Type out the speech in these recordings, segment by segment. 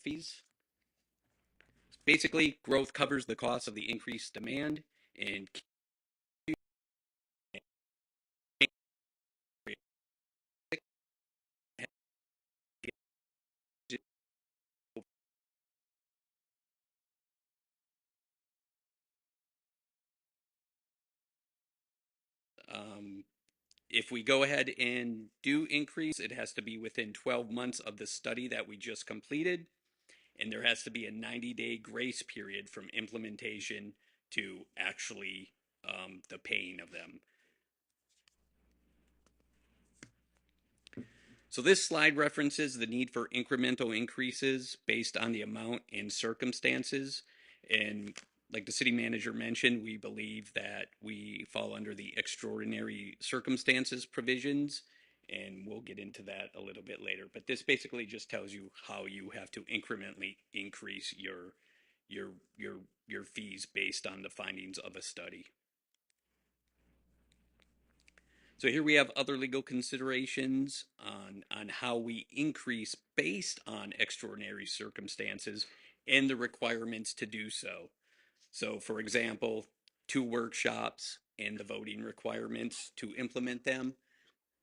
fees. Basically, growth covers the cost of the increased demand and um, if we go ahead and do increase, it has to be within 12 months of the study that we just completed, and there has to be a 90-day grace period from implementation to actually the paying of them. So this slide references the need for incremental increases based on the amount and circumstances. And like the city manager mentioned, we believe that we fall under the extraordinary circumstances provisions, and we'll get into that a little bit later. But this basically just tells you how you have to incrementally increase your your fees based on the findings of a study. So here we have other legal considerations on how we increase based on extraordinary circumstances and the requirements to do so. So, for example, 2 workshops and the voting requirements to implement them.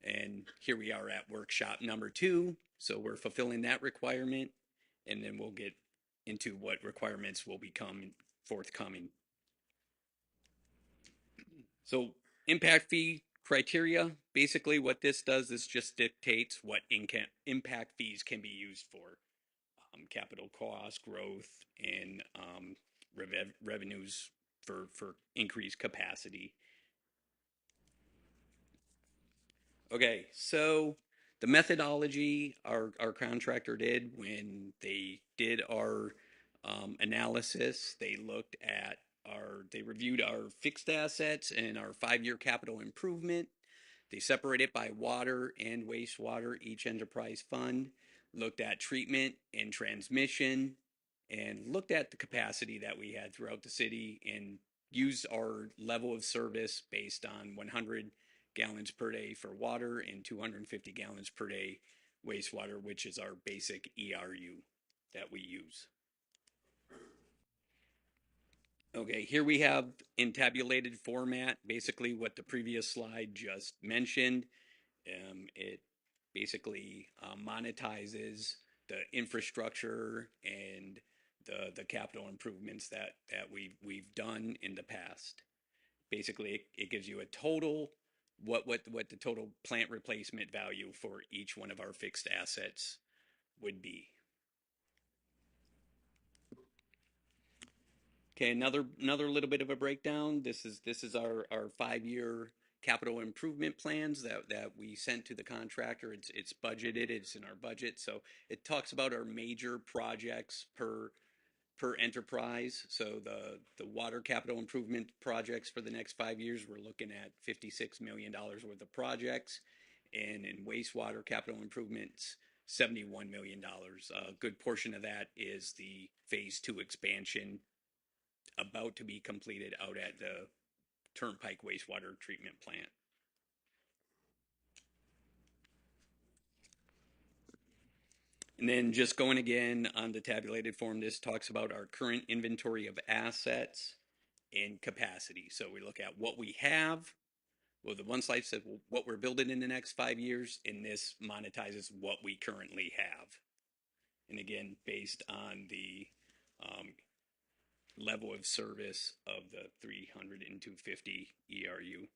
And here we are at workshop number 2. So we're fulfilling that requirement, and then we'll get into what requirements will become forthcoming. So impact fee criteria, basically what this does is just dictates what impact fees can be used for. Capital cost, growth, and revenues for increased capacity. Okay, so the methodology our contractor did when they did our analysis, they reviewed our fixed assets and our 5-year capital improvement. They separated by water and wastewater, each enterprise fund, looked at treatment and transmission, and looked at the capacity that we had throughout the city and used our level of service based on 100 gallons per day for water and 250 gallons per day wastewater, which is our basic ERU that we use. Okay, here we have in tabulated format basically what the previous slide just mentioned. It basically monetizes the infrastructure and the capital improvements that we've done in the past. Basically, it gives you a total what the total plant replacement value for each one of our fixed assets would be. Okay, another little bit of a breakdown. This is our 5-year capital improvement plans that we sent to the contractor. It's budgeted. It's in our budget. So it talks about our major projects per enterprise. So the water capital improvement projects for the next 5 years, we're looking at $56 million worth of projects, and in wastewater capital improvements, $71 million. A good portion of that is the phase 2 expansion about to be completed out at the Turnpike wastewater treatment plant. And then just going again on the tabulated form, this talks about our current inventory of assets and capacity. So we look at what we have. Well, the one slide said what we're building in the next 5 years, and this monetizes what we currently have. And again, based on the level of service of the 300 and 250 ERU.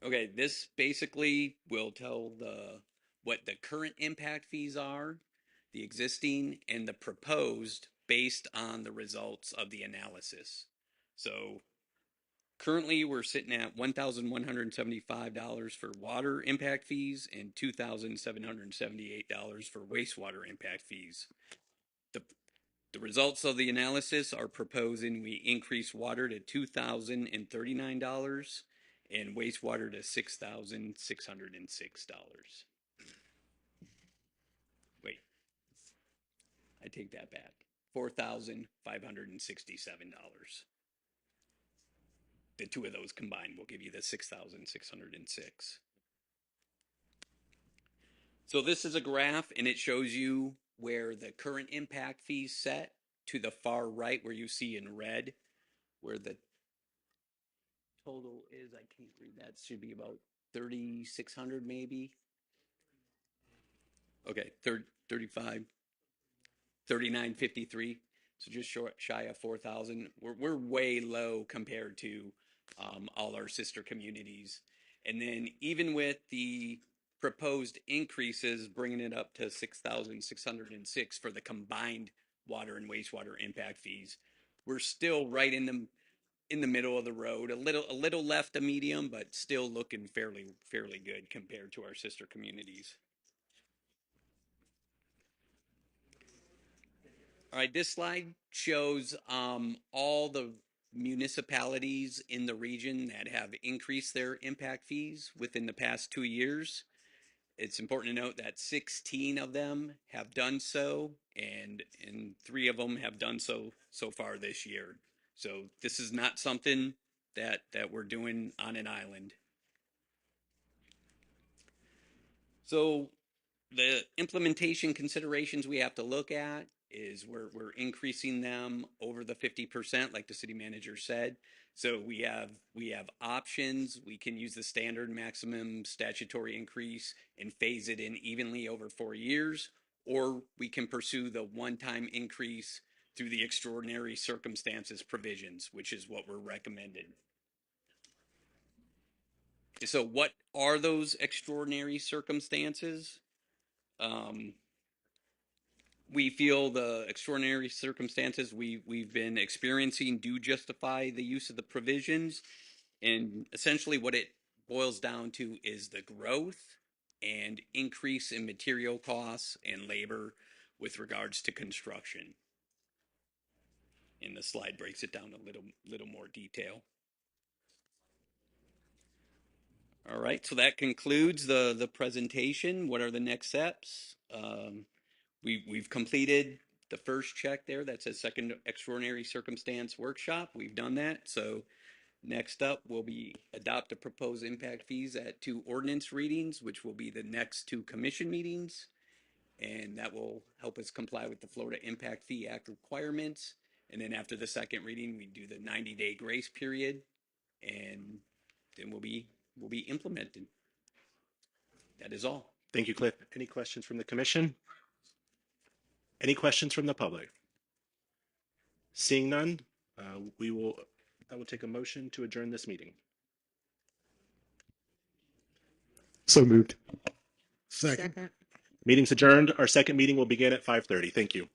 Okay, this basically will tell what the current impact fees are, the existing, and the proposed based on the results of the analysis. So currently we're sitting at $1,175 for water impact fees and $2,778 for wastewater impact fees. The results of the analysis are proposing we increase water to $2,039 and wastewater to $6,606. Wait, I take that back. $4,567. The two of those combined will give you the 6,606. So this is a graph, and it shows you where the current impact fees set to the far right, where you see in red, where the total is. I can't read that. Should be about 3,600 maybe. Okay, 35, 3953. So just short, shy of 4,000. We're way low compared to all our sister communities. And then even with the proposed increases, bringing it up to 6,606 for the combined water and wastewater impact fees, we're still right in the middle of the road, a little left of medium, but still looking fairly good compared to our sister communities. All right, this slide shows all the municipalities in the region that have increased their impact fees within the past 2 years. It's important to note that 16 of them have done so, and 3 of them have done so far this year. So this is not something that we're doing on an island. So the implementation considerations we have to look at is we're increasing them over the 50%, like the city manager said. So we have options. We can use the standard maximum statutory increase and phase it in evenly over 4 years, or we can pursue the one-time increase through the extraordinary circumstances provisions, which is what we're recommended. So what are those extraordinary circumstances? Um, we feel the extraordinary circumstances we've been experiencing do justify the use of the provisions, and essentially what it boils down to is the growth and increase in material costs and labor with regards to construction. And the slide breaks it down a little more detail. All right, so that concludes the presentation. What are the next steps? We've completed the first check there. That's a second extraordinary circumstance workshop. We've done that. So next up will be adopt a proposed impact fees at 2 ordinance readings, which will be the next 2 commission meetings. And that will help us comply with the Florida Impact Fee Act requirements. And then after the second reading, we do the 90-day grace period, and then we'll be implemented. That is all. Thank you, Cliff. Any questions from the commission? Any questions from the public? Seeing none, I will take a motion to adjourn this meeting. So moved. Second. Meeting's adjourned. Our second meeting will begin at 5:30. Thank you.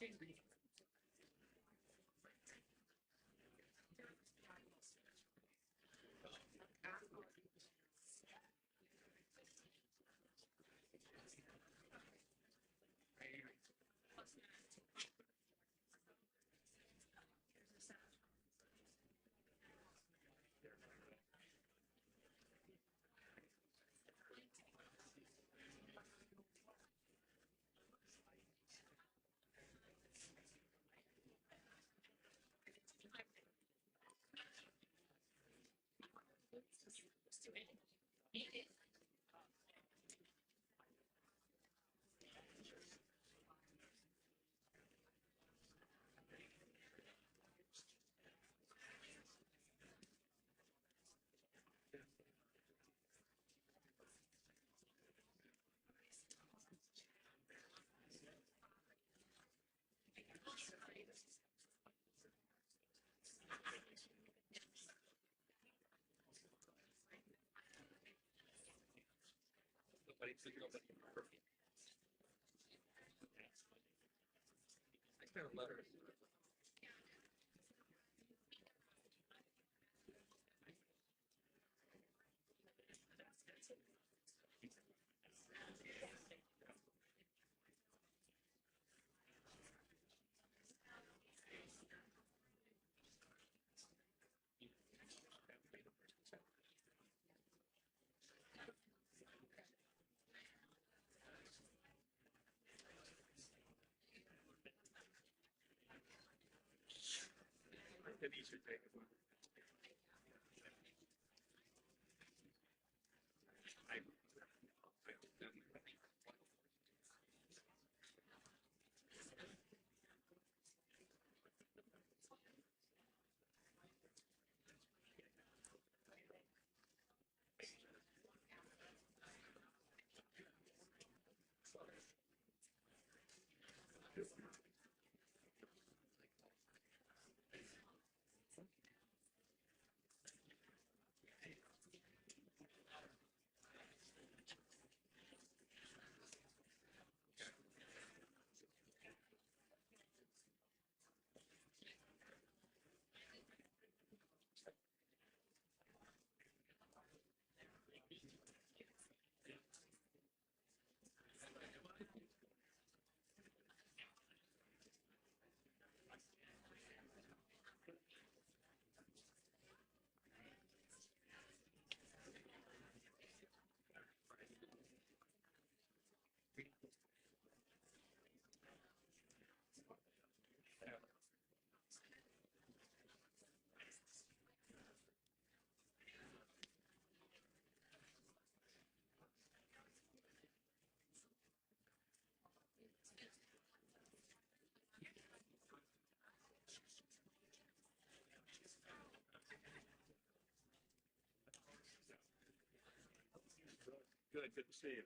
Good to see you.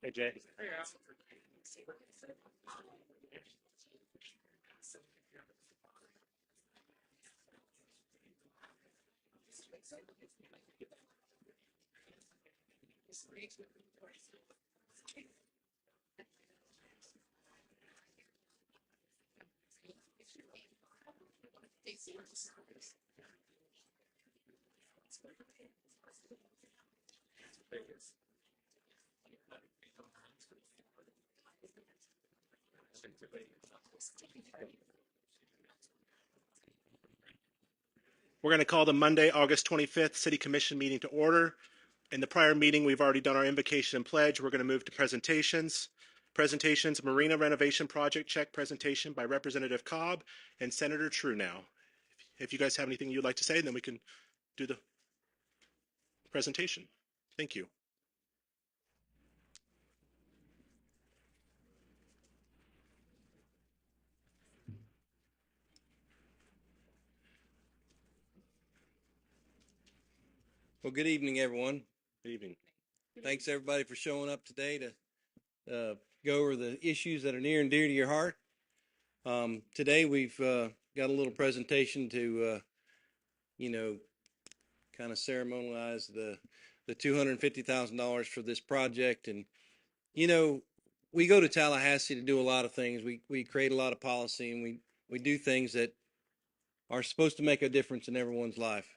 Hey, Jay. We're going to call the Monday, August 25th City Commission meeting to order. In the prior meeting, we've already done our invocation and pledge. We're going to move to presentations. Presentations, Marina Renovation Project Check presentation by Representative Cobb and Senator True now. If you guys have anything you'd like to say, then we can do the presentation. Thank you. Well, good evening, everyone. Good evening. Thanks, everybody, for showing up today to go over the issues that are near and dear to your heart. Today, we've got a little presentation to, kind of ceremonialize the $250,000 for this project. And, we go to Tallahassee to do a lot of things. We create a lot of policy, and we do things that are supposed to make a difference in everyone's life.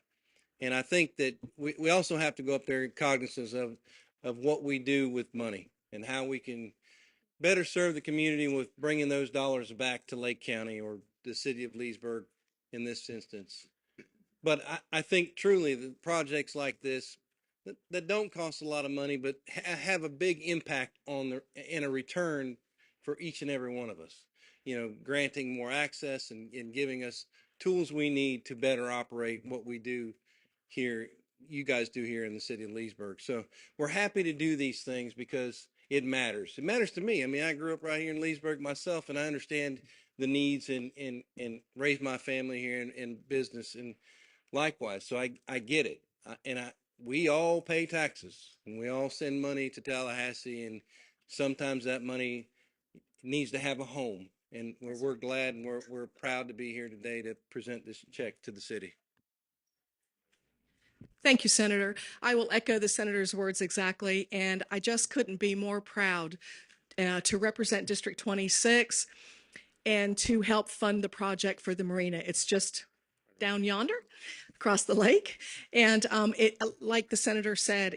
And I think that we also have to go up there cognizant of what we do with money and how we can better serve the community with bringing those dollars back to Lake County or the city of Leesburg in this instance. But I think truly that projects like this that don't cost a lot of money, but have a big impact in a return for each and every one of us, granting more access and giving us tools we need to better operate what we do here, you guys do here in the city of Leesburg. So we're happy to do these things because it matters. It matters to me. I mean, I grew up right here in Leesburg myself, and I understand the needs and raised my family here in business and likewise. So I get it. We all pay taxes and we all send money to Tallahassee, and sometimes that money needs to have a home. And we're glad and we're proud to be here today to present this check to the city. Thank you, Senator. I will echo the Senator's words exactly, and I just couldn't be more proud to represent District 26 and to help fund the project for the marina. It's just down yonder across the lake. And like the Senator said,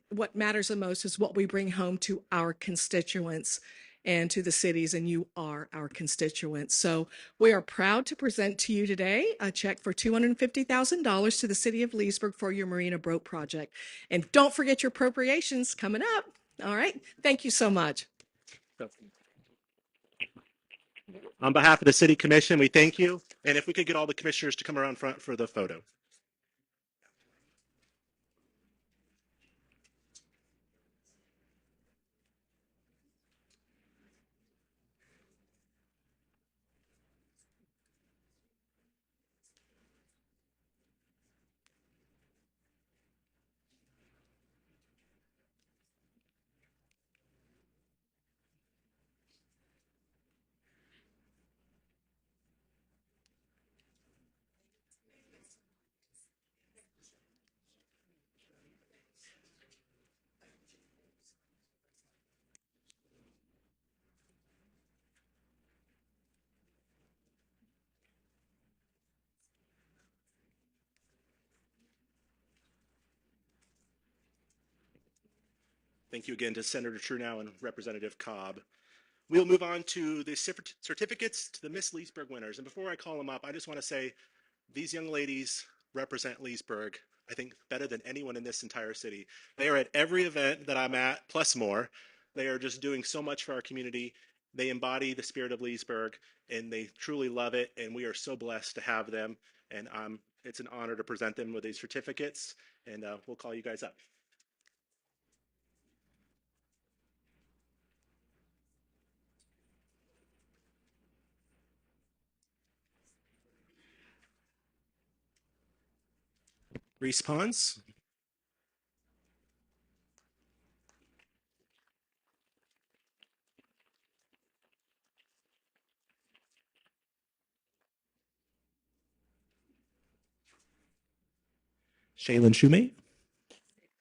what matters the most is what we bring home to our constituents and to the cities, and you are our constituents. So we are proud to present to you today a check for $250,000 to the city of Leesburg for your Marina Boat project. And don't forget your appropriations coming up. All right. Thank you so much. On behalf of the City Commission, we thank you. And if we could get all the commissioners to come around front for the photo. Thank you again to Senator Truenow and Representative Cobb. We'll move on to the certificates to the Miss Leesburg winners. And before I call them up, I just want to say these young ladies represent Leesburg, I think, better than anyone in this entire city. They are at every event that I'm at, plus more. They are just doing so much for our community. They embody the spirit of Leesburg, and they truly love it. And we are so blessed to have them. And it's an honor to present them with these certificates. And we'll call you guys up. Reese Pons. Shaylin Shumate.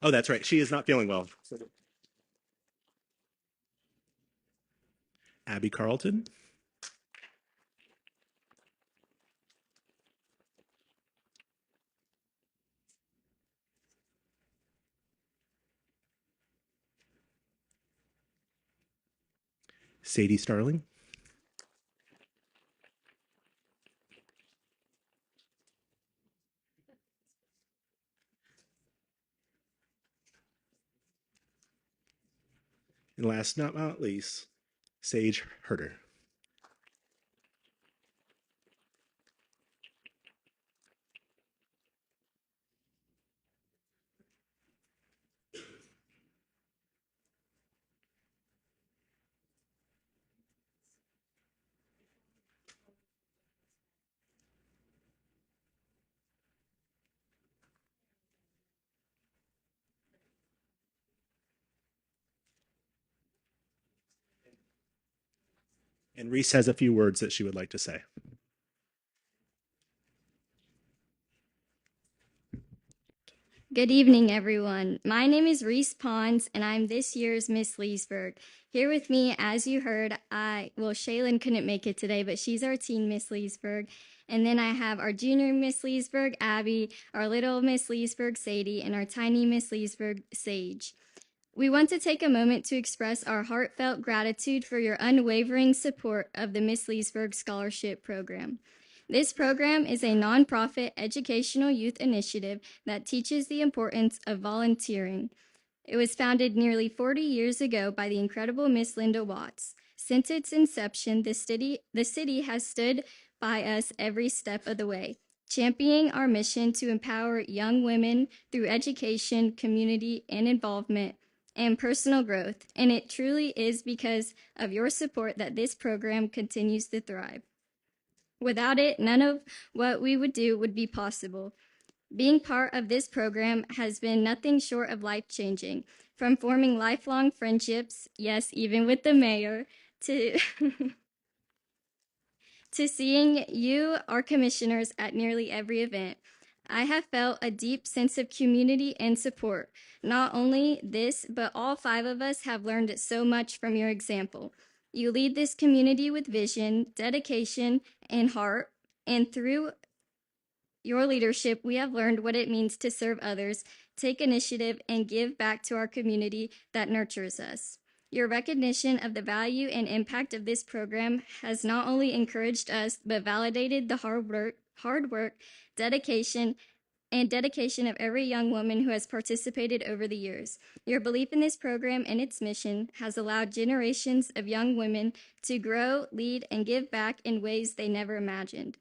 Oh, that's right. She is not feeling well. Abby Carlton. Sadie Starling. And last but not least, Sage Herder. And Reese has a few words that she would like to say. Good evening, everyone. My name is Reese Pons, and I'm this year's Miss Leesburg. Here with me, as you heard, Shaylin couldn't make it today, but she's our teen Miss Leesburg. And then I have our junior Miss Leesburg, Abby, our little Miss Leesburg, Sadie, and our tiny Miss Leesburg, Sage. We want to take a moment to express our heartfelt gratitude for your unwavering support of the Miss Leesburg Scholarship Program. This program is a nonprofit educational youth initiative that teaches the importance of volunteering. It was founded nearly 40 years ago by the incredible Miss Linda Watts. Since its inception, the city has stood by us every step of the way, championing our mission to empower young women through education, community, and involvement, and personal growth. And it truly is because of your support that this program continues to thrive. Without it, none of what we would do would be possible. Being part of this program has been nothing short of life-changing, from forming lifelong friendships, yes, even with the mayor, to to seeing you, our commissioners, at nearly every event. I have felt a deep sense of community and support. Not only this, but all 5 of us have learned so much from your example. You lead this community with vision, dedication, and heart, and through your leadership, we have learned what it means to serve others, take initiative, and give back to our community that nurtures us. Your recognition of the value and impact of this program has not only encouraged us, but validated the hard work, dedication, and dedication of every young woman who has participated over the years. Your belief in this program and its mission has allowed generations of young women to grow, lead, and give back in ways they never imagined.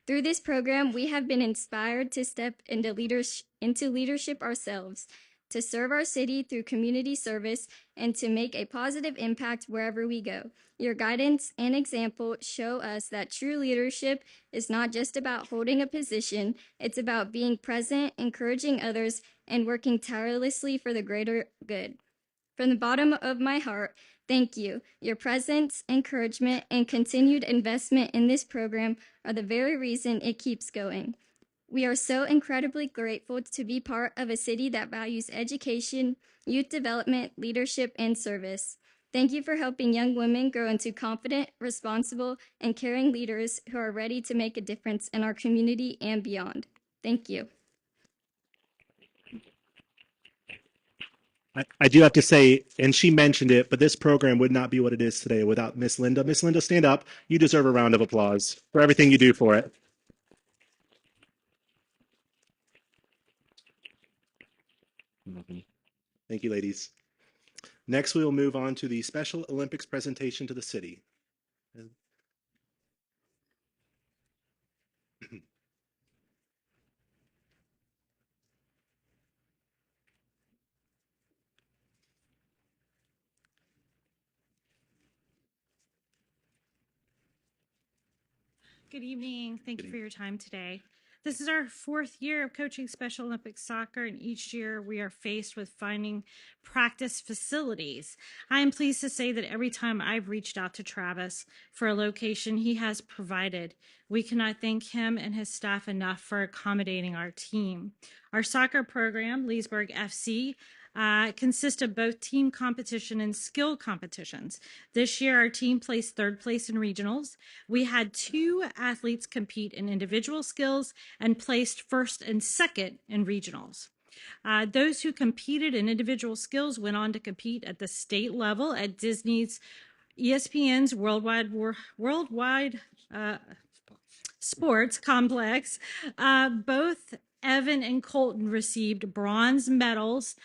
Through this program, we have been inspired to step into leadership ourselves, to serve our city through community service, and to make a positive impact wherever we go. Your guidance and example show us that true leadership is not just about holding a position, it's about being present, encouraging others, and working tirelessly for the greater good. From the bottom of my heart, thank you. Your presence, encouragement, and continued investment in this program are the very reason it keeps going. We are so incredibly grateful to be part of a city that values education, youth development, leadership, and service. Thank you for helping young women grow into confident, responsible, and caring leaders who are ready to make a difference in our community and beyond. Thank you. I do have to say, and she mentioned it, but this program would not be what it is today without Miss Linda. Miss Linda, stand up. You deserve a round of applause for everything you do for it. Thank you, ladies. Next, we will move on to the Special Olympics presentation to the city. Good evening. Thank you for your time today. This is our 4th year of coaching Special Olympics soccer, and each year we are faced with finding practice facilities. I am pleased to say that every time I've reached out to Travis for a location, he has provided. We cannot thank him and his staff enough for accommodating our team. Our soccer program, Leesburg FC, consists of both team competition and skill competitions. This year, our team placed 3rd place in regionals. We had 2 athletes compete in individual skills and placed 1st and 2nd in regionals. Those who competed in individual skills went on to compete at the state level at Disney's ESPN's worldwide sports complex. Both Evan and Colton received bronze medals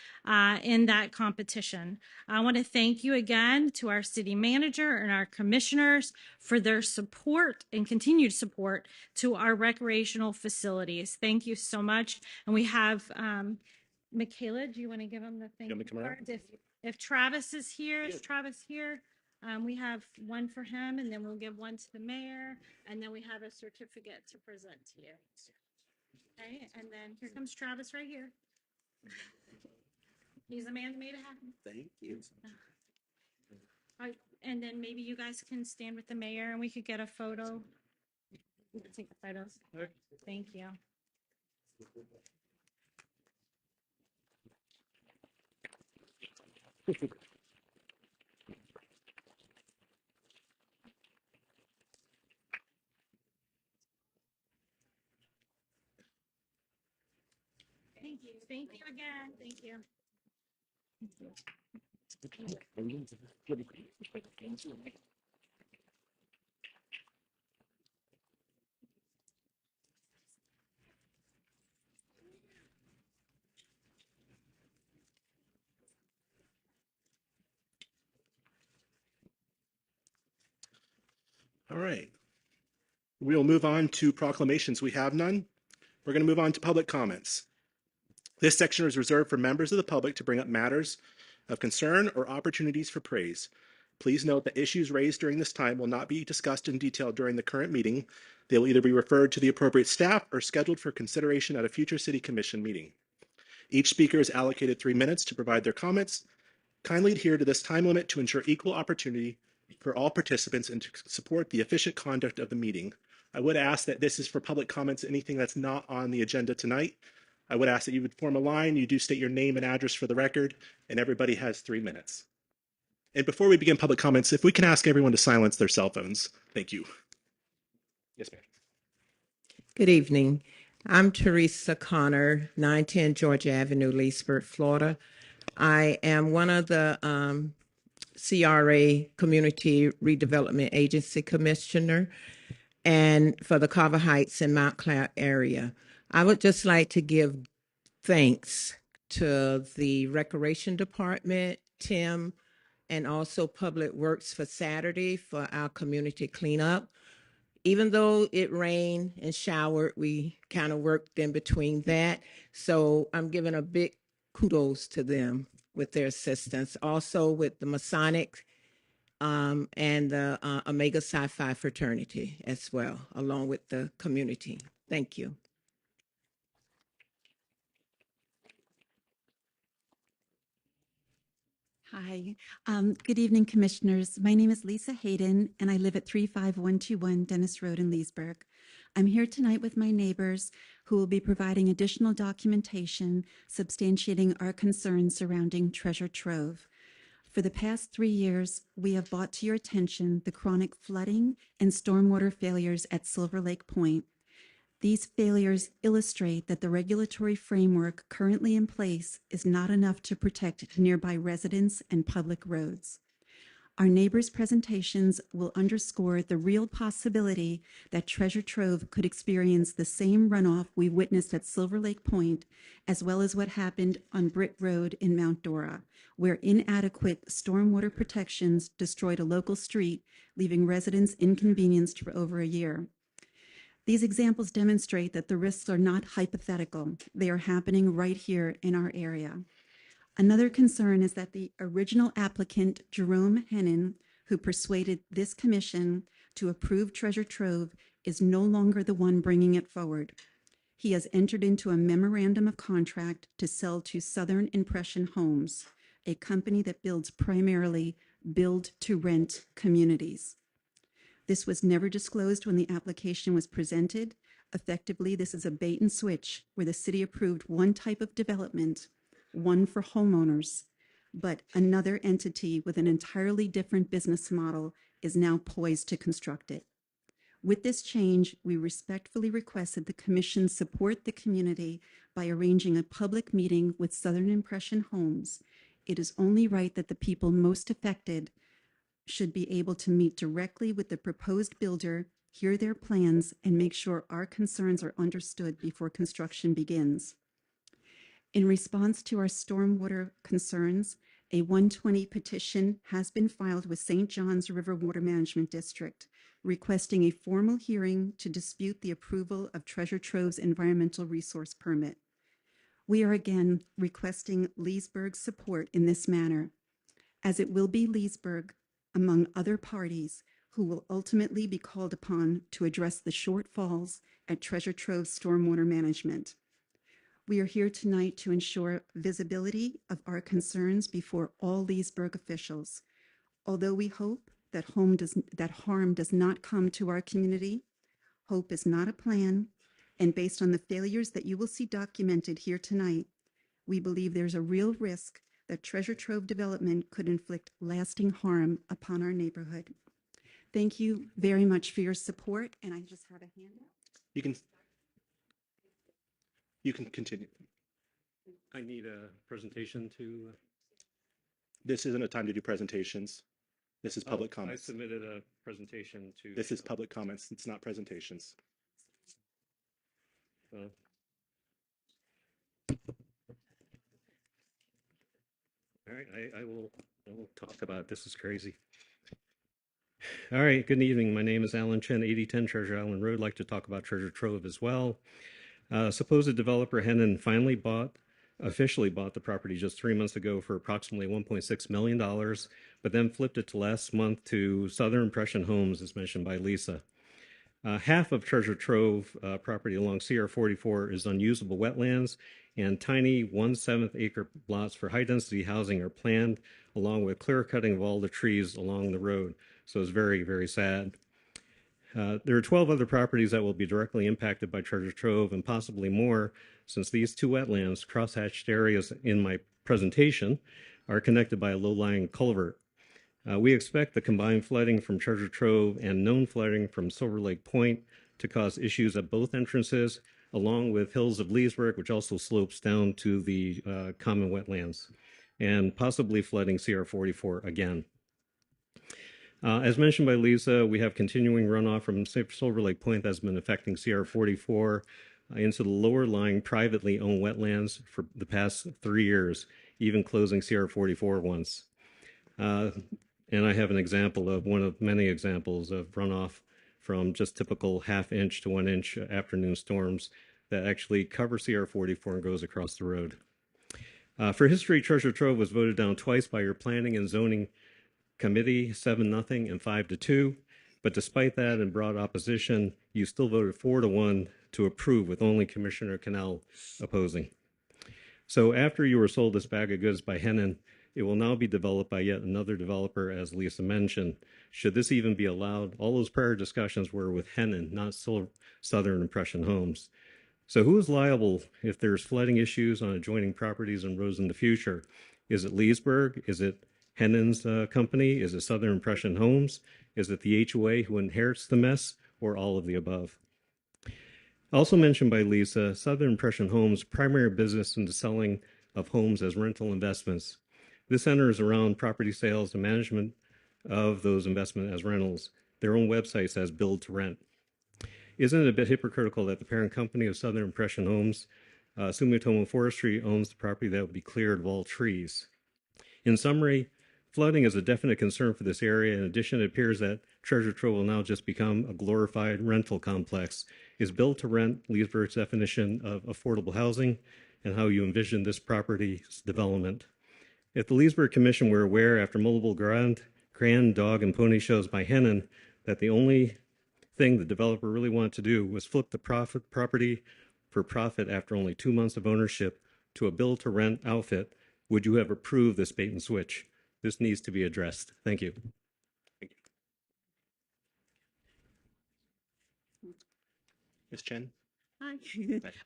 in that competition. I want to thank you again to our city manager and our commissioners for their support and continued support to our recreational facilities. Thank you so much. And we have Michaela, do you want to give them the thank you cards? If Travis is here, is Travis here? We have one for him, and then we'll give one to the mayor, and then we have a certificate to present to you. Okay, and then here comes Travis right here. He's the man that made it happen. Thank you. All right, and then maybe you guys can stand with the mayor, and we could get a photo. You can take the photos. Thank you. Thank you. Thank you again. Thank you. All right. We'll move on to proclamations. We have none. We're going to move on to public comments. This section is reserved for members of the public to bring up matters of concern or opportunities for praise. Please note that issues raised during this time will not be discussed in detail during the current meeting. They will either be referred to the appropriate staff or scheduled for consideration at a future City Commission meeting. Each speaker is allocated 3 minutes to provide their comments. Kindly adhere to this time limit to ensure equal opportunity for all participants and to support the efficient conduct of the meeting. I would ask that this is for public comments, anything that's not on the agenda tonight. I would ask that you would form a line, you do state your name and address for the record, and everybody has 3 minutes. And before we begin public comments, if we can ask everyone to silence their cell phones. Thank you. Yes, ma'am. Good evening. I'm Teresa Connor, 910 Georgia Avenue, Leesburg, Florida. I am one of the CRA Community Redevelopment Agency Commissioner and for the Carver Heights and Mount Clair area. I would just like to give thanks to the Recreation Department, Tim, and also Public Works for Saturday for our community cleanup. Even though it rained and showered, we kind of worked in between that. So I'm giving a big kudos to them with their assistance. Also with the Masonic and the Omega Psi Phi fraternity as well, along with the community. Thank you. Hi, good evening, commissioners. My name is Lisa Hayden, and I live at 35121 Dennis Road in Leesburg. I'm here tonight with my neighbors who will be providing additional documentation substantiating our concerns surrounding Treasure Trove. For the past 3 years, we have brought to your attention the chronic flooding and stormwater failures at Silver Lake Point. These failures illustrate that the regulatory framework currently in place is not enough to protect nearby residents and public roads. Our neighbors' presentations will underscore the real possibility that Treasure Trove could experience the same runoff we witnessed at Silver Lake Point, as well as what happened on Britt Road in Mount Dora, where inadequate stormwater protections destroyed a local street, leaving residents inconvenienced for over a year. These examples demonstrate that the risks are not hypothetical. They are happening right here in our area. Another concern is that the original applicant, Jerome Hennon, who persuaded this commission to approve Treasure Trove, is no longer the one bringing it forward. he has entered into a memorandum of contract to sell to Southern Impression Homes, a company that builds primarily build-to-rent communities. This was never disclosed when the application was presented. Effectively, this is a bait and switch where the city approved one type of development, one for homeowners, but another entity with an entirely different business model is now poised to construct it. With this change, we respectfully request that the Commission support the community by arranging a public meeting with Southern Impression Homes. It is only right that the people most affected should be able to meet directly with the proposed builder, hear their plans, and make sure our concerns are understood before construction begins. In response to our stormwater concerns, a 120 petition has been filed with St. John's River Water Management District, requesting a formal hearing to dispute the approval of Treasure Trove's environmental resource permit. We are again requesting Leesburg's support in this manner, as it will be Leesburg, among other parties, who will ultimately be called upon to address the shortfalls at Treasure Trove's stormwater management. We are here tonight to ensure visibility of our concerns before all Leesburg officials. Although we hope that harm does not come to our community, hope is not a plan, and based on the failures that you will see documented here tonight, we believe there's a real risk that Treasure Trove development could inflict lasting harm upon our neighborhood. Thank you very much for your support, and I just have a handout. You can continue. I need a presentation to. This isn't a time to do presentations. This is public I comments. submitted a presentation to. This is public comments. It's not presentations. All right, I will talk about it. This is crazy. All right, good evening. My name is Alan Chen, 8010 Treasure Island Road. I'd like to talk about Treasure Trove as well. Supposed developer Hennon finally officially bought the property just 3 months ago for approximately $1.6 million, but then flipped it to last month to Southern Impression Homes, as mentioned by Lisa. Half of Treasure Trove property along CR 44 is unusable wetlands, and tiny 1/7 acre lots for high-density housing are planned, along with clear cutting of all the trees along the road. So it's very, very sad. There are 12 other properties that will be directly impacted by Treasure Trove and possibly more, since these two wetlands, crosshatched areas in my presentation, are connected by a low-lying culvert. We expect the combined flooding from Treasure Trove and known flooding from Silver Lake Point to cause issues at both entrances, along with Hills of Leesburg, which also slopes down to the common wetlands, and possibly flooding CR 44 again. As mentioned by Lisa, we have continuing runoff from Silver Lake Point that's been affecting CR 44 into the lower lying privately owned wetlands for the past 3 years, even closing CR 44 once. And I have an example of one of many examples of runoff from just typical 1/2 inch to 1 inch afternoon storms that actually cover CR 44 and goes across the road. For history, Treasure Trove was voted down twice by your Planning and Zoning Committee, 7-0 and 5-2. But despite that and broad opposition, you still voted 4-1 to approve, with only Commissioner Cannell opposing. So after you were sold this bag of goods by Hennon, it will now be developed by yet another developer, as Lisa mentioned. Should this even be allowed? All those prior discussions were with Hennon, not Southern Impression Homes. So who is liable if there's flooding issues on adjoining properties and roads in the future? Is it Leesburg? Is it Hennon's company? Is it Southern Impression Homes? Is it the HOA who inherits the mess, or all of the above? Also mentioned by Lisa, Southern Impression Homes' primary business in the selling of homes as rental investments. This centers around property sales and management of those investments as rentals. Their own website says build to rent. Isn't it a bit hypocritical that the parent company of Southern Impression Homes, Sumitomo Forestry, owns the property that will be cleared of all trees? In summary, flooding is a definite concern for this area. In addition, it appears that Treasure Trove will now just become a glorified rental complex. Is build to rent Leesburg's definition of affordable housing, and how you envision this property's development? If the Leesburg Commission were aware, after multiple grand dog and pony shows by Hennon, that the only thing the developer really wanted to do was flip the property for profit after only 2 months of ownership to a build-to-rent outfit, would you have approved this bait and switch? This needs to be addressed. Thank you. Ms. Chen? Hi,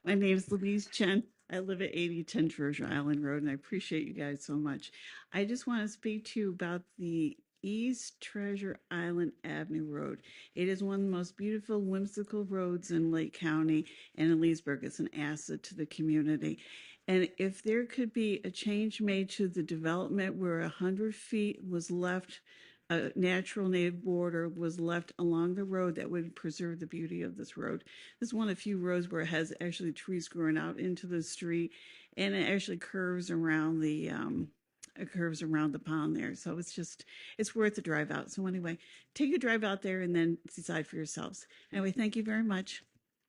my name is Louise Chen. I live at 8010 Treasure Island Road, and I appreciate you guys so much. I just want to speak to you about the East Treasure Island Avenue Road. It is one of the most beautiful, whimsical roads in Lake County and in Leesburg. It's an asset to the community. And if there could be a change made to the development where 100 feet was left, a natural native border was left along the road, that would preserve the beauty of this road. This is one of the few roads where it has actually trees growing out into the street, and it actually curves around the pond there. So it's worth the drive out. So anyway, take a drive out there and then decide for yourselves. Anyway, thank you very much.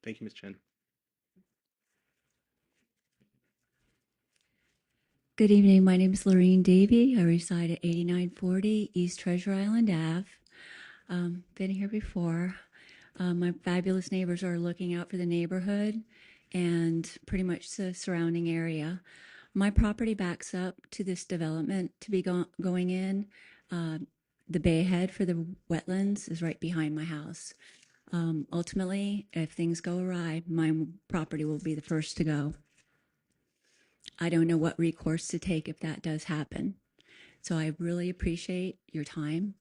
Thank you, Ms. Chen. Good evening. My name is Lorraine Davey. I reside at 8940 East Treasure Island Ave. Been here before. My fabulous neighbors are looking out for the neighborhood and pretty much the surrounding area. My property backs up to this development to be going in. The bayhead for the wetlands is right behind my house. Ultimately, if things go awry, my property will be the first to go. I don't know what recourse to take if that does happen. So I really appreciate your time,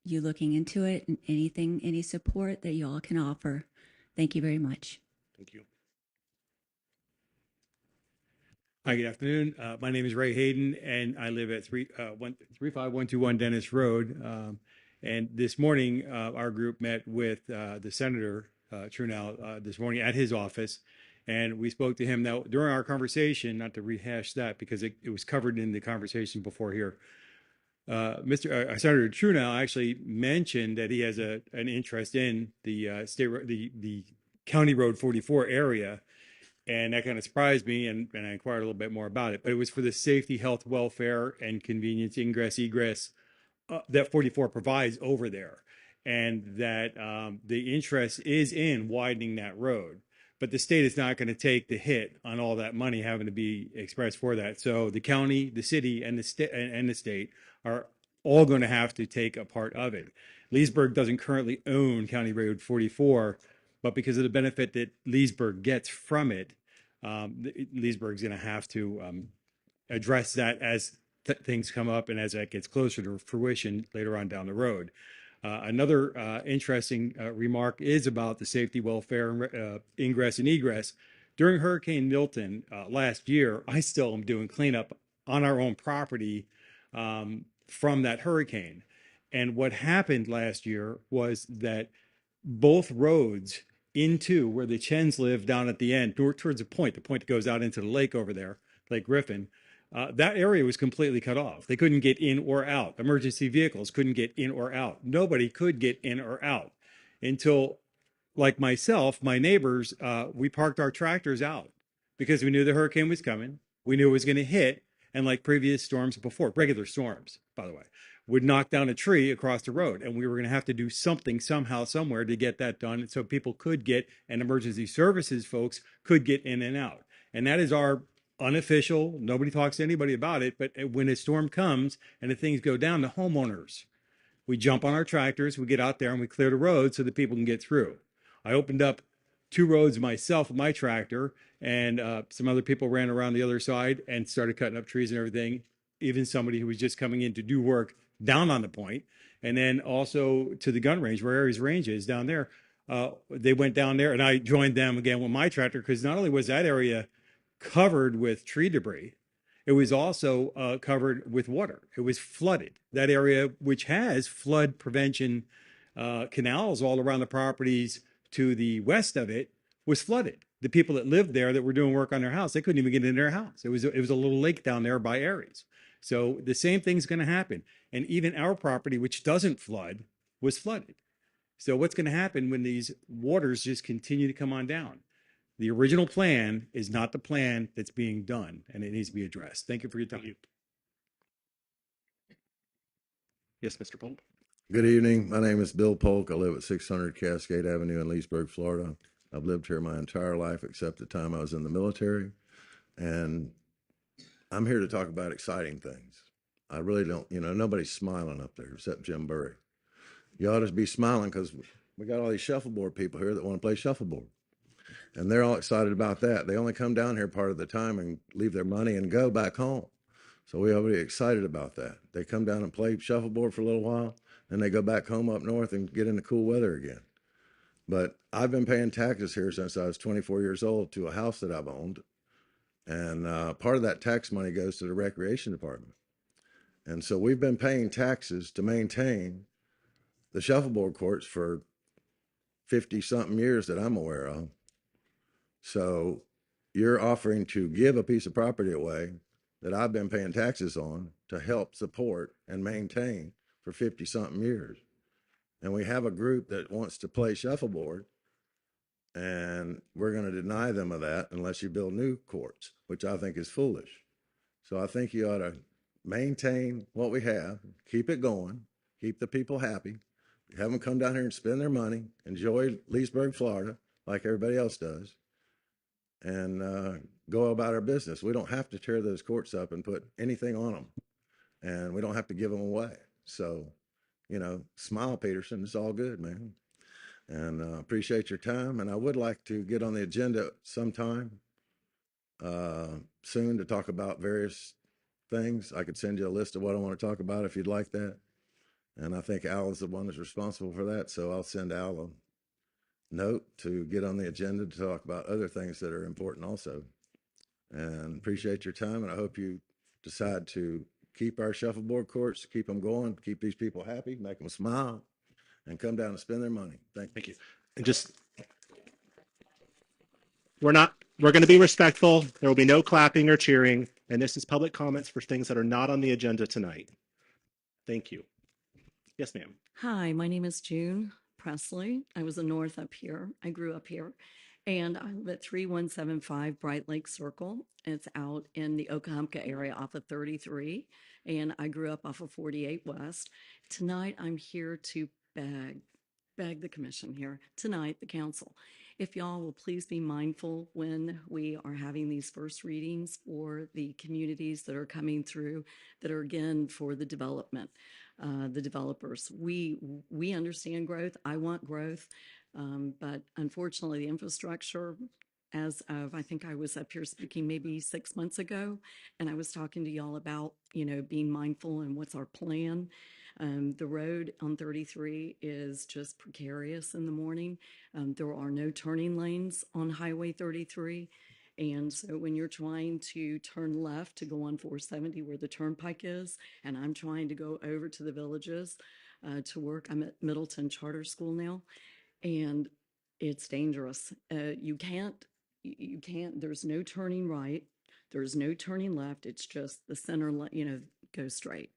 you looking into it, and any support that you all can offer. Thank you very much. Thank you. Hi, good afternoon. My name is Ray Hayden, and I live at 35121 Dennis Road. And this morning, our group met with the Senator Trunow this morning at his office, and we spoke to him. Now, during our conversation, not to rehash that because it was covered in the conversation before here, Senator Trunow actually mentioned that he has an interest in the the County Road 44 area. And that kind of surprised me, and I inquired a little bit more about it. But it was for the safety, health, welfare, and convenience, ingress, egress that 44 provides over there. And that the interest is in widening that road. But the state is not going to take the hit on all that money having to be expressed for that. So the county, the city, and the state are all going to have to take a part of it. Leesburg doesn't currently own County Road 44, but because of the benefit that Leesburg gets from it, Leesburg's going to have to address that as things come up and as that gets closer to fruition later on down the road. Another interesting remark is about the safety, welfare, ingress and egress. During Hurricane Milton last year, I still am doing cleanup on our own property from that hurricane. And what happened last year was that both roads into where the Chens live down at the end, towards the point that goes out into the lake over there, Lake Griffin, that area was completely cut off. They couldn't get in or out. Emergency vehicles couldn't get in or out. Nobody could get in or out until, like myself, my neighbors, we parked our tractors out because we knew the hurricane was coming. We knew it was going to hit. And like previous storms before, regular storms, by the way, would knock down a tree across the road. And we were going to have to do something somehow, somewhere to get that done. So people could get, and emergency services folks could get in and out. And that is our unofficial, nobody talks to anybody about it, but when a storm comes and the things go down, the homeowners, we jump on our tractors, we get out there and we clear the road so that people can get through. I opened up 2 roads myself with my tractor, and some other people ran around the other side and started cutting up trees and everything. Even somebody who was just coming in to do work down on the point. And then also to the gun range, where Aries Range is down there. They went down there and I joined them again with my tractor, because not only was that area covered with tree debris, it was also covered with water. It was flooded. That area, which has flood prevention canals all around the properties to the west of it, was flooded. The people that lived there that were doing work on their house, they couldn't even get in their house. It was a little lake down there by Aries. So the same thing's going to happen. And even our property, which doesn't flood, was flooded. So what's going to happen when these waters just continue to come on down? The original plan is not the plan that's being done, and it needs to be addressed. Thank you for your time. Yes, Mr. Polk. Good evening. My name is Bill Polk. I live at 600 Cascade Avenue in Leesburg, Florida. I've lived here my entire life except the time I was in the military. And I'm here to talk about exciting things. I really don't, nobody's smiling up there except Jim Burry. You ought to be smiling because we got all these shuffleboard people here that want to play shuffleboard. And they're all excited about that. They only come down here part of the time and leave their money and go back home. So we ought to be excited about that. They come down and play shuffleboard for a little while, then they go back home up north and get into cool weather again. But I've been paying taxes here since I was 24 years old to a house that I've owned. And part of that tax money goes to the recreation department. And so we've been paying taxes to maintain the shuffleboard courts for 50 something years that I'm aware of. So you're offering to give a piece of property away that I've been paying taxes on to help support and maintain for 50 something years. And we have a group that wants to play shuffleboard, and we're going to deny them of that unless you build new courts, which I think is foolish. So I think you ought to maintain what we have, keep it going, keep the people happy, have them come down here and spend their money, enjoy Leesburg, Florida, like everybody else does, and go about our business. We don't have to tear those courts up and put anything on them, and we don't have to give them away. So, smile, Peterson. It's all good, man. And appreciate your time. And I would like to get on the agenda sometime soon to talk about various things. I could send you a list of what I want to talk about if you'd like that. And I think Al is the one that's responsible for that. So I'll send Al a note to get on the agenda to talk about other things that are important also. And appreciate your time. And I hope you decide to keep our shuffleboard courts, keep them going, keep these people happy, make them smile, and come down and spend their money. Thank you. And just, we're going to be respectful. There will be no clapping or cheering. And this is public comments for things that are not on the agenda tonight. Thank you. Yes, ma'am. Hi, my name is June Presley. I was a North up here. I grew up here. And I live at 3175 Bright Lake Circle. It's out in the Okahumpka area off of 33. And I grew up off of 48 West. Tonight, I'm here to beg the commission here, tonight, the council. If y'all will please be mindful when we are having these first readings for the communities that are coming through, that are again for the development. The developers. We understand growth. I want growth. But unfortunately, the infrastructure, as of, I think I was up here speaking maybe 6 months ago, and I was talking to y'all about, being mindful and what's our plan. The road on 33 is just precarious in the morning. There are no turning lanes on Highway 33. And so when you're trying to turn left to go on 470 where the turnpike is, and I'm trying to go over to the villages to work, I'm at Middleton Charter School now, and it's dangerous. You can't, there's no turning right, there's no turning left, it's just the center, go straight.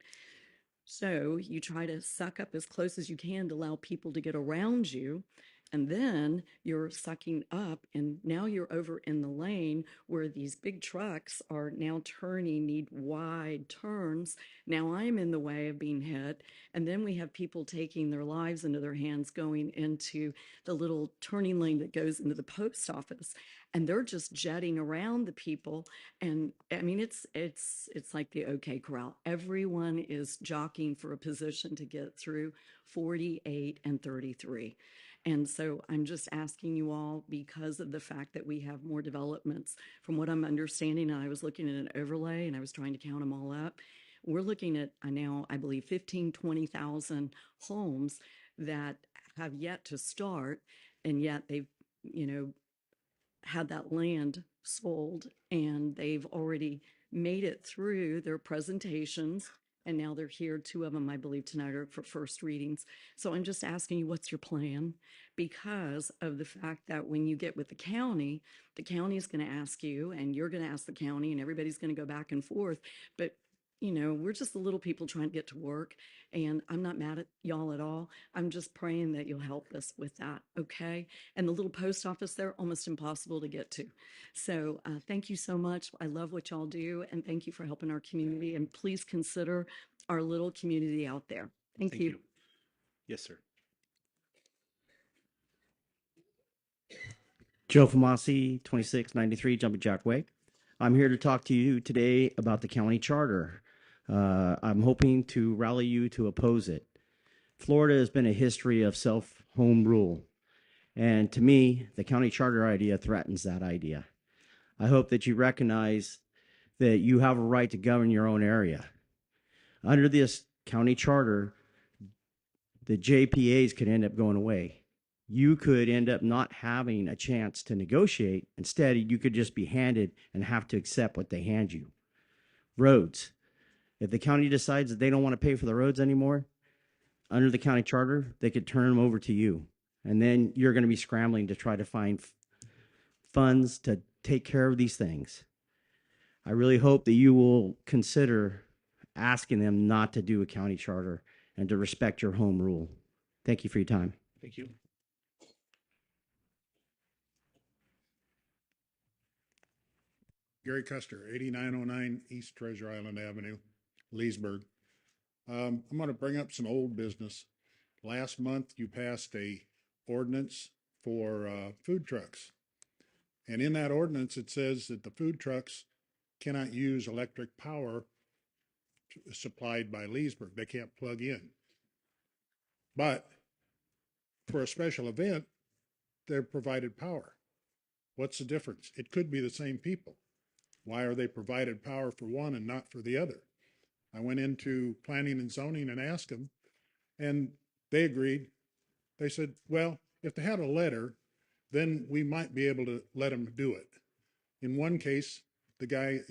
So you try to suck up as close as you can to allow people to get around you. And then you're sucking up, and now you're over in the lane where these big trucks are now turning, need wide turns. Now I'm in the way of being hit. And then we have people taking their lives into their hands going into the little turning lane that goes into the post office. And they're just jetting around the people. And I mean, it's like the OK Corral. Everyone is jockeying for a position to get through 48 and 33. And so I'm just asking you all, because of the fact that we have more developments, from what I'm understanding, and I was looking at an overlay and I was trying to count them all up, we're looking at now, I believe, 15, 20,000 homes that have yet to start, and yet they've, had that land sold, and they've already made it through their presentations. And now they're here. 2 of them, I believe, tonight are for first readings. So I'm just asking you, what's your plan? Because of the fact that when you get with the county is going to ask you, and you're going to ask the county, and everybody's going to go back and forth. But we're just the little people trying to get to work, and I'm not mad at y'all at all. I'm just praying that you'll help us with that, okay? And the little post office there, almost impossible to get to. So thank you so much. I love what y'all do, and thank you for helping our community. And please consider our little community out there. Thank you. Yes, sir. Joe Famasi, 2693 Jumping Jack Way. I'm here to talk to you today about the county charter. I'm hoping to rally you to oppose it. Florida has been a history of self-home rule, and to me, the county charter idea threatens that idea. I hope that you recognize that you have a right to govern your own area. Under this county charter, the JPAs could end up going away. You could end up not having a chance to negotiate. Instead, you could just be handed and have to accept what they hand you. Roads. If the county decides that they don't want to pay for the roads anymore, under the county charter, they could turn them over to you. And then you're going to be scrambling to try to find funds to take care of these things. I really hope that you will consider asking them not to do a county charter and to respect your home rule. Thank you for your time. Thank you. Gary Custer, 8909 East Treasure Island Avenue, Leesburg. I'm going to bring up some old business. Last month, you passed a ordinance for food trucks. And in that ordinance, it says that the food trucks cannot use electric power supplied by Leesburg. They can't plug in. But for a special event, they're provided power. What's the difference? It could be the same people. Why are they provided power for one and not for the other? I went into planning and zoning and asked them, and they agreed. They said, well, if they had a letter, then we might be able to let them do it. In one case, the guy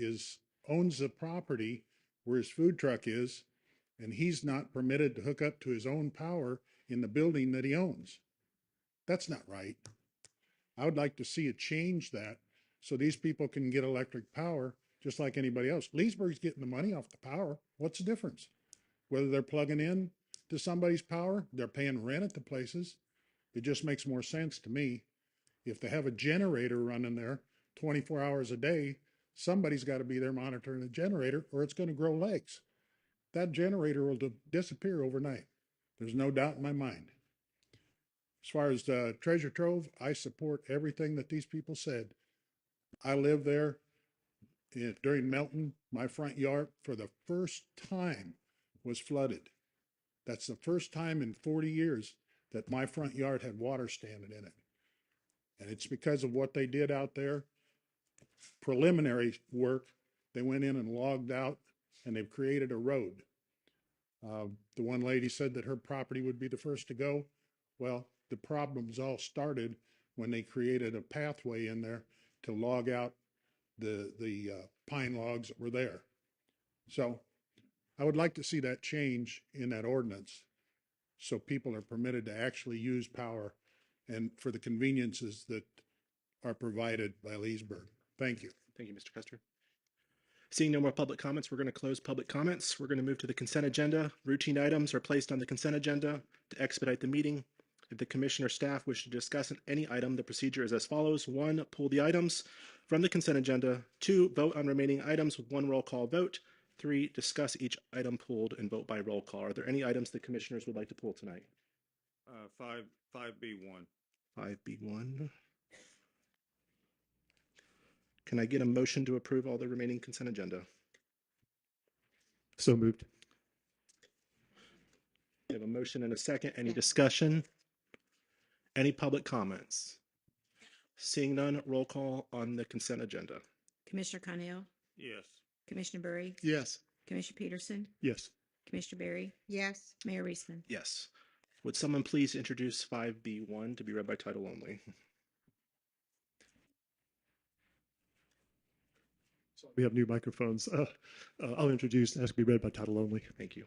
owns the property where his food truck is, and he's not permitted to hook up to his own power in the building that he owns. That's not right. I would like to see it change that so these people can get electric power just like anybody else. Leesburg's getting the money off the power. What's the difference? Whether they're plugging in to somebody's power, they're paying rent at the places. It just makes more sense to me. If they have a generator running there 24 hours a day, somebody's got to be there monitoring the generator or it's going to grow legs. That generator will disappear overnight. There's no doubt in my mind. As far as Treasure Trove, I support everything that these people said. I live there during Melton. My front yard for the first time was flooded. That's the first time in 40 years that my front yard had water standing in it. And it's because of what they did out there. Preliminary work, they went in and logged out and they've created a road. The one lady said that her property would be the first to go. Well, the problems all started when they created a pathway in there to log out the pine logs that were there. So I would like to see that change in that ordinance so people are permitted to actually use power and for the conveniences that are provided by Leesburg. Thank you. Thank you, Mr. Custer. Seeing no more public comments, we're going to close public comments. We're going to move to the consent agenda. Routine items are placed on the consent agenda to expedite the meeting. If the commission or staff wish to discuss any item, the procedure is as follows. 1, pull the items from the consent agenda. 2, vote on remaining items with 1 roll call vote. 3, discuss each item pulled and vote by roll call. Are there any items the commissioners would like to pull tonight? 5B1. 5B1. Can I get a motion to approve all the remaining consent agenda? So moved. We have a motion and a second. Any discussion? Any public comments? Seeing none, roll call on the consent agenda. Commissioner Connell, Yes. Commissioner Burry, Yes. Commissioner Peterson, Yes. Commissioner Berry, Yes. Mayor Reisman. Yes. Would someone please introduce 5B1 to be read by title only? We have new microphones. I'll introduce and ask to be read by title only. Thank you.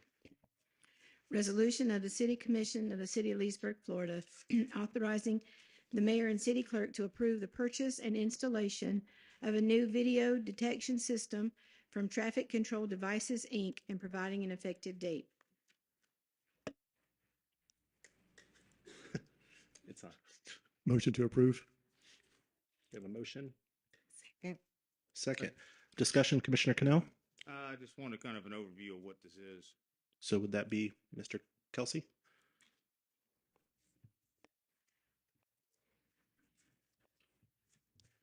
Resolution of the City Commission of the City of Leesburg, Florida, authorizing the mayor and city clerk to approve the purchase and installation of a new video detection system from Traffic Control Devices, Inc., and providing an effective date. It's on. Motion to approve. We have a motion. Second. Second. Discussion, Commissioner Cannell? I just want a kind of an overview of what this is. So would that be Mr. Kelsey?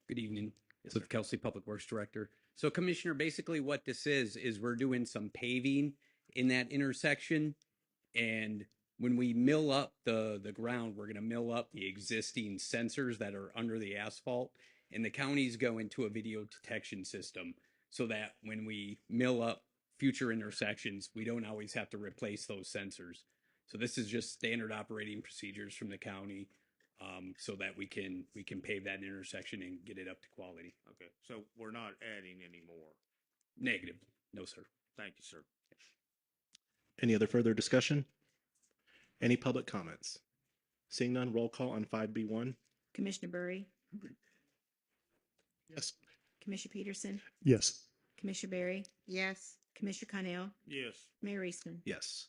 Good evening. Cliff Kelsey, Public Works Director. So Commissioner, basically what this is we're doing some paving in that intersection. And when we mill up the ground, we're going to mill up the existing sensors that are under the asphalt. And the counties go into a video detection system so that when we mill up future intersections, we don't always have to replace those sensors. So this is just standard operating procedures from the county, so that we can pave that intersection and get it up to quality. Okay, so we're not adding any more. Negative. No, sir. Thank you, sir. Any other further discussion? Any public comments? Seeing none, roll call on 5B1. Commissioner Burry, Yes. Commissioner Peterson, Yes. Commissioner Berry. Yes. Commissioner Connell, Yes. Mayor Eastman. Yes.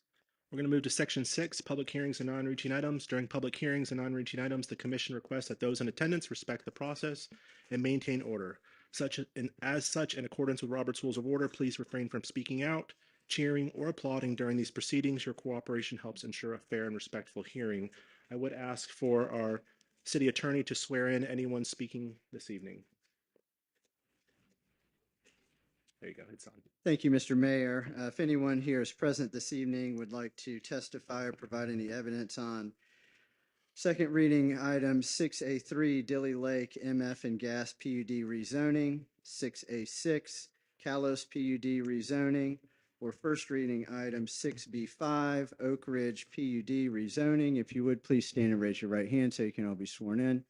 We're going to move to Section 6, Public Hearings and Non-Routine Items. During public hearings and non-routine items, the Commission requests that those in attendance respect the process and maintain order. As such, in accordance with Robert's Rules of Order, please refrain from speaking out, cheering, or applauding during these proceedings. Your cooperation helps ensure a fair and respectful hearing. I would ask for our City Attorney to swear in anyone speaking this evening. There you go. It's on. Thank you, Mr. Mayor. If anyone here is present this evening would like to testify or provide any evidence on second reading item 6A3, Dilly Lake MF and Gas PUD rezoning, 6A6, Kalos PUD rezoning, or first reading item 6B5, Oak Ridge PUD rezoning, if you would please stand and raise your right hand so you can all be sworn in.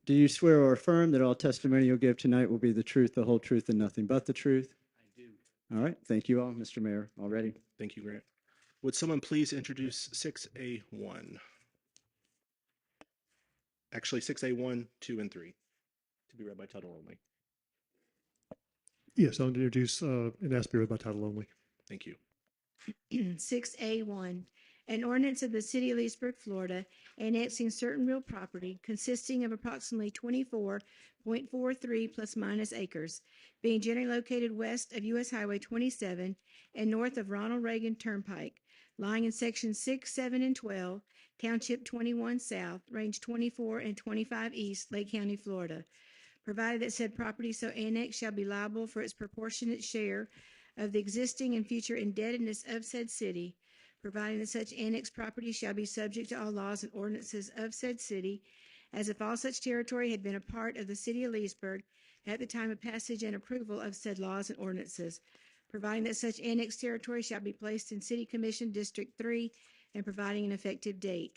Do you swear or affirm that all testimony you'll give tonight will be the truth, the whole truth, and nothing but the truth? I do. All right. Thank you all, Mr. Mayor. All ready? Thank you, Grant. Would someone please introduce 6A1? Actually, 6A1, 2, and 3, to be read by title only. Yes, I'll introduce and ask to be read by title only. Thank you. 6A1, an ordinance of the City of Leesburg, Florida, annexing certain real property consisting of approximately 24.43 plus minus acres, being generally located west of U.S. Highway 27 and north of Ronald Reagan Turnpike, lying in Section 6, 7, and 12, Township 21 South, Range 24 and 25 East, Lake County, Florida, provided that said property so annexed shall be liable for its proportionate share of the existing and future indebtedness of said city, providing that such annexed property shall be subject to all laws and ordinances of said city, as if all such territory had been a part of the City of Leesburg at the time of passage and approval of said laws and ordinances, providing that such annexed territory shall be placed in City Commission District 3 and providing an effective date.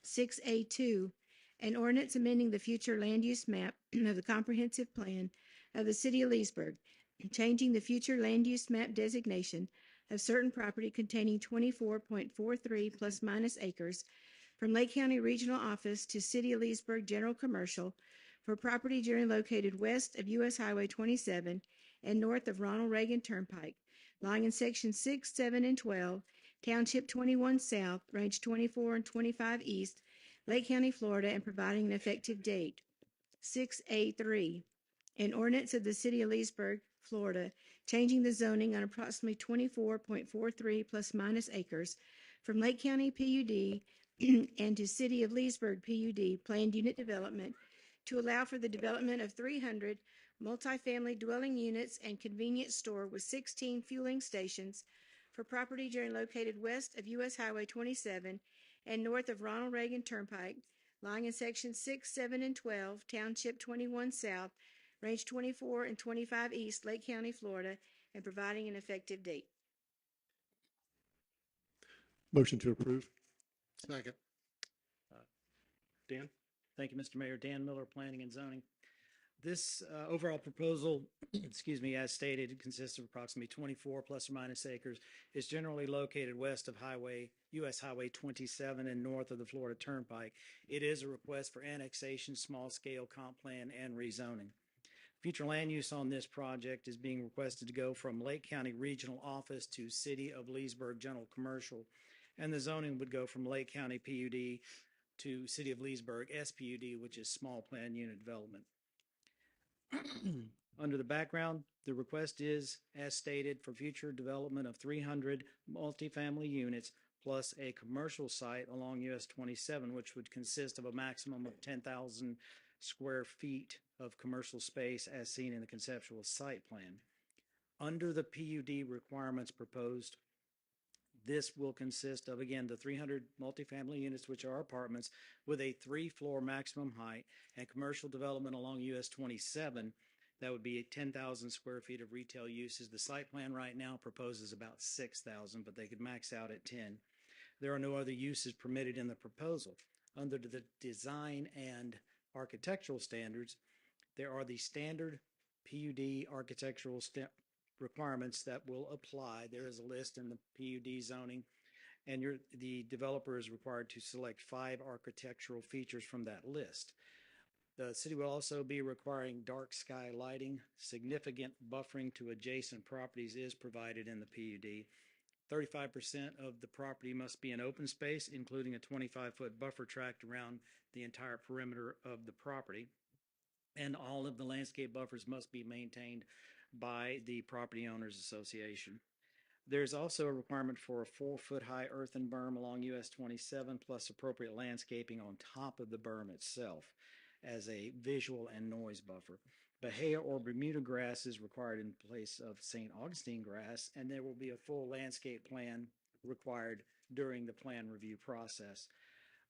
6A2, an ordinance amending the future land use map of the comprehensive plan of the City of Leesburg, changing the future land use map designation of certain property containing 24.43 plus minus acres from Lake County Regional Office to City of Leesburg General Commercial for property generally located west of U.S. Highway 27 and north of Ronald Reagan Turnpike, lying in Section 6, 7, and 12, Township 21 South, Range 24 and 25 East, Lake County, Florida, and providing an effective date. 6A3, an ordinance of the City of Leesburg, Florida, changing the zoning on approximately 24.43 plus minus acres from Lake County PUD and to City of Leesburg PUD planned unit development to allow for the development of 300 multifamily dwelling units and convenience store with 16 fueling stations for property generally located west of U.S. Highway 27 and north of Ronald Reagan Turnpike, lying in Section 6, 7, and 12, Township 21 South, Range 24 and 25 East, Lake County, Florida, and providing an effective date. Motion to approve. Second. Dan? Thank you, Mr. Mayor. Dan Miller, Planning and Zoning. This overall proposal, excuse me, as stated, consists of approximately 24 plus or minus acres. It's generally located west of U.S. Highway 27 and north of the Florida Turnpike. It is a request for annexation, small-scale comp plan, and rezoning. Future land use on this project is being requested to go from Lake County Regional Office to City of Leesburg General Commercial, and the zoning would go from Lake County PUD to City of Leesburg SPUD, which is Small Plan Unit Development. Under the background, the request is, as stated, for future development of 300 multifamily units plus a commercial site along US 27, which would consist of a maximum of 10,000 square feet of commercial space as seen in the conceptual site plan. Under the PUD requirements proposed, this will consist of, again, the 300 multifamily units, which are apartments, with a 3-floor maximum height, and commercial development along US 27. That would be 10,000 square feet of retail uses. The site plan right now proposes about 6,000, but they could max out at 10. There are no other uses permitted in the proposal. Under the design and architectural standards, there are the standard PUD architectural requirements that will apply. There is a list in the PUD zoning, and the developer is required to select 5 architectural features from that list. The city will also be requiring dark sky lighting. Significant buffering to adjacent properties is provided in the PUD. 35% of the property must be an open space, including a 25-foot buffer tract around the entire perimeter of the property. And all of the landscape buffers must be maintained by the Property Owners Association. There's also a requirement for a 4-foot-high earthen berm along US 27, plus appropriate landscaping on top of the berm itself as a visual and noise buffer. Bahia or Bermuda grass is required in place of St. Augustine grass, and there will be a full landscape plan required during the plan review process.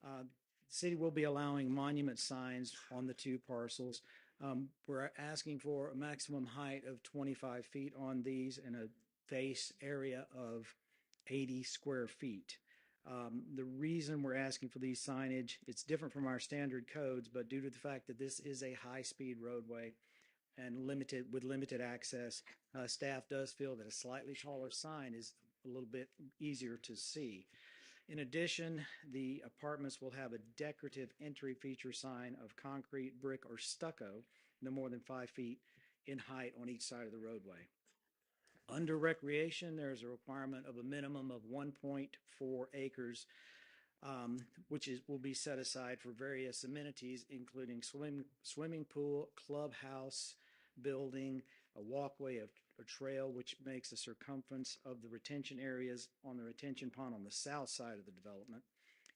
The city will be allowing monument signs on the 2 parcels. We're asking for a maximum height of 25 feet on these and a face area of 80 square feet. The reason we're asking for these signage, it's different from our standard codes, but due to the fact that this is a high-speed roadway and limited access, staff does feel that a slightly taller sign is a little bit easier to see. In addition, the apartments will have a decorative entry feature sign of concrete, brick, or stucco, no more than 5 feet in height on each side of the roadway. Under recreation, there's a requirement of a minimum of 1.4 acres, which will be set aside for various amenities, including swimming pool, clubhouse, building, a walkway, a trail, which makes a circumference of the retention areas on the retention pond on the south side of the development.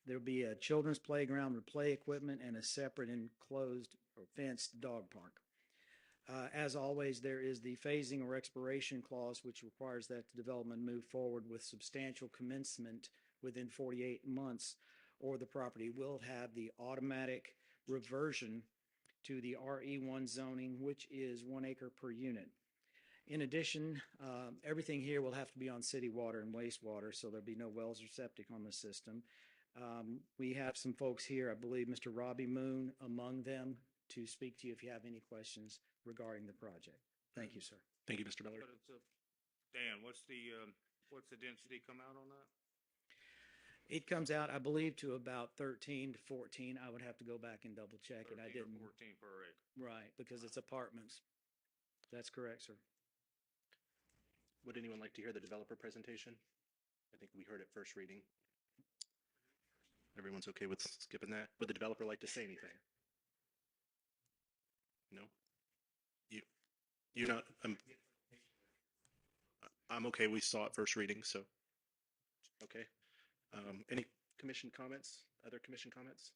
There'll be a children's playground with play equipment and a separate enclosed or fenced dog park. As always, there is the phasing or expiration clause, which requires that the development move forward with substantial commencement within 48 months, or the property will have the automatic reversion to the RE1 zoning, which is 1 acre per unit. In addition, everything here will have to be on city water and wastewater, so there'll be no wells or septic on the system. We have some folks here, I believe Mr. Robbie Moon among them, to speak to you if you have any questions regarding the project. Thank you, sir. Thank you, Mr. Miller. Dan, what's the density come out on that? It comes out, I believe, to about 13 to 14. I would have to go back and double check it. I didn't. 14 per acre. Right, because it's apartments. That's correct, sir. Would anyone like to hear the developer presentation? I think we heard it first reading. Everyone's okay with skipping that? Would the developer like to say anything? No? You're not, I'm okay. We saw it first reading, so, okay. Any commission comments? Other commission comments?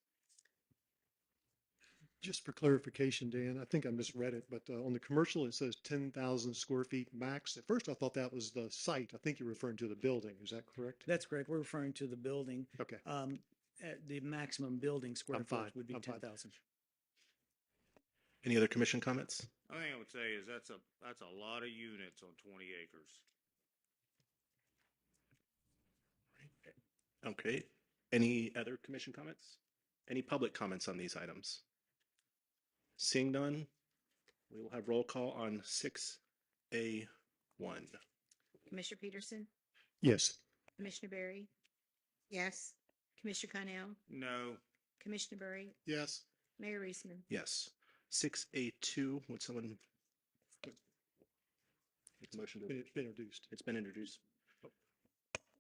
Just for clarification, Dan, I think I misread it, but on the commercial, it says 10,000 square feet max. At first, I thought that was the site. I think you're referring to the building. Is that correct? That's correct. We're referring to the building. Okay. The maximum building square I'm fine. footage would be I'm fine. 10,000. Any other commission comments? Only thing I would say is that's a lot of units on 20 acres. Okay. Any other commission comments? Any public comments on these items? Seeing none, we will have roll call on 6A1. Commissioner Peterson? Yes. Commissioner Berry? Yes. Commissioner Connell? No. Commissioner Berry? Yes. Mayor Reisman? Yes. 6A2, would someone? Motion to. It's been introduced. It's been introduced.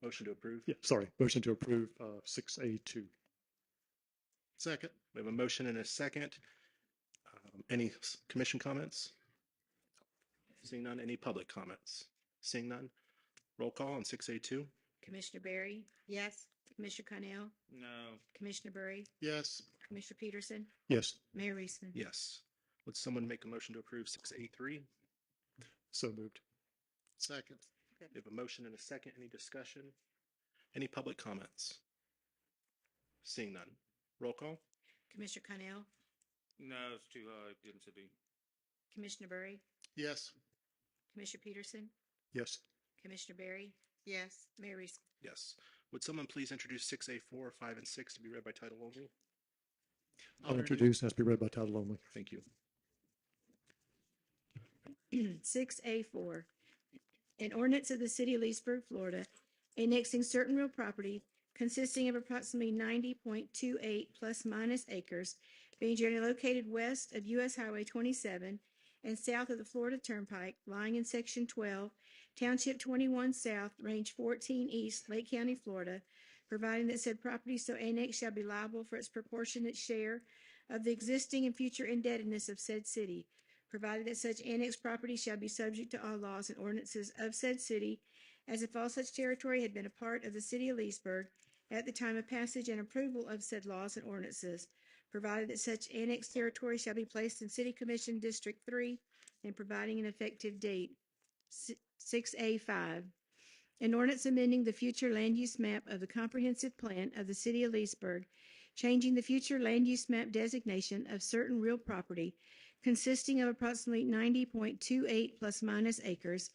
Motion to approve. Yeah, sorry. Motion to approve 6A2. Second. We have a motion and a second. Any commission comments? Seeing none, any public comments? Seeing none, roll call on 6A2. Commissioner Berry? Yes. Commissioner Connell? No. Commissioner Berry? Yes. Commissioner Peterson, Yes. Mayor Reisman. Yes. Would someone make a motion to approve 6A3? So moved. Second. We have a motion and a second. Any discussion? Any public comments? Seeing none. Roll call. Commissioner Connell, No, it's too high density. Commissioner Bury, Yes. Commissioner Peterson, Yes. Commissioner Berry. Yes. Mayor Reisman. Yes. Would someone please introduce 6A4, 5, and 6 to be read by title only? I'll introduce, has to be read by title only. Thank you. 6A4, an ordinance of the city of Leesburg, Florida, annexing certain real property consisting of approximately 90.28 plus minus acres, being generally located west of U.S. Highway 27 and south of the Florida Turnpike, lying in Section 12, Township 21 South, Range 14 East, Lake County, Florida, providing that said property so annexed shall be liable for its proportionate share of the existing and future indebtedness of said city, provided that such annexed property shall be subject to all laws and ordinances of said city, as if all such territory had been a part of the city of Leesburg at the time of passage and approval of said laws and ordinances, provided that such annexed territory shall be placed in City Commission District 3 and providing an effective date. 6A5, an ordinance amending the future land use map of the comprehensive plan of the city of Leesburg, changing the future land use map designation of certain real property consisting of approximately 90.28 plus minus acres,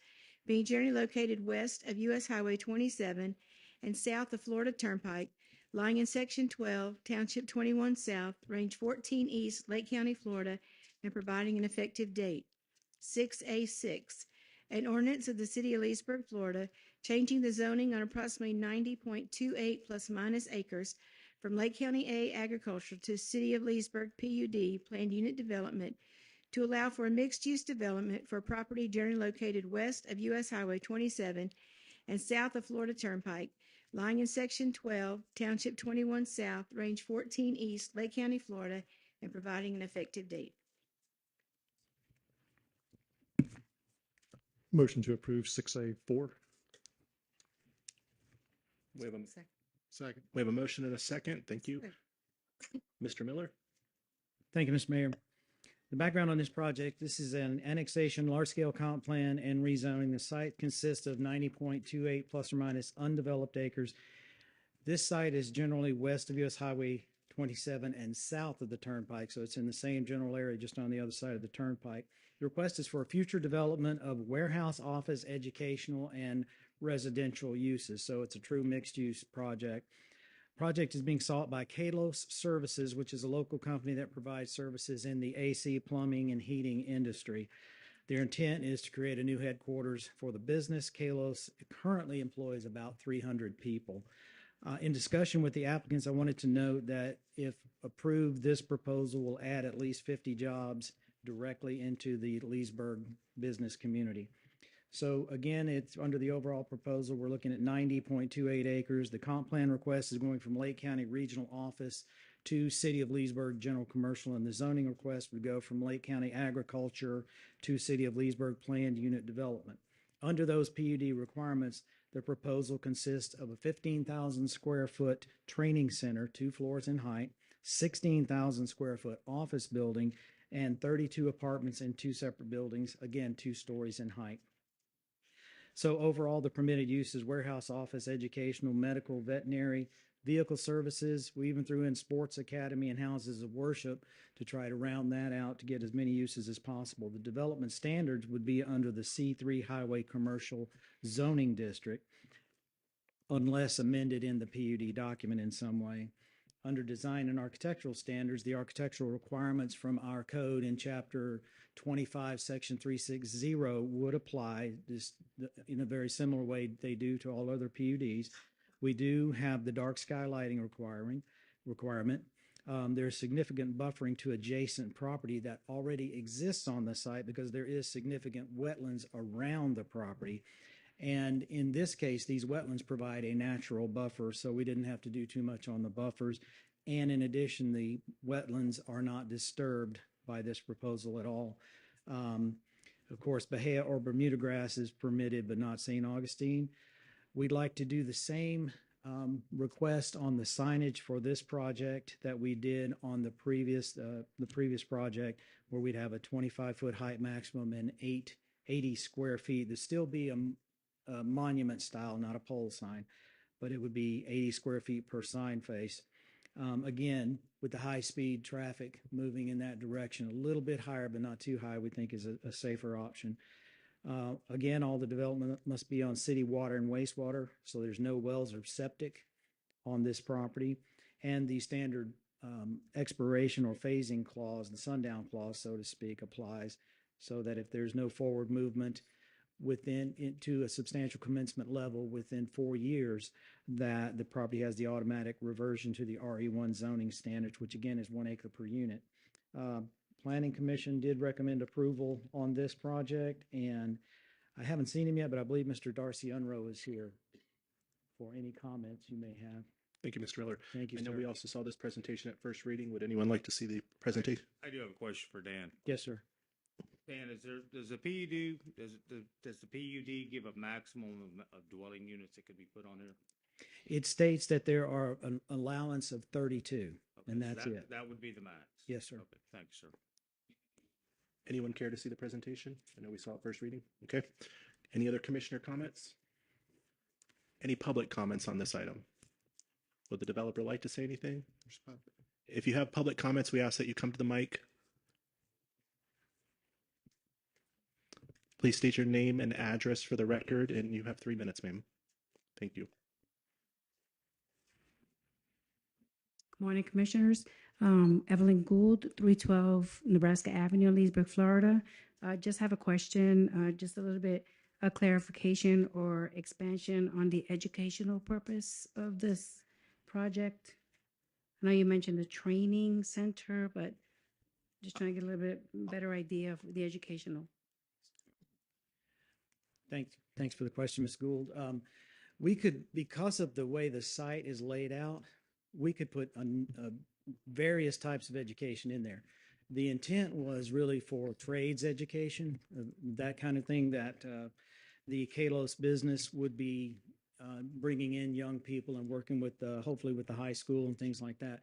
being generally located west of U.S. Highway 27 and south of Florida Turnpike, lying in Section 12, Township 21 South, Range 14 East, Lake County, Florida, and providing an effective date. 6A6, an ordinance of the city of Leesburg, Florida, changing the zoning on approximately 90.28 plus minus acres from Lake County A agricultural to City of Leesburg PUD, planned unit development, to allow for a mixed-use development for property generally located west of U.S. Highway 27 and south of Florida Turnpike, lying in Section 12, Township 21 South, Range 14 East, Lake County, Florida, and providing an effective date. Motion to approve 6A4. We have a Second. We have a motion and a second. Thank you. Mr. Miller? Thank you, Mr. Mayor. The background on this project, this is an annexation, large-scale comp plan, and rezoning. The site consists of 90.28 plus or minus undeveloped acres. This site is generally west of U.S. Highway 27 and south of the Turnpike, so it's in the same general area, just on the other side of the Turnpike. The request is for a future development of warehouse, office, educational, and residential uses, so it's a true mixed-use project. Project is being sought by Kalos Services, which is a local company that provides services in the AC, plumbing, and heating industry. Their intent is to create a new headquarters for the business. Kalos currently employs about 300 people. In discussion with the applicants, I wanted to note that if approved, this proposal will add at least 50 jobs directly into the Leesburg business community. So again, it's under the overall proposal. We're looking at 90.28 acres. The comp plan request is going from Lake County Regional Office to City of Leesburg General Commercial, and the zoning request would go from Lake County Agriculture to City of Leesburg Planned Unit Development. Under those PUD requirements, the proposal consists of a 15,000 square foot training center, 2 floors in height, 16,000 square foot office building, and 32 apartments in 2 separate buildings, again, 2 stories in height. So overall, the permitted uses: warehouse, office, educational, medical, veterinary, vehicle services. We even threw in sports academy and houses of worship to try to round that out to get as many uses as possible. The development standards would be under the C3 Highway Commercial Zoning District, unless amended in the PUD document in some way. Under design and architectural standards, the architectural requirements from our code in Chapter 25, Section 360 would apply this in a very similar way they do to all other PUDs. We do have the dark skylighting requirement. There's significant buffering to adjacent property that already exists on the site because there is significant wetlands around the property. And in this case, these wetlands provide a natural buffer, so we didn't have to do too much on the buffers. And in addition, the wetlands are not disturbed by this proposal at all. Of course, Bahia or Bermuda grass is permitted, but not St. Augustine. We'd like to do the same request on the signage for this project that we did on the previous project, where we'd have a 25-foot height maximum and 80 square feet. There'd still be a monument style, not a pole sign, but it would be 80 square feet per sign face. Again, with the high-speed traffic moving in that direction, a little bit higher, but not too high, we think is a safer option. Again, all the development must be on city water and wastewater, so there's no wells or septic on this property. And the standard expiration or phasing clause, the sundown clause, so to speak, applies, so that if there's no forward movement into a substantial commencement level within 4 years, that the property has the automatic reversion to the RE1 zoning standards, which again is 1 acre per unit. Planning Commission did recommend approval on this project, and I haven't seen him yet, but I believe Mr. Darcy Unrow is here for any comments you may have. Thank you, Mr. Miller. Thank you, I know sir. we also saw this presentation at first reading. Would anyone like to see the presentation? I do have a question for Dan. Yes, sir. Dan, does the PUD give a maximum of dwelling units that could be put on there? It states that there are an allowance of 32, and So that's it. That would be the max? Yes, sir. Okay, thanks, sir. Anyone care to see the presentation? I know we saw it first reading. Okay. Any other commissioner comments? Any public comments on this item? Would the developer like to say anything? If you have public comments, we ask that you come to the mic. Please state your name and address for the record, and you have 3 minutes, ma'am. Thank you. Good morning, Commissioners. Evelyn Gould, 312 Nebraska Avenue, Leesburg, Florida. Just have a question, just a little bit of clarification or expansion on the educational purpose of this project. I know you mentioned the training center, but just trying to get a little bit better idea of the educational. Thanks for the question, Ms. Gould. We could, because of the way the site is laid out, we could put various types of education in there. The intent was really for trades education, that kind of thing, that the Kalos business would be bringing in young people and working with hopefully with the high school and things like that.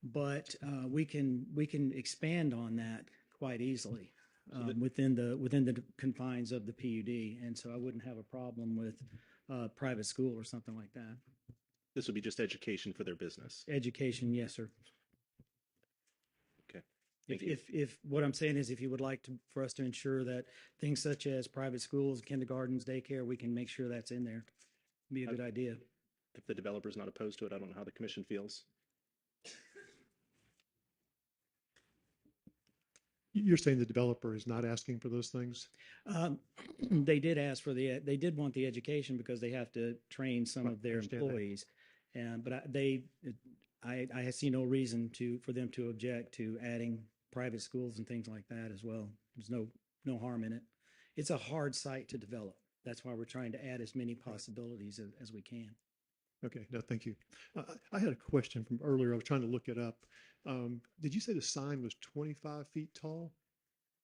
But we can expand on that quite easily within the confines of the PUD, and so I wouldn't have a problem with private school or something like that. This would be just education for their business. Education, yes, sir. Okay. Thank you. If what I'm saying is, if you would like for us to ensure that things such as private schools, kindergartens, daycare, we can make sure that's in there. Be a good idea. If the developer's not opposed to it, I don't know how the commission feels. You're saying the developer is not asking for those things? They did ask for they did want the education because they have to train some of their employees. But I see no reason for them to object to adding private schools and things like that as well. There's no harm in it. It's a hard site to develop. That's why we're trying to add as many possibilities as we can. Okay, no, thank you. I had a question from earlier. I was trying to look it up. Did you say the sign was 25 feet tall?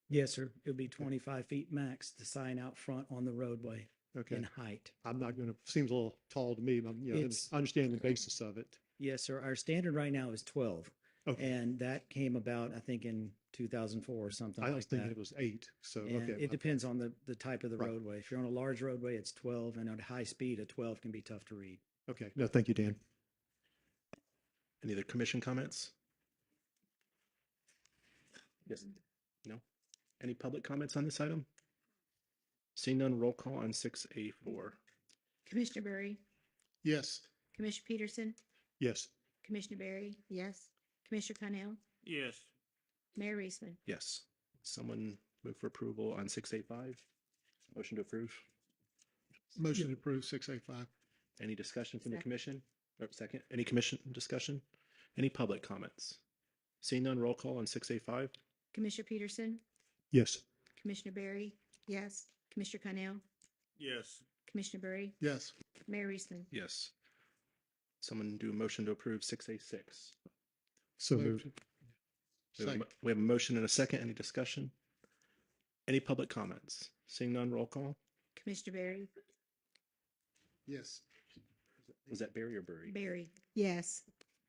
Yes, sir. It would be 25 feet max, the sign out front on the roadway. Okay. In height. I'm not going to, seems a little tall to me. I understand the basis of it. Yes, sir. Our standard right now is 12. Okay. And that came about, I think, in 2004 or something like that. I was thinking it was 8. So, and okay. It depends on the type of the roadway. If you're on a large roadway, it's 12. And at high speed, a 12 can be tough to read. Okay. No, thank you, Dan. Any other commission comments? Yes. No? Any public comments on this item? Seeing none, roll call on 6A4. Commissioner Berry, Yes. Commissioner Peterson, Yes. Commissioner Berry, yes. Commissioner Connell, Yes. Mayor Reisman. Yes. Someone move for approval on 6A5? Motion to approve? Motion to approve 6A5. Any discussion from the Second. commission? Or second, any commission discussion? Any public comments? Seeing none, roll call on 6A5? Commissioner Peterson, Yes. Commissioner Berry, yes. Commissioner Connell, Yes. Commissioner Berry, Yes. Mayor Reisman. Yes. Someone do a motion to approve 6A6? So moved. We have a motion and a second. Any discussion? Any public comments? Seeing none, roll call? Commissioner Berry, Yes. Was that Barry or Burry? Barry. Yes.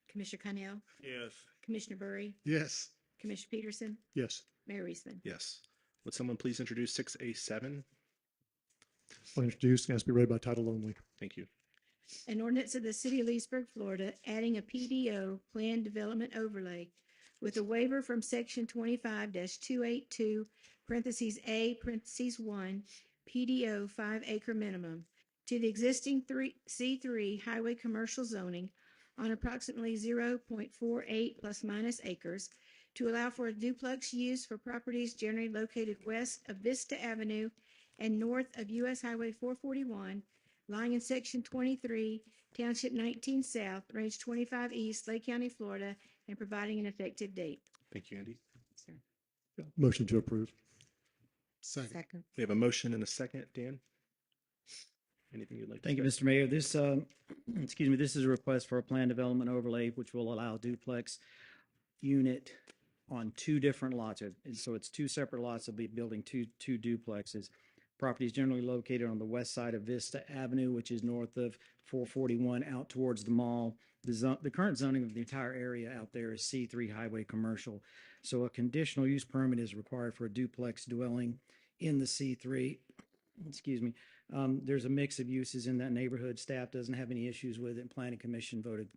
Commissioner Connell, Yes. Commissioner Burry, Yes. Commissioner Peterson, Yes. Mayor Reisman. Yes. Would someone please introduce 6A7? I'll introduce and ask to be read by title only. Thank you. An ordinance of the city of Leesburg, Florida, adding a PDO, Plan Development Overlay, with a waiver from section 25-282, parentheses A, parentheses 1, PDO 5-acre minimum, to the existing C3 highway commercial zoning on approximately 0.48 plus minus acres, to allow for a duplex use for properties generally located west of Vista Avenue and north of US Highway 441, lying in section 23, township 19 south, range 25 east, Lake County, Florida, and providing an effective date. Thank you, Andy. Motion to approve. Second. We have a motion and a second. Dan? Anything you'd like to say? Thank you, Mr. Mayor. This, excuse me, this is a request for a plan development overlay, which will allow duplex unit on two different lots. And so it's two separate lots. They'll be building two duplexes. Property is generally located on the west side of Vista Avenue, which is north of 441 out towards the mall. The current zoning of the entire area out there is C3 highway commercial. So a conditional use permit is required for a duplex dwelling in the C3. Excuse me. There's a mix of uses in that neighborhood. Staff doesn't have any issues with it, and Planning Commission voted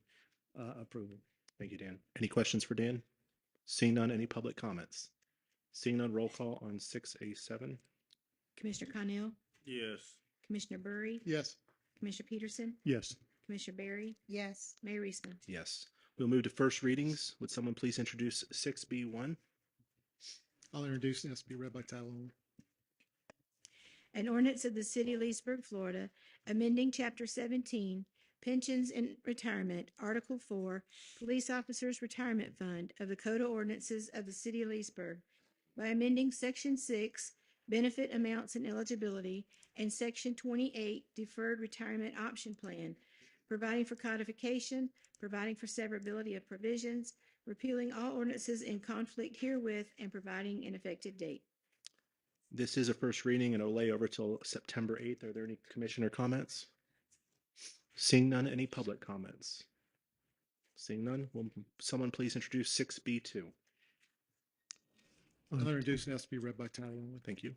approval. Thank you, Dan. Any questions for Dan? Seeing none, any public comments? Seeing none, roll call on 6A7. Commissioner Connell, Yes. Commissioner Burry, Yes. Commissioner Peterson, Yes. Commissioner Barry, Yes. Mayor Reisman. Yes. We'll move to first readings. Would someone please introduce 6B1? I'll introduce and ask to be read by title only. An ordinance of the city of Leesburg, Florida, amending chapter 17, pensions and retirement, article 4, police officers retirement fund of the Code of Ordinances of the city of Leesburg by amending section 6, benefit amounts and eligibility, and section 28, deferred retirement option plan, providing for codification, providing for severability of provisions, repealing all ordinances in conflict herewith, and providing an effective date. This is a first reading and it'll lay over till September 8th. Are there any commissioner comments? Seeing none, any public comments? Seeing none, will someone please introduce 6B2? I'll introduce and ask to be read by title only. Thank you.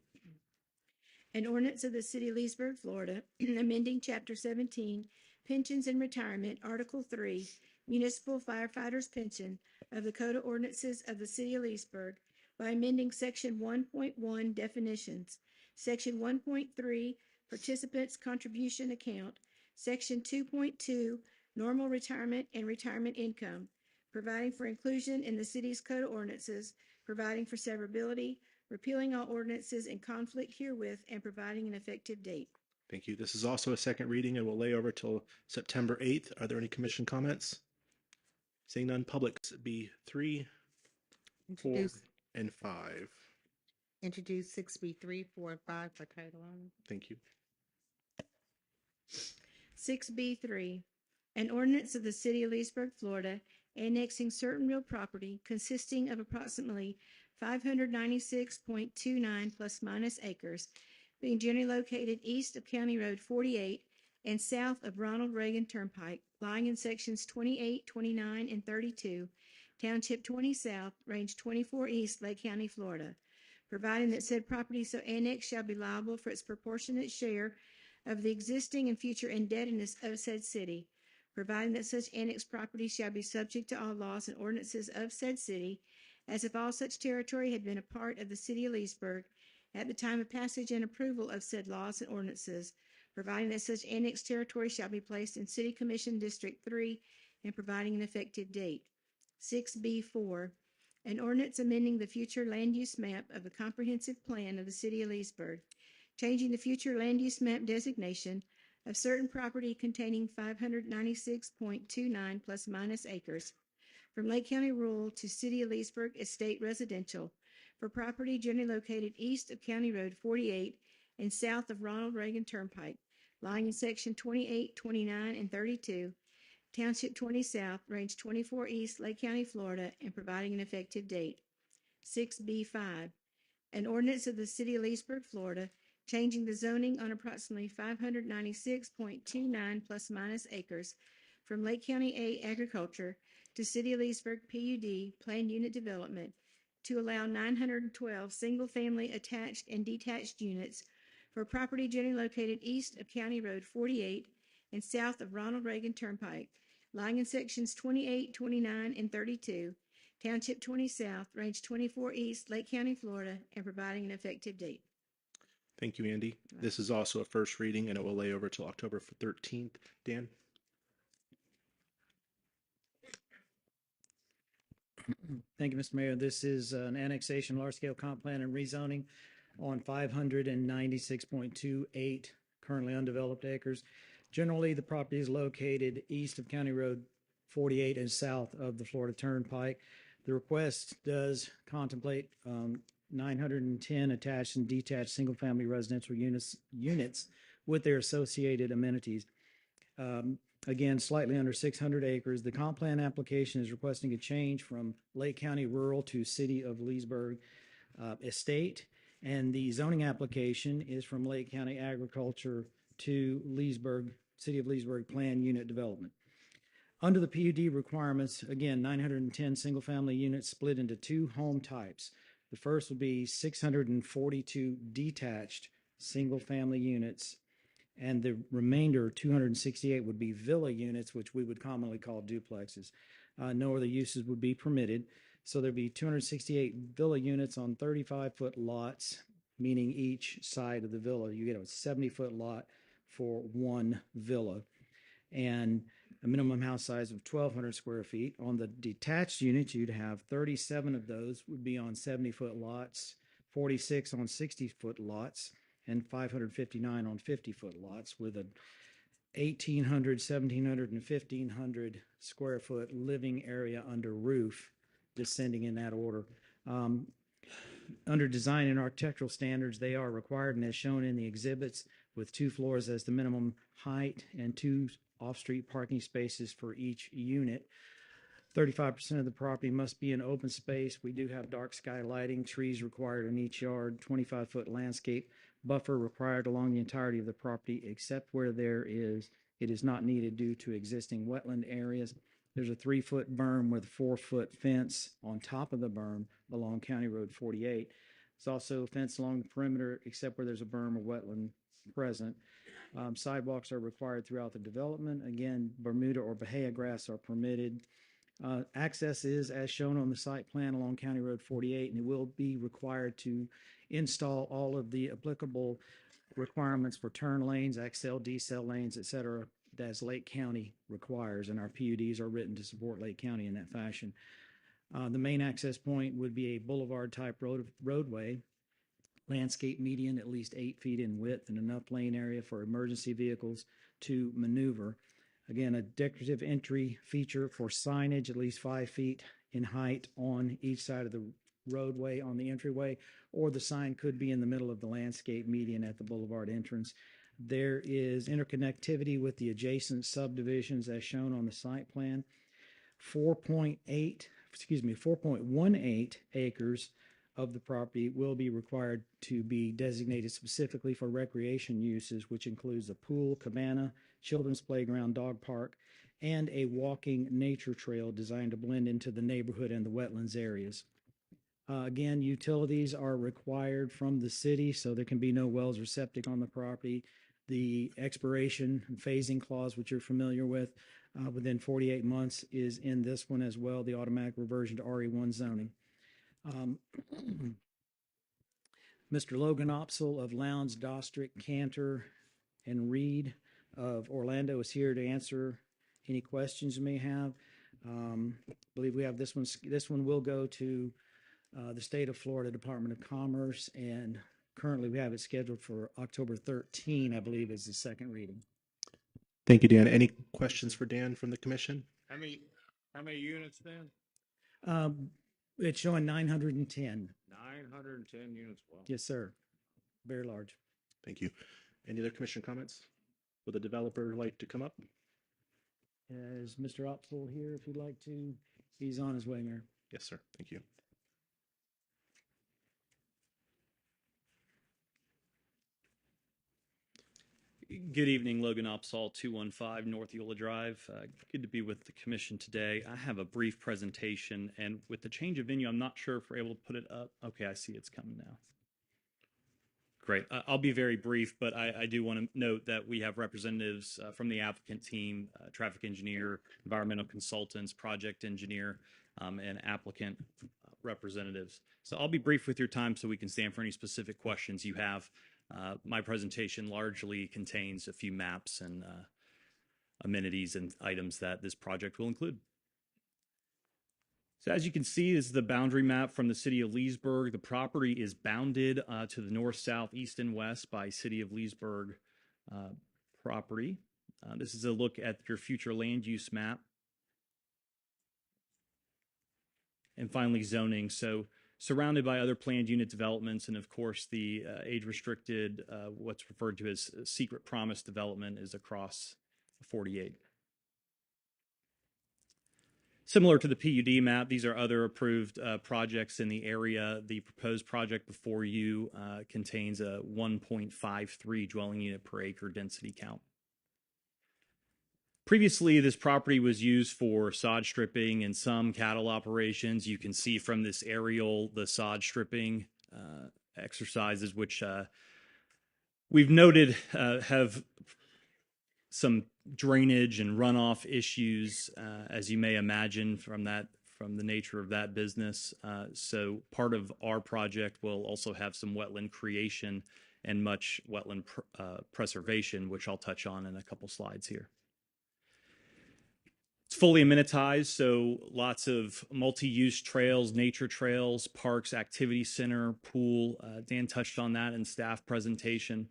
An ordinance of the city of Leesburg, Florida, amending chapter 17, pensions and retirement, article 3, municipal firefighters pension of the Code of Ordinances of the city of Leesburg by amending section 1.1 definitions, section 1.3 participants contribution account, section 2.2 normal retirement and retirement income, providing for inclusion in the city's Code of Ordinances, providing for severability, repealing all ordinances in conflict herewith, and providing an effective date. Thank you. This is also a second reading and will lay over till September 8th. Are there any commission comments? Seeing none, public B3, 4, Introduce, and 5. introduce 6B3, 4, and 5 by title only. Thank you. 6B3, an ordinance of the city of Leesburg, Florida, annexing certain real property consisting of approximately 596.29 plus minus acres, being generally located east of County Road 48 and south of Ronald Reagan Turnpike, lying in sections 28, 29, and 32, Township 20 South, Range 24 East, Lake County, Florida, providing that said property so annexed shall be liable for its proportionate share of the existing and future indebtedness of said city, providing that such annexed property shall be subject to all laws and ordinances of said city, as if all such territory had been a part of the city of Leesburg at the time of passage and approval of said laws and ordinances, providing that such annexed territory shall be placed in City Commission District 3 and providing an effective date. 6B4, an ordinance amending the future land use map of the comprehensive plan of the city of Leesburg, changing the future land use map designation of certain property containing 596.29 plus minus acres from Lake County Rural to City of Leesburg Estate Residential for property generally located east of County Road 48 and south of Ronald Reagan Turnpike, lying in section 28, 29, and 32, Township 20 South, Range 24 East, Lake County, Florida, and providing an effective date. 6B5, an ordinance of the city of Leesburg, Florida, changing the zoning on approximately 596.29 plus minus acres from Lake County A agriculture to City of Leesburg PUD planned unit development to allow 912 single-family attached and detached units for property generally located east of County Road 48 and south of Ronald Reagan Turnpike, lying in sections 28, 29, and 32, Township 20 South, Range 24 East, Lake County, Florida, and providing an effective date. Thank you, Andy. This is also a first reading, and it will lay over till October 13th. Dan? Thank you, Mr. Mayor. This is an annexation, large-scale comp plan and rezoning on 596.28 currently undeveloped acres. Generally, the property is located east of County Road 48 and south of the Florida Turnpike. The request does contemplate 910 attached and detached single-family residential units with their associated amenities. Again, slightly under 600 acres. The comp plan application is requesting a change from Lake County Rural to City of Leesburg Estate, and the zoning application is from Lake County Agriculture to Leesburg, City of Leesburg Plan Unit Development. Under the PUD requirements, again, 910 single-family units split into two home types. The first would be 642 detached single-family units, and the remainder, 268, would be villa units, which we would commonly call duplexes. No other uses would be permitted. So there'd be 268 villa units on 35-foot lots, meaning each side of the villa. You get a 70-foot lot for one villa, and a minimum house size of 1,200 square feet. On the detached units, you'd have 37 of those would be on 70-foot lots, 46 on 60-foot lots, and 559 on 50-foot lots, with a 1,800, 1,700, and 1,500 square foot living area under roof, descending in that order. Under design and architectural standards, they are required, and as shown in the exhibits, with 2 floors as the minimum height and 2 off-street parking spaces for each unit. 35% of the property must be in open space. We do have dark sky lighting, trees required in each yard, 25-foot landscape buffer required along the entirety of the property, except where it is not needed due to existing wetland areas. There's a 3-foot berm with a 4-foot fence on top of the berm along County Road 48. There's also a fence along the perimeter, except where there's a berm or wetland present. Sidewalks are required throughout the development. Again, Bermuda or Bahia grass are permitted. Access is as shown on the site plan along County Road 48, and it will be required to install all of the applicable requirements for turn lanes, XL, decel lanes, et cetera, as Lake County requires, and our PUDs are written to support Lake County in that fashion. The main access point would be a boulevard-type roadway, landscape median at least 8 feet in width, and enough lane area for emergency vehicles to maneuver. Again, a decorative entry feature for signage at least 5 feet in height on each side of the roadway on the entryway, or the sign could be in the middle of the landscape median at the boulevard entrance. There is interconnectivity with the adjacent subdivisions as shown on the site plan. 4.18 acres of the property will be required to be designated specifically for recreation uses, which includes a pool, cabana, children's playground, dog park, and a walking nature trail designed to blend into the neighborhood and the wetlands areas. Again, utilities are required from the city, so there can be no wells or septic on the property. The expiration and phasing clause, which you're familiar with, within 48 months is in this one as well, the automatic reversion to RE1 zoning. Mr. Logan Opsel of Lowndes, Dostrick, Cantor, and Reed of Orlando is here to answer any questions you may have. I believe we have this one. This one will go to the State of Florida Department of Commerce, and currently we have it scheduled for October 13, I believe, is the second reading. Thank you, Dan. Any questions for Dan from the commission? How many units then? It's showing 910. 910 units. Wow. Yes, sir. Very large. Thank you. Any other commission comments? Would the developer like to come up? Is Mr. Opsel here if you'd like to? He's on his way, Mayor. Yes, sir. Thank you. Good evening, Logan Opsall, 215 North Eula Drive. Good to be with the commission today. I have a brief presentation, and with the change of venue, I'm not sure if we're able to put it up. Okay, I see it's coming now. Great. I'll be very brief, but I do want to note that we have representatives from the applicant team, traffic engineer, environmental consultants, project engineer, and applicant representatives. So I'll be brief with your time so we can stand for any specific questions you have. My presentation largely contains a few maps and amenities and items that this project will include. So as you can see, this is the boundary map from the city of Leesburg. The property is bounded to the north, south, east, and west by city of Leesburg property. This is a look at your future land use map. And finally, zoning. So surrounded by other planned unit developments, and of course the age-restricted, what's referred to as secret promise development is across 48. Similar to the PUD map, these are other approved projects in the area. The proposed project before you contains a 1.53 dwelling unit per acre density count. Previously, this property was used for sod stripping and some cattle operations. You can see from this aerial the sod stripping exercises, which we've noted have some drainage and runoff issues, as you may imagine from the nature of that business. So part of our project will also have some wetland creation and much wetland preservation, which I'll touch on in a couple slides here. It's fully amenitized, so lots of multi-use trails, nature trails, parks, activity center, pool. Dan touched on that in staff presentation.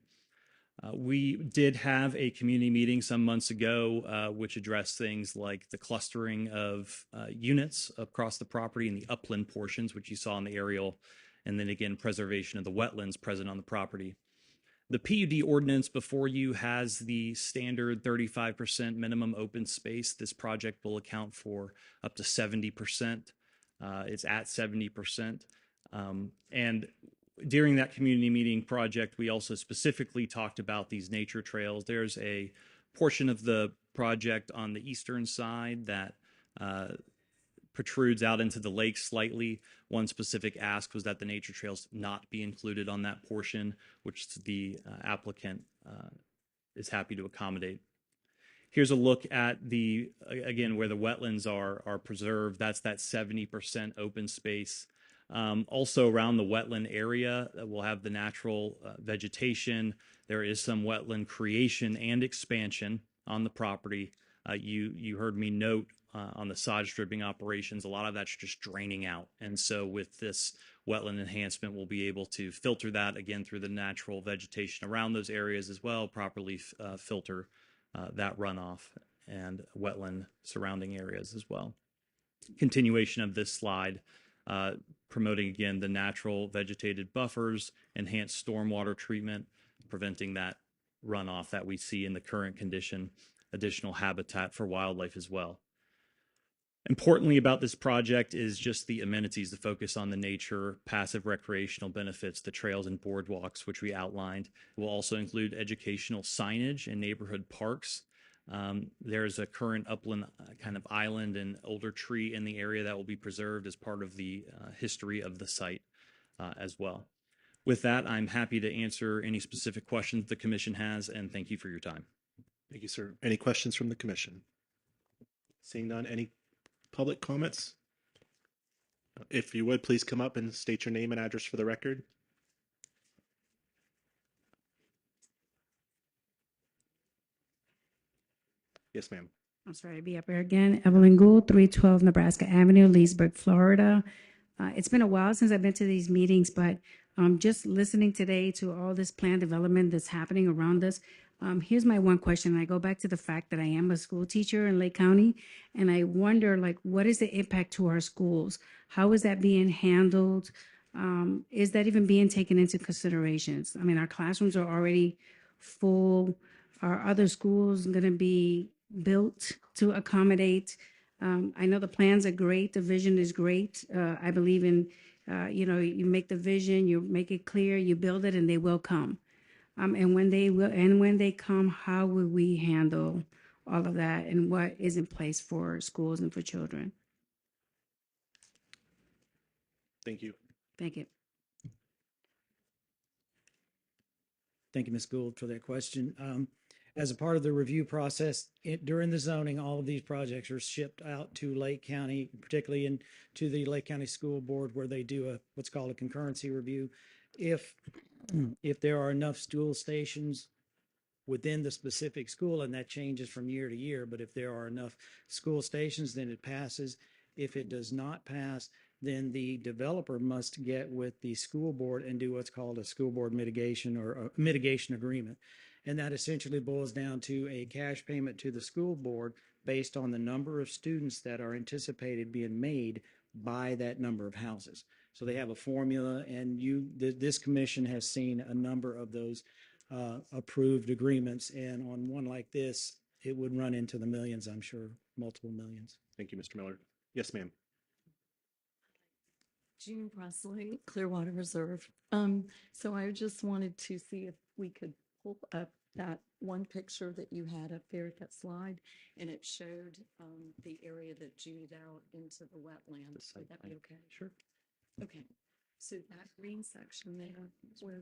We did have a community meeting some months ago, which addressed things like the clustering of units across the property and the upland portions, which you saw in the aerial, and then again, preservation of the wetlands present on the property. The PUD ordinance before you has the standard 35% minimum open space. This project will account for up to 70%. It's at 70%. And during that community meeting project, we also specifically talked about these nature trails. There's a portion of the project on the eastern side that protrudes out into the lake slightly. One specific ask was that the nature trails not be included on that portion, which the applicant is happy to accommodate. Here's a look at again, where the wetlands are preserved. That's that 70% open space. Also around the wetland area, we'll have the natural vegetation. There is some wetland creation and expansion on the property. You heard me note on the sod stripping operations, a lot of that's just draining out. And so with this wetland enhancement, we'll be able to filter that again through the natural vegetation around those areas as well, properly filter that runoff and wetland surrounding areas as well. Continuation of this slide, promoting again the natural vegetated buffers, enhanced stormwater treatment, preventing that runoff that we see in the current condition, additional habitat for wildlife as well. Importantly about this project is just the amenities, the focus on the nature, passive recreational benefits, the trails and boardwalks, which we outlined. It will also include educational signage and neighborhood parks. There's a current upland kind of island and older tree in the area that will be preserved as part of the history of the site as well. With that, I'm happy to answer any specific questions the commission has, and thank you for your time. Thank you, sir. Any questions from the commission? Seeing none, any public comments? If you would, please come up and state your name and address for the record. Yes, ma'am. I'm sorry to be up here again. Evelyn Gould, 312 Nebraska Avenue, Leesburg, Florida. It's been a while since I've been to these meetings, but just listening today to all this plan development that's happening around us, here's my one question. I go back to the fact that I am a school teacher in Lake County, and I wonder, like, what is the impact to our schools? How is that being handled? Is that even being taken into considerations? I mean, our classrooms are already full. Are other schools going to be built to accommodate? I know the plans are great. The vision is great. I believe in, you make the vision, you make it clear, you build it, and they will come. And when they come, how will we handle all of that, and what is in place for schools and for children? Thank you. Thank you. Thank you, Ms. Gould, for that question. As a part of the review process, during the zoning, all of these projects are shipped out to Lake County, particularly to the Lake County School Board, where they do what's called a concurrency review. If there are enough stool stations within the specific school, and that changes from year to year, but if there are enough school stations, then it passes. If it does not pass, then the developer must get with the school board and do what's called a school board mitigation or a mitigation agreement. And that essentially boils down to a cash payment to the school board based on the number of students that are anticipated being made by that number of houses. So they have a formula, and this commission has seen a number of those approved agreements. And on one like this, it would run into the millions, I'm sure, multiple millions. Thank you, Mr. Miller. Yes, ma'am. June Presley, Clearwater Reserve. So I just wanted to see if we could pull up that one picture that you had up there at that slide, and it showed the area that jewed out into the wetlands. Would that be okay? Sure. Okay. So that green section there, where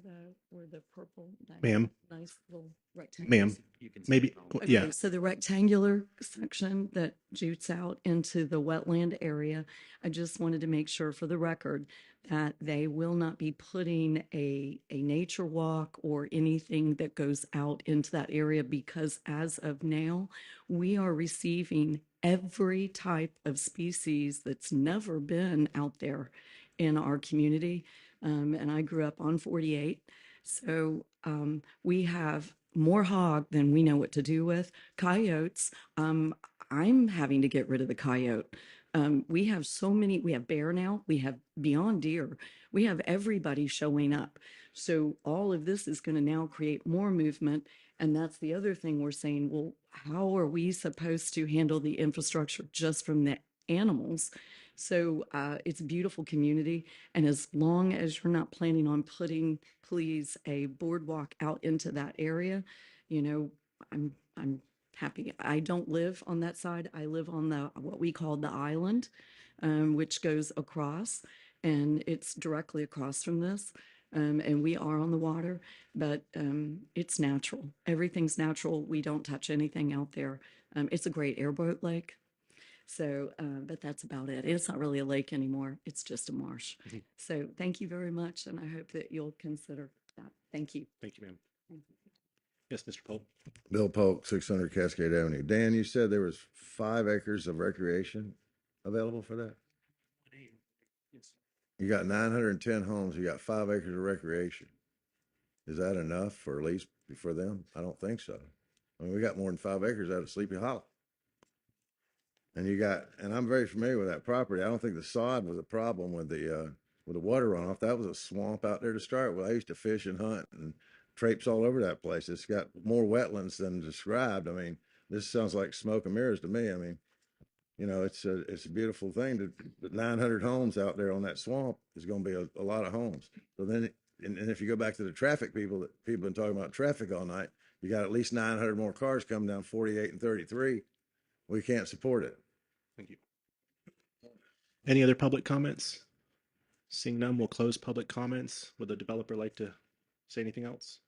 the purple, that Ma'am. nice little rectangle. Ma'am, maybe, Okay, yeah. so the rectangular section that jutes out into the wetland area, I just wanted to make sure for the record that they will not be putting a nature walk or anything that goes out into that area, because as of now, we are receiving every type of species that's never been out there in our community. And I grew up on 48. So we have more hog than we know what to do with. Coyotes, I'm having to get rid of the coyote. We have so many, we have bear now, we have beyond deer, we have everybody showing up. So all of this is going to now create more movement. And that's the other thing we're saying, well, how are we supposed to handle the infrastructure just from the animals? So it's a beautiful community. And as long as you're not planning on putting, please, a boardwalk out into that area, I'm happy. I don't live on that side. I live on what we call the island, which goes across, and it's directly across from this. And we are on the water, but it's natural. Everything's natural. We don't touch anything out there. It's a great airboat lake. So, but that's about it. It's not really a lake anymore. It's just a marsh. Mm-hmm. So thank you very much. And I hope that you'll consider that. Thank you. Thank you, ma'am. Yes, Mr. Polk. Bill Polk, 600 Cascade Avenue. Dan, you said there was 5 acres of recreation available for that? Yes. You got 910 homes. You got 5 acres of recreation. Is that enough for at least for them? I don't think so. I mean, we got more than 5 acres out of Sleepy Hollow. And I'm very familiar with that property. I don't think the sod was a problem with the water runoff. That was a swamp out there to start with. I used to fish and hunt and traipse all over that place. It's got more wetlands than described. I mean, this sounds like smoke and mirrors to me. I mean, it's a beautiful thing. 900 homes out there on that swamp is going to be a lot of homes. So then, and if you go back to the traffic people have been talking about traffic all night, you got at least 900 more cars coming down 48 and 33. We can't support it. Thank you. Any other public comments? Seeing none, we'll close public comments. Would the developer like to say anything else?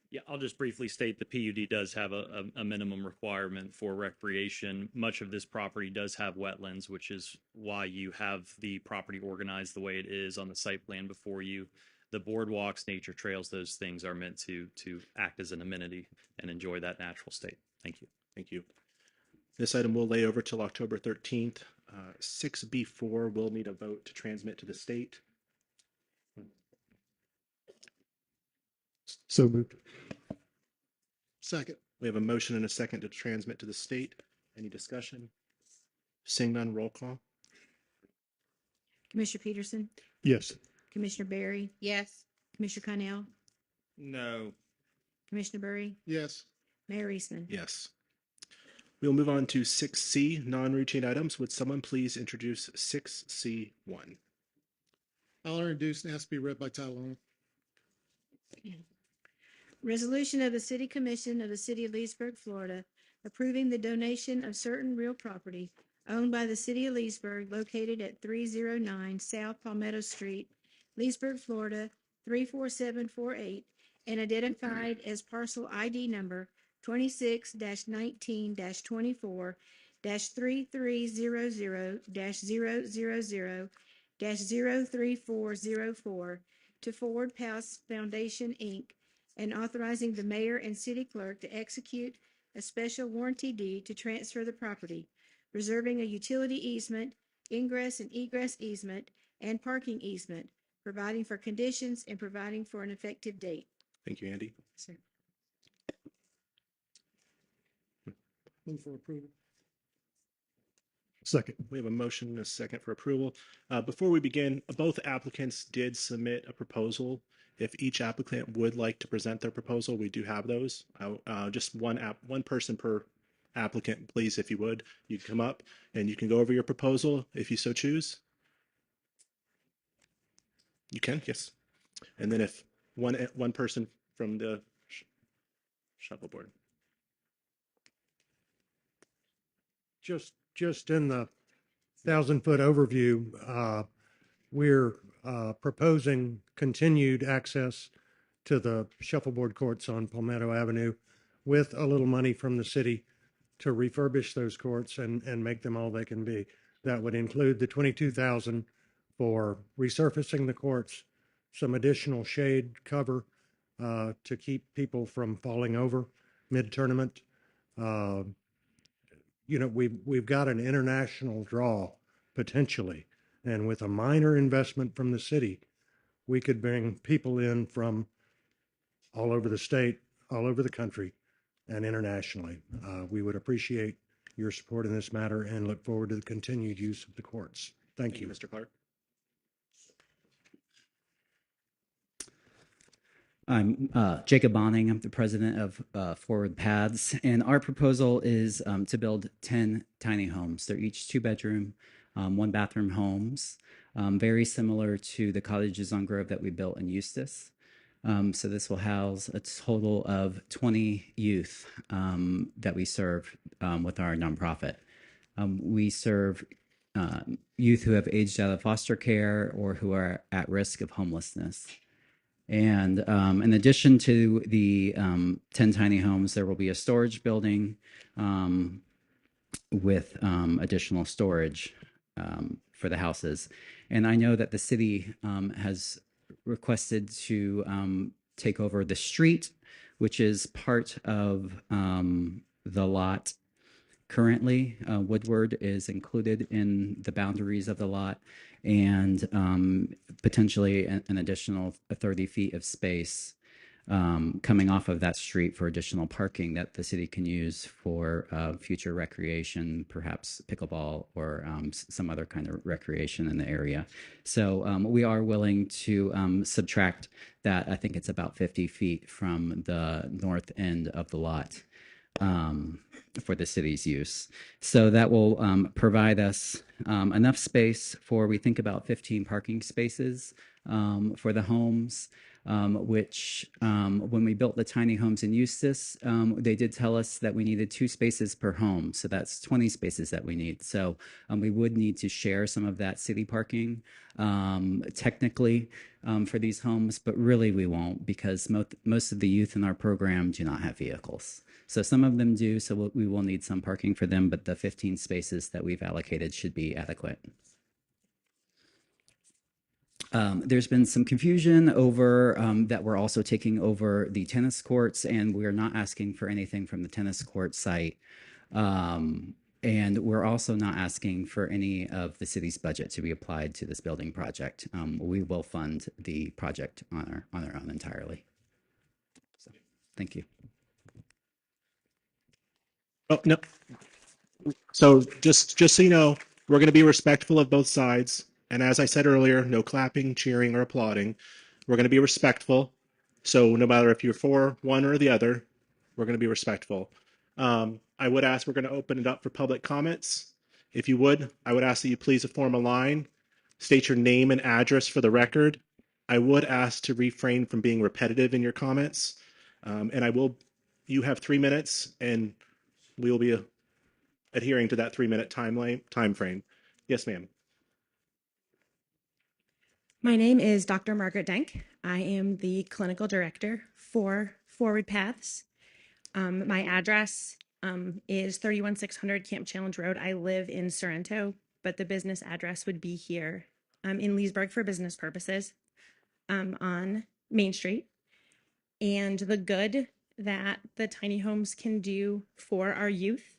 Yeah, I'll just briefly state the PUD does have a minimum requirement for recreation. Much of this property does have wetlands, which is why you have the property organized the way it is on the site plan before you. The boardwalks, nature trails, those things are meant to act as an amenity and enjoy that natural state. Thank you. Thank you. This item will lay over till October 13th. 6B4 will need a vote to transmit to the state. So moved. Second. We have a motion and a second to transmit to the state. Any discussion? Seeing none, roll call. Commissioner Peterson? Yes. Commissioner Barry? Yes. Commissioner Connell? No. Commissioner Burry? Yes. Mayor Eastman? Yes. We'll move on to 6C, non-routine items. Would someone please introduce 6C1? I'll introduce and ask to be read by title only. Resolution of the City Commission of the City of Leesburg, Florida, approving the donation of certain real property owned by the City of Leesburg located at 309 South Palmetto Street, Leesburg, Florida, 34748, and identified as parcel ID number 26-19-24-3300-000-03404 to Forward Pass Foundation, Inc., and authorizing the mayor and city clerk to execute a special warranty deed to transfer the property, reserving a utility easement, ingress and egress easement, and parking easement, providing for conditions and providing for an effective date. Thank you, Andy. Sir. Move for approval. Second. We have a motion and a second for approval. Before we begin, both applicants did submit a proposal. If each applicant would like to present their proposal, we do have those. Just one person per applicant, please, if you would. You can come up and you can go over your proposal if you so choose. You can, yes. And then if one person from the shuffleboard. Just in the 1,000-foot overview, we're proposing continued access to the shuffleboard courts on Palmetto Avenue with a little money from the city to refurbish those courts and make them all they can be. That would include the $22,000 for resurfacing the courts, some additional shade cover to keep people from falling over mid-tournament. You know, we've got an international draw potentially, and with a minor investment from the city, we could bring people in from all over the state, all over the country, and internationally. We would appreciate your support in this matter and look forward to the continued use of the courts. Thank you, Mr. Clark. I'm Jacob Bonning. I'm the president of Forward Paths, and our proposal is to build 10 tiny homes. They're each 2-bedroom, 1-bathroom homes, very similar to the cottages on Grove that we built in Eustis. So this will house a total of 20 youth that we serve with our nonprofit. We serve youth who have aged out of foster care or who are at risk of homelessness. And in addition to the 10 tiny homes, there will be a storage building with additional storage for the houses. And I know that the city has requested to take over the street, which is part of the lot. Currently, Woodward is included in the boundaries of the lot, and potentially an additional 30 feet of space coming off of that street for additional parking that the city can use for future recreation, perhaps pickleball or some other kind of recreation in the area. So we are willing to subtract that. I think it's about 50 feet from the north end of the lot for the city's use. So that will provide us enough space for, we think, about 15 parking spaces for the homes, which when we built the tiny homes in Eustis, they did tell us that we needed 2 spaces per home. So that's 20 spaces that we need. So we would need to share some of that city parking technically for these homes, but really we won't, because most of the youth in our program do not have vehicles. So some of them do, so we will need some parking for them, but the 15 spaces that we've allocated should be adequate. There's been some confusion over that we're also taking over the tennis courts, and we're not asking for anything from the tennis court site. And we're also not asking for any of the city's budget to be applied to this building project. We will fund the project on our own entirely. So, thank you. Oh, no. So just so you know, we're going to be respectful of both sides. And as I said earlier, no clapping, cheering, or applauding. We're going to be respectful. So no matter if you're for one or the other, we're going to be respectful. I would ask, we're going to open it up for public comments. If you would, I would ask that you please form a line, state your name and address for the record. I would ask to refrain from being repetitive in your comments. You have 3 minutes, and we will be adhering to that 3-minute time frame. Yes, ma'am. My name is Dr. Margaret Denk. I am the clinical director for Forward Paths. My address is 31600 Camp Challenge Road. I live in Sorrento, but the business address would be here in Leesburg for business purposes on Main Street. And the good that the tiny homes can do for our youth,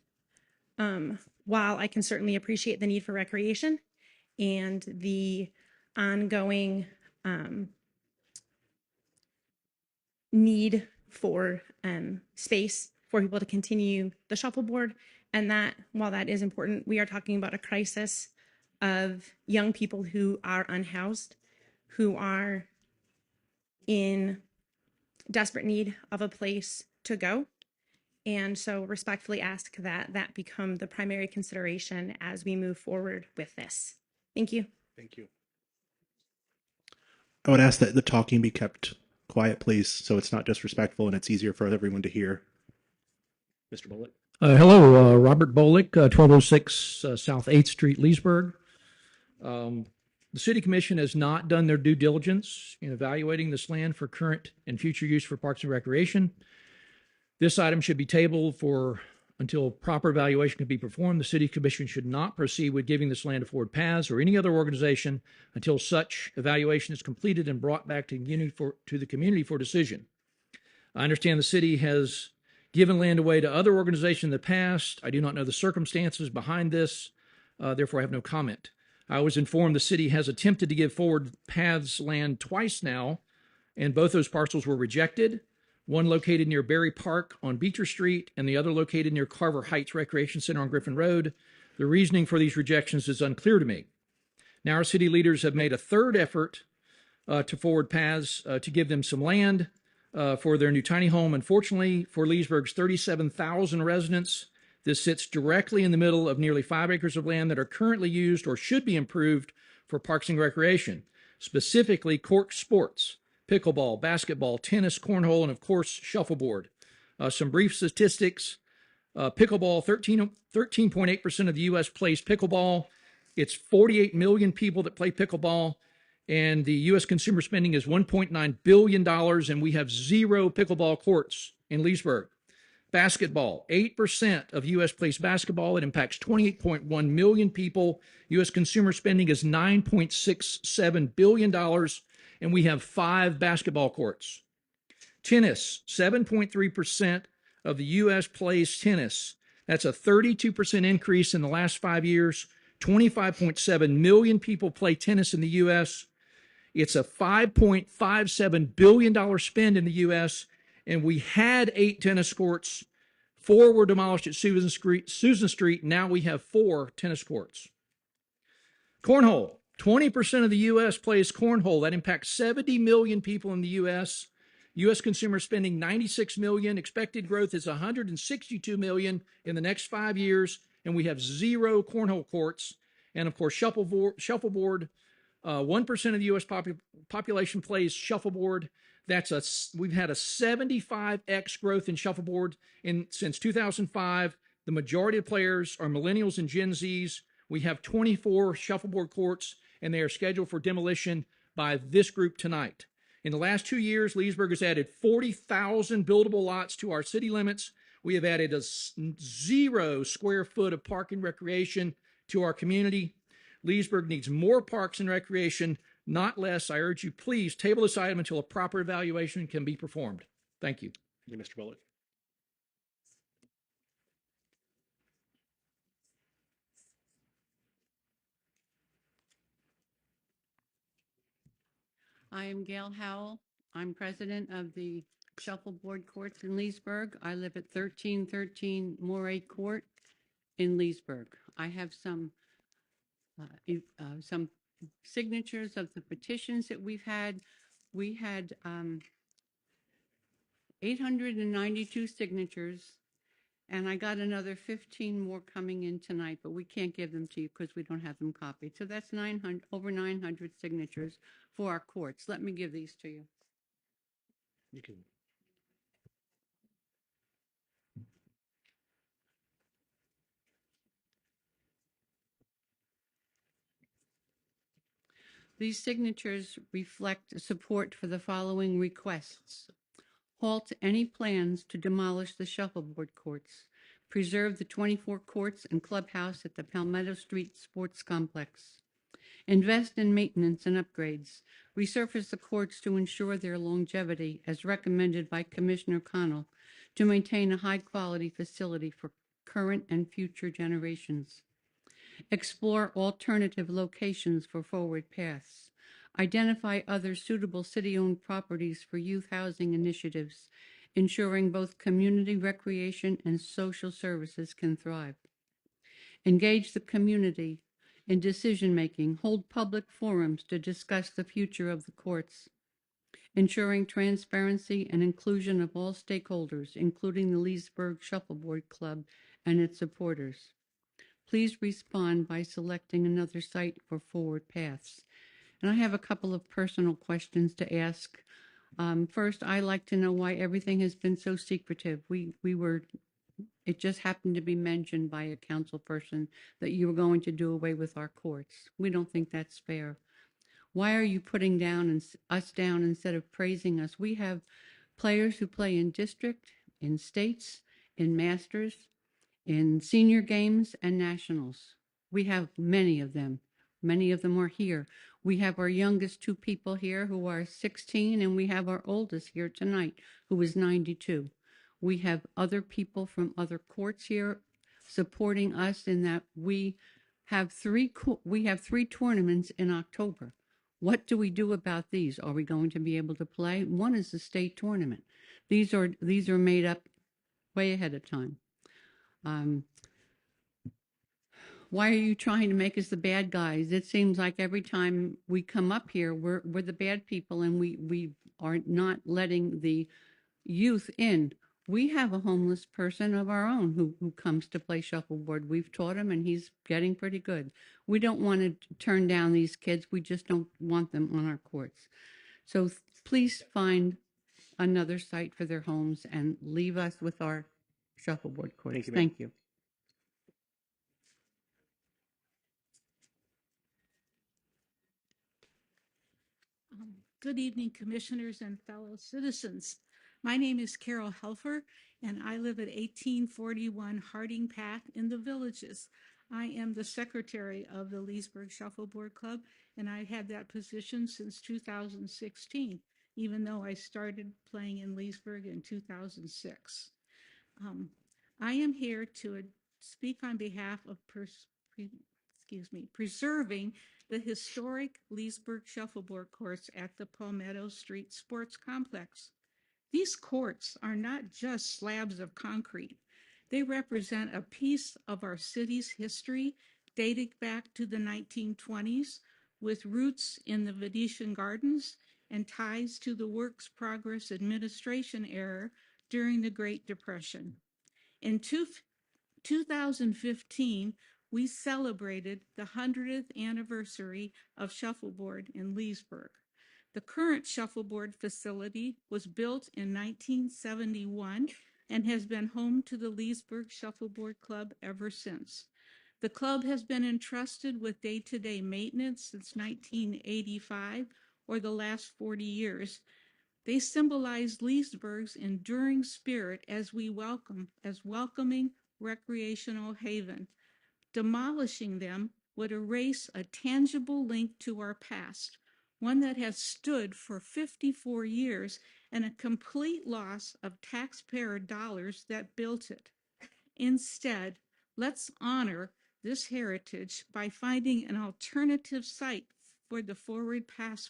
while I can certainly appreciate the need for recreation and the ongoing need for space for people to continue the shuffleboard. And that, while that is important, we are talking about a crisis of young people who are unhoused, who are in desperate need of a place to go. And so respectfully ask that that become the primary consideration as we move forward with this. Thank you. Thank you. I would ask that the talking be kept quiet, please, so it's not disrespectful and it's easier for everyone to hear. Mr. Bullock. Hello, Robert Bolick, 1206 South 8th Street, Leesburg. The City Commission has not done their due diligence in evaluating this land for current and future use for parks and recreation. This item should be tabled until proper evaluation can be performed. The City Commission should not proceed with giving this land to Forward Paths or any other organization until such evaluation is completed and brought back to the community for decision. I understand the city has given land away to other organizations in the past. I do not know the circumstances behind this, therefore I have no comment. I was informed the city has attempted to give Forward Paths land twice now, and both those parcels were rejected. One located near Berry Park on Beecher Street, and the other located near Carver Heights Recreation Center on Griffin Road. The reasoning for these rejections is unclear to me. Now our city leaders have made a third effort to Forward Paths to give them some land for their new tiny home. Unfortunately, for Leesburg's 37,000 residents, this sits directly in the middle of nearly 5 acres of land that are currently used or should be improved for parks and recreation, specifically court sports, pickleball, basketball, tennis, cornhole, and of course, shuffleboard. Some brief statistics. Pickleball, 13.8% of the U.S. plays pickleball. It's 48 million people that play pickleball, and the U.S. consumer spending is $1.9 billion, and we have 0 pickleball courts in Leesburg. Basketball, 8% of U.S. plays basketball. It impacts 28.1 million people. U.S. consumer spending is $9.67 billion, and we have 5 basketball courts. Tennis, 7.3% of the U.S. plays tennis. That's a 32% increase in the last 5 years. 25.7 million people play tennis in the U.S. It's a $5.57 billion spend in the U.S., and we had 8 tennis courts. 4 were demolished at Susan Street. Now we have 4 tennis courts. Cornhole, 20% of the U.S. plays cornhole. That impacts 70 million people in the U.S. U.S. consumer spending $96 million. Expected growth is $162 million in the next 5 years, and we have 0 cornhole courts. And of course, shuffleboard. 1% of the U.S. population plays shuffleboard. We've had a 75x growth in shuffleboard since 2005. The majority of players are millennials and Gen Zs. We have 24 shuffleboard courts, and they are scheduled for demolition by this group tonight. In the last 2 years, Leesburg has added 40,000 buildable lots to our city limits. We have added 0 square foot of park and recreation to our community. Leesburg needs more parks and recreation, not less. I urge you, please table this item until a proper evaluation can be performed. Thank you. Thank you, Mr. Bullock. I am Gail Howell. I'm president of the Shuffleboard Courts in Leesburg. I live at 1313 Moray Court in Leesburg. I have some signatures of the petitions that we've had. We had 892 signatures, and I got another 15 more coming in tonight, but we can't give them to you because we don't have them copied. So that's over 900 signatures for our courts. Let me give these to you. You can. These signatures reflect support for the following requests. Halt any plans to demolish the shuffleboard courts. Preserve the 24 courts and clubhouse at the Palmetto Street Sports Complex. Invest in maintenance and upgrades. Resurface the courts to ensure their longevity, as recommended by Commissioner Connell, to maintain a high-quality facility for current and future generations. Explore alternative locations for forward paths. Identify other suitable city-owned properties for youth housing initiatives, ensuring both community recreation and social services can thrive. Engage the community in decision-making. Hold public forums to discuss the future of the courts, ensuring transparency and inclusion of all stakeholders, including the Leesburg Shuffleboard Club and its supporters. Please respond by selecting another site for forward paths. And I have a couple of personal questions to ask. First, I like to know why everything has been so secretive. It just happened to be mentioned by a council person that you were going to do away with our courts. We don't think that's fair. Why are you putting us down instead of praising us? We have players who play in district, in states, in masters, in senior games and nationals. We have many of them. Many of them are here. We have our youngest two people here who are 16, and we have our oldest here tonight who is 92. We have other people from other courts here supporting us in that we have three tournaments in October. What do we do about these? Are we going to be able to play? One is the state tournament. These are made up way ahead of time. Why are you trying to make us the bad guys? It seems like every time we come up here, we're the bad people, and we are not letting the youth in. We have a homeless person of our own who comes to play shuffleboard. We've taught him, and he's getting pretty good. We don't want to turn down these kids. We just don't want them on our courts. So please find another site for their homes and leave us with our shuffleboard courts. Thank you, ma'am. Thank you. Good evening, commissioners and fellow citizens. My name is Carol Helfer, and I live at 1841 Harding Path in the Villages. I am the secretary of the Leesburg Shuffleboard Club, and I've had that position since 2016, even though I started playing in Leesburg in 2006. I am here to speak on behalf of preserving the historic Leesburg shuffleboard courts at the Palmetto Street Sports Complex. These courts are not just slabs of concrete. They represent a piece of our city's history dating back to the 1920s, with roots in the Venetian gardens and ties to the Works Progress Administration era during the Great Depression. In 2015, we celebrated the 100th anniversary of shuffleboard in Leesburg. The current shuffleboard facility was built in 1971 and has been home to the Leesburg Shuffleboard Club ever since. The club has been entrusted with day-to-day maintenance since 1985, or the last 40 years. They symbolize Leesburg's enduring spirit as welcoming recreational haven. Demolishing them would erase a tangible link to our past, one that has stood for 54 years, and a complete loss of taxpayer dollars that built it. Instead, let's honor this heritage by finding an alternative site for the Forward Pass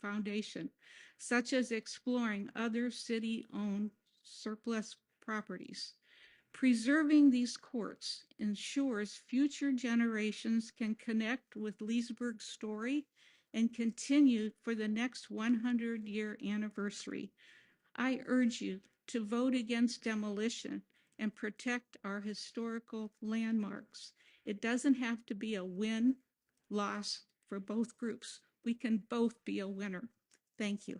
Foundation, such as exploring other city-owned surplus properties. Preserving these courts ensures future generations can connect with Leesburg's story and continue for the next 100-year anniversary. I urge you to vote against demolition and protect our historical landmarks. It doesn't have to be a win-loss for both groups. We can both be a winner. Thank you.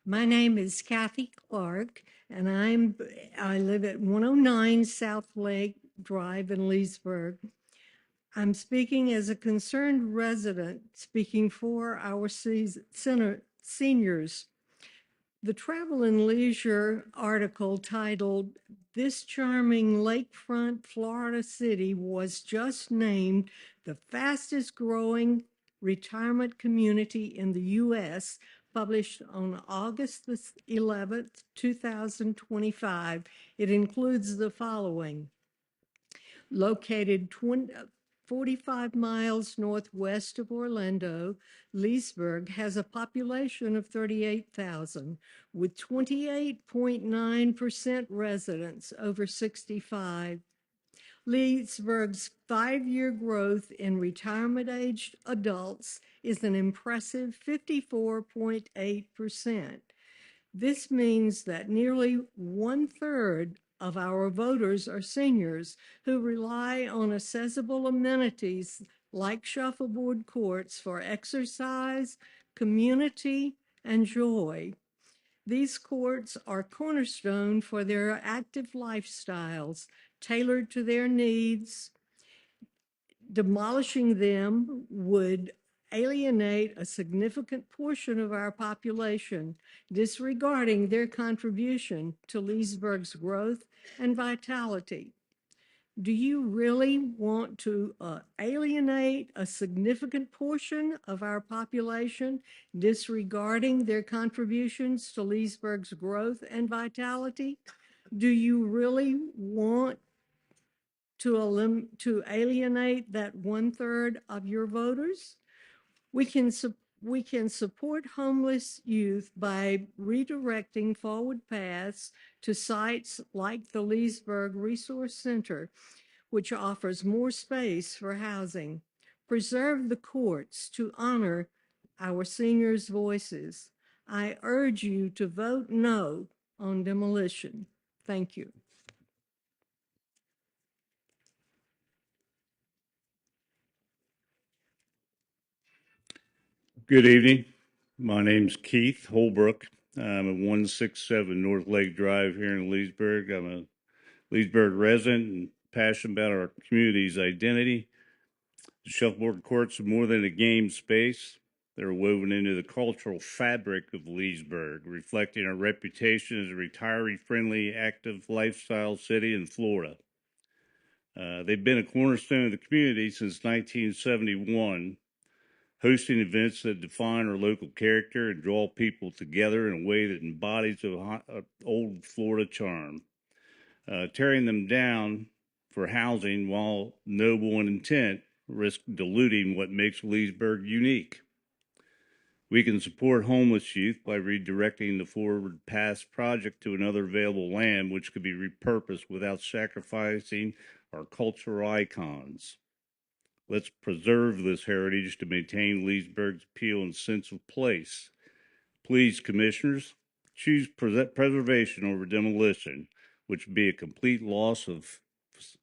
My name is Kathy Clark, and I live at 109 South Lake Drive in Leesburg. I'm speaking as a concerned resident, speaking for our seniors. The Travel and Leisure article titled, "This Charming Lakefront Florida City Was Just Named the Fastest Growing Retirement Community in the U.S.," published on August 11th, 2025. It includes the following. Located 45 miles northwest of Orlando, Leesburg has a population of 38,000, with 28.9% residents over 65. Leesburg's 5-year growth in retirement-aged adults is an impressive 54.8%. This means that nearly 1/3 of our voters are seniors who rely on accessible amenities like shuffleboard courts for exercise, community, and joy. These courts are cornerstone for their active lifestyles, tailored to their needs. Demolishing them would alienate a significant portion of our population, disregarding their contribution to Leesburg's growth and vitality. Do you really want to alienate a significant portion of our population, disregarding their contributions to Leesburg's growth and vitality? Do you really want to alienate that 1/3 of your voters? We can support homeless youth by redirecting forward paths to sites like the Leesburg Resource Center, which offers more space for housing. Preserve the courts to honor our seniors' voices. I urge you to vote no on demolition. Thank you. Good evening. My name's Keith Holbrook. I'm at 167 North Lake Drive here in Leesburg. I'm a Leesburg resident and passionate about our community's identity. The shuffleboard courts are more than a game space. They're woven into the cultural fabric of Leesburg, reflecting our reputation as a retiree-friendly, active lifestyle city in Florida. They've been a cornerstone of the community since 1971, hosting events that define our local character and draw people together in a way that embodies old Florida charm. Tearing them down for housing, while noble in intent, risks diluting what makes Leesburg unique. We can support homeless youth by redirecting the Forward Pass project to another available land, which could be repurposed without sacrificing our cultural icons. Let's preserve this heritage to maintain Leesburg's appeal and sense of place. Please, commissioners, choose preservation over demolition, which would be a complete loss of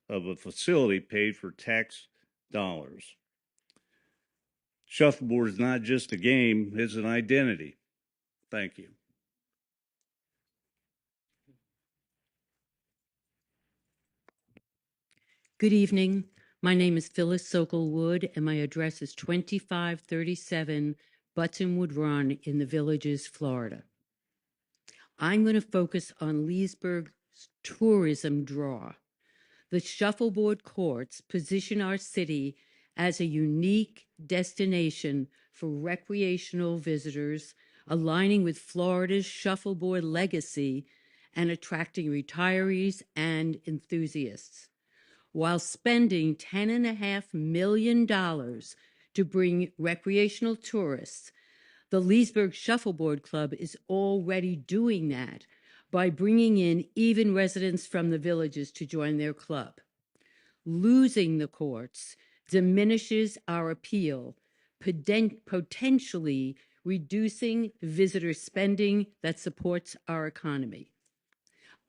a facility paid for tax dollars. Shuffleboard is not just a game, it's an identity. Thank you. Good evening. My name is Phyllis Sokol-Wood, and my address is 2537 Buttonwood Run in the Villages, Florida. I'm going to focus on Leesburg's tourism draw. The shuffleboard courts position our city as a unique destination for recreational visitors, aligning with Florida's shuffleboard legacy and attracting retirees and enthusiasts, while spending $10.5 million to bring recreational tourists. The Leesburg Shuffleboard Club is already doing that by bringing in even residents from the villages to join their club. Losing the courts diminishes our appeal, potentially reducing visitor spending that supports our economy.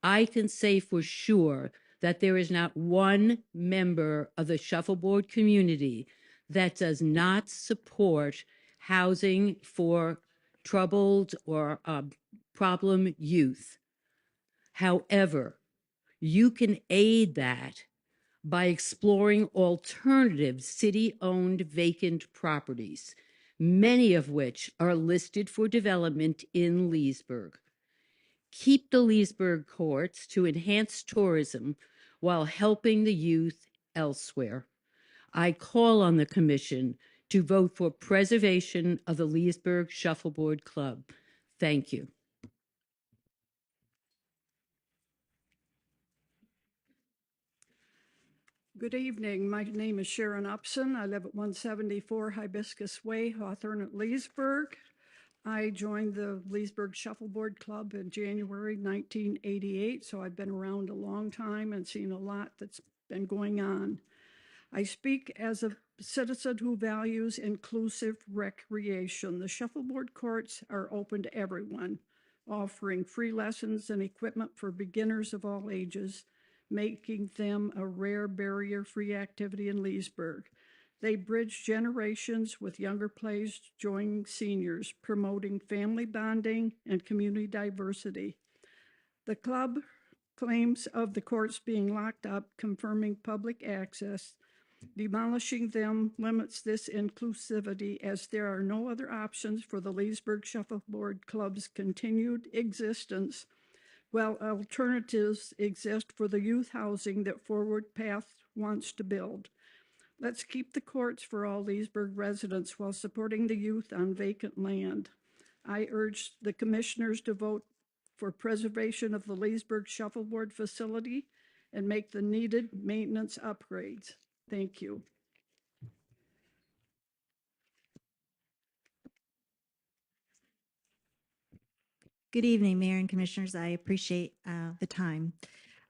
I can say for sure that there is not one member of the shuffleboard community that does not support housing for troubled or problem youth. However, you can aid that by exploring alternative city-owned vacant properties, many of which are listed for development in Leesburg. Keep the Leesburg courts to enhance tourism while helping the youth elsewhere. I call on the Commission to vote for preservation of the Leesburg Shuffleboard Club. Thank you. Good evening. My name is Sharon Upson. I live at 174 Hibiscus Way, Hawthorne at Leesburg. I joined the Leesburg Shuffleboard Club in January 1988, so I've been around a long time and seen a lot that's been going on. I speak as a citizen who values inclusive recreation. The shuffleboard courts are open to everyone, offering free lessons and equipment for beginners of all ages, making them a rare barrier-free activity in Leesburg. They bridge generations with younger players joining seniors, promoting family bonding and community diversity. The club claims of the courts being locked up, confirming public access. Demolishing them limits this inclusivity as there are no other options for the Leesburg Shuffleboard Club's continued existence, while alternatives exist for the youth housing that Forward Path wants to build. Let's keep the courts for all Leesburg residents while supporting the youth on vacant land. I urge the commissioners to vote for preservation of the Leesburg Shuffleboard facility and make the needed maintenance upgrades. Thank you. Good evening, Mayor and Commissioners. I appreciate the time.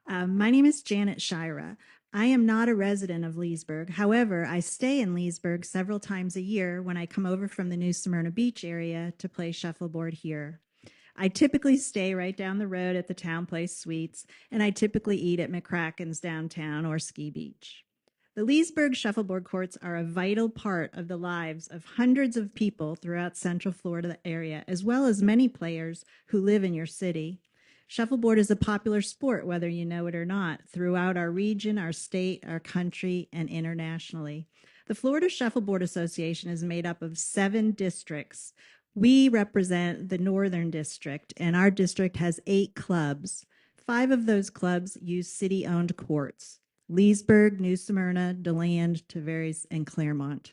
My name is Janet Shira. I am not a resident of Leesburg. However, I stay in Leesburg several times a year when I come over from the New Smyrna Beach area to play shuffleboard here. I typically stay right down the road at the Town Place Suites, and I typically eat at McCracken's downtown or Ski Beach. The Leesburg shuffleboard courts are a vital part of the lives of hundreds of people throughout Central Florida area, as well as many players who live in your city. Shuffleboard is a popular sport, whether you know it or not, throughout our region, our state, our country, and internationally. The Florida Shuffleboard Association is made up of 7 districts. We represent the Northern District, and our district has 8 clubs. 5 of those clubs use city-owned courts: Leesburg, New Smyrna, DeLand, Tavares, and Claremont.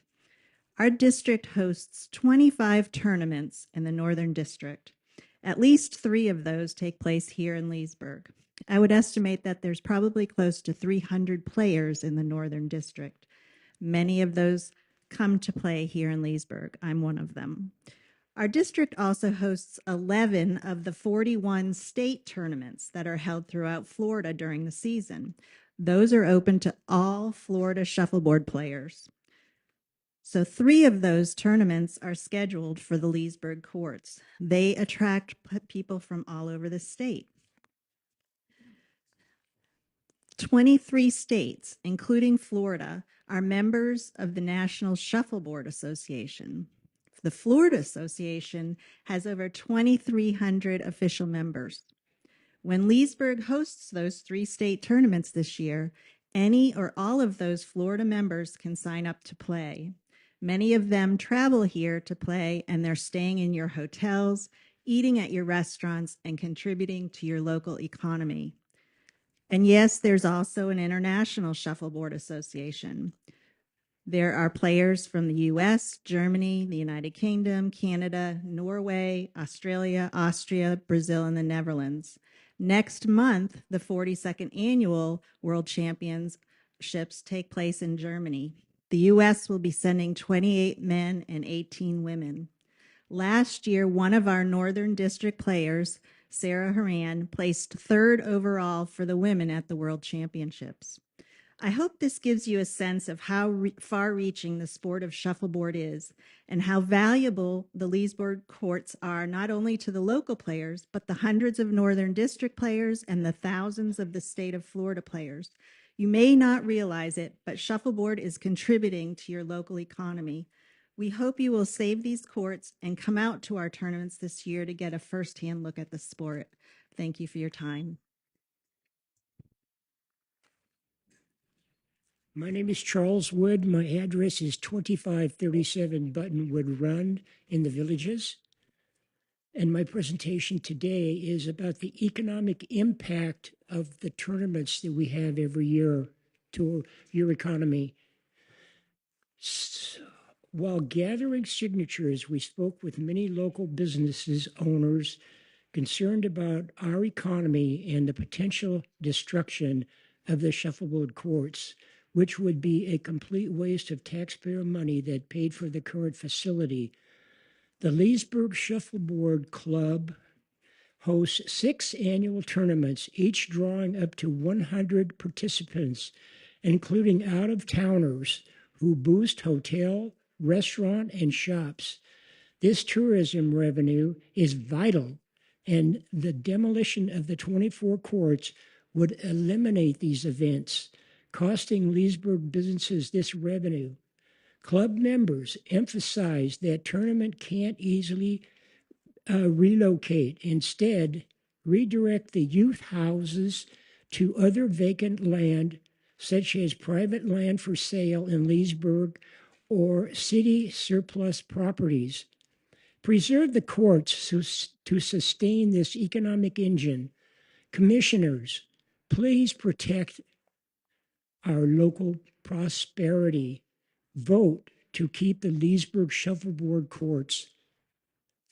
Our district hosts 25 tournaments in the Northern District. At least 3 of those take place here in Leesburg. I would estimate that there's probably close to 300 players in the Northern District. Many of those come to play here in Leesburg. I'm one of them. Our district also hosts 11 of the 41 state tournaments that are held throughout Florida during the season. Those are open to all Florida shuffleboard players. So 3 of those tournaments are scheduled for the Leesburg courts. They attract people from all over the state. 23 states, including Florida, are members of the National Shuffleboard Association. The Florida Association has over 2,300 official members. When Leesburg hosts those 3 state tournaments this year, any or all of those Florida members can sign up to play. Many of them travel here to play, and they're staying in your hotels, eating at your restaurants, and contributing to your local economy. And yes, there's also an International Shuffleboard Association. There are players from the US, Germany, the United Kingdom, Canada, Norway, Australia, Austria, Brazil, and the Netherlands. Next month, the 42nd Annual World Championships take place in Germany. The U.S. will be sending 28 men and 18 women. Last year, one of our Northern District players, Sarah Haran, placed 3rd overall for the women at the World Championships. I hope this gives you a sense of how far-reaching the sport of shuffleboard is and how valuable the Leesburg courts are not only to the local players, but the hundreds of Northern District players and the thousands of the state of Florida players. You may not realize it, but shuffleboard is contributing to your local economy. We hope you will save these courts and come out to our tournaments this year to get a firsthand look at the sport. Thank you for your time. My name is Charles Wood. My address is 2537 Buttonwood Run in the Villages. And my presentation today is about the economic impact of the tournaments that we have every year to your economy. While gathering signatures, we spoke with many local businesses owners concerned about our economy and the potential destruction of the shuffleboard courts, which would be a complete waste of taxpayer money that paid for the current facility. The Leesburg Shuffleboard Club hosts 6 annual tournaments, each drawing up to 100 participants, including out-of-towners who boost hotel, restaurant, and shops. This tourism revenue is vital, and the demolition of the 24 courts would eliminate these events, costing Leesburg businesses this revenue. Club members emphasize that tournament can't easily relocate. Instead, redirect the youth houses to other vacant land, such as private land for sale in Leesburg or city surplus properties. Preserve the courts to sustain this economic engine. Commissioners, please protect our local prosperity. Vote to keep the Leesburg Shuffleboard courts.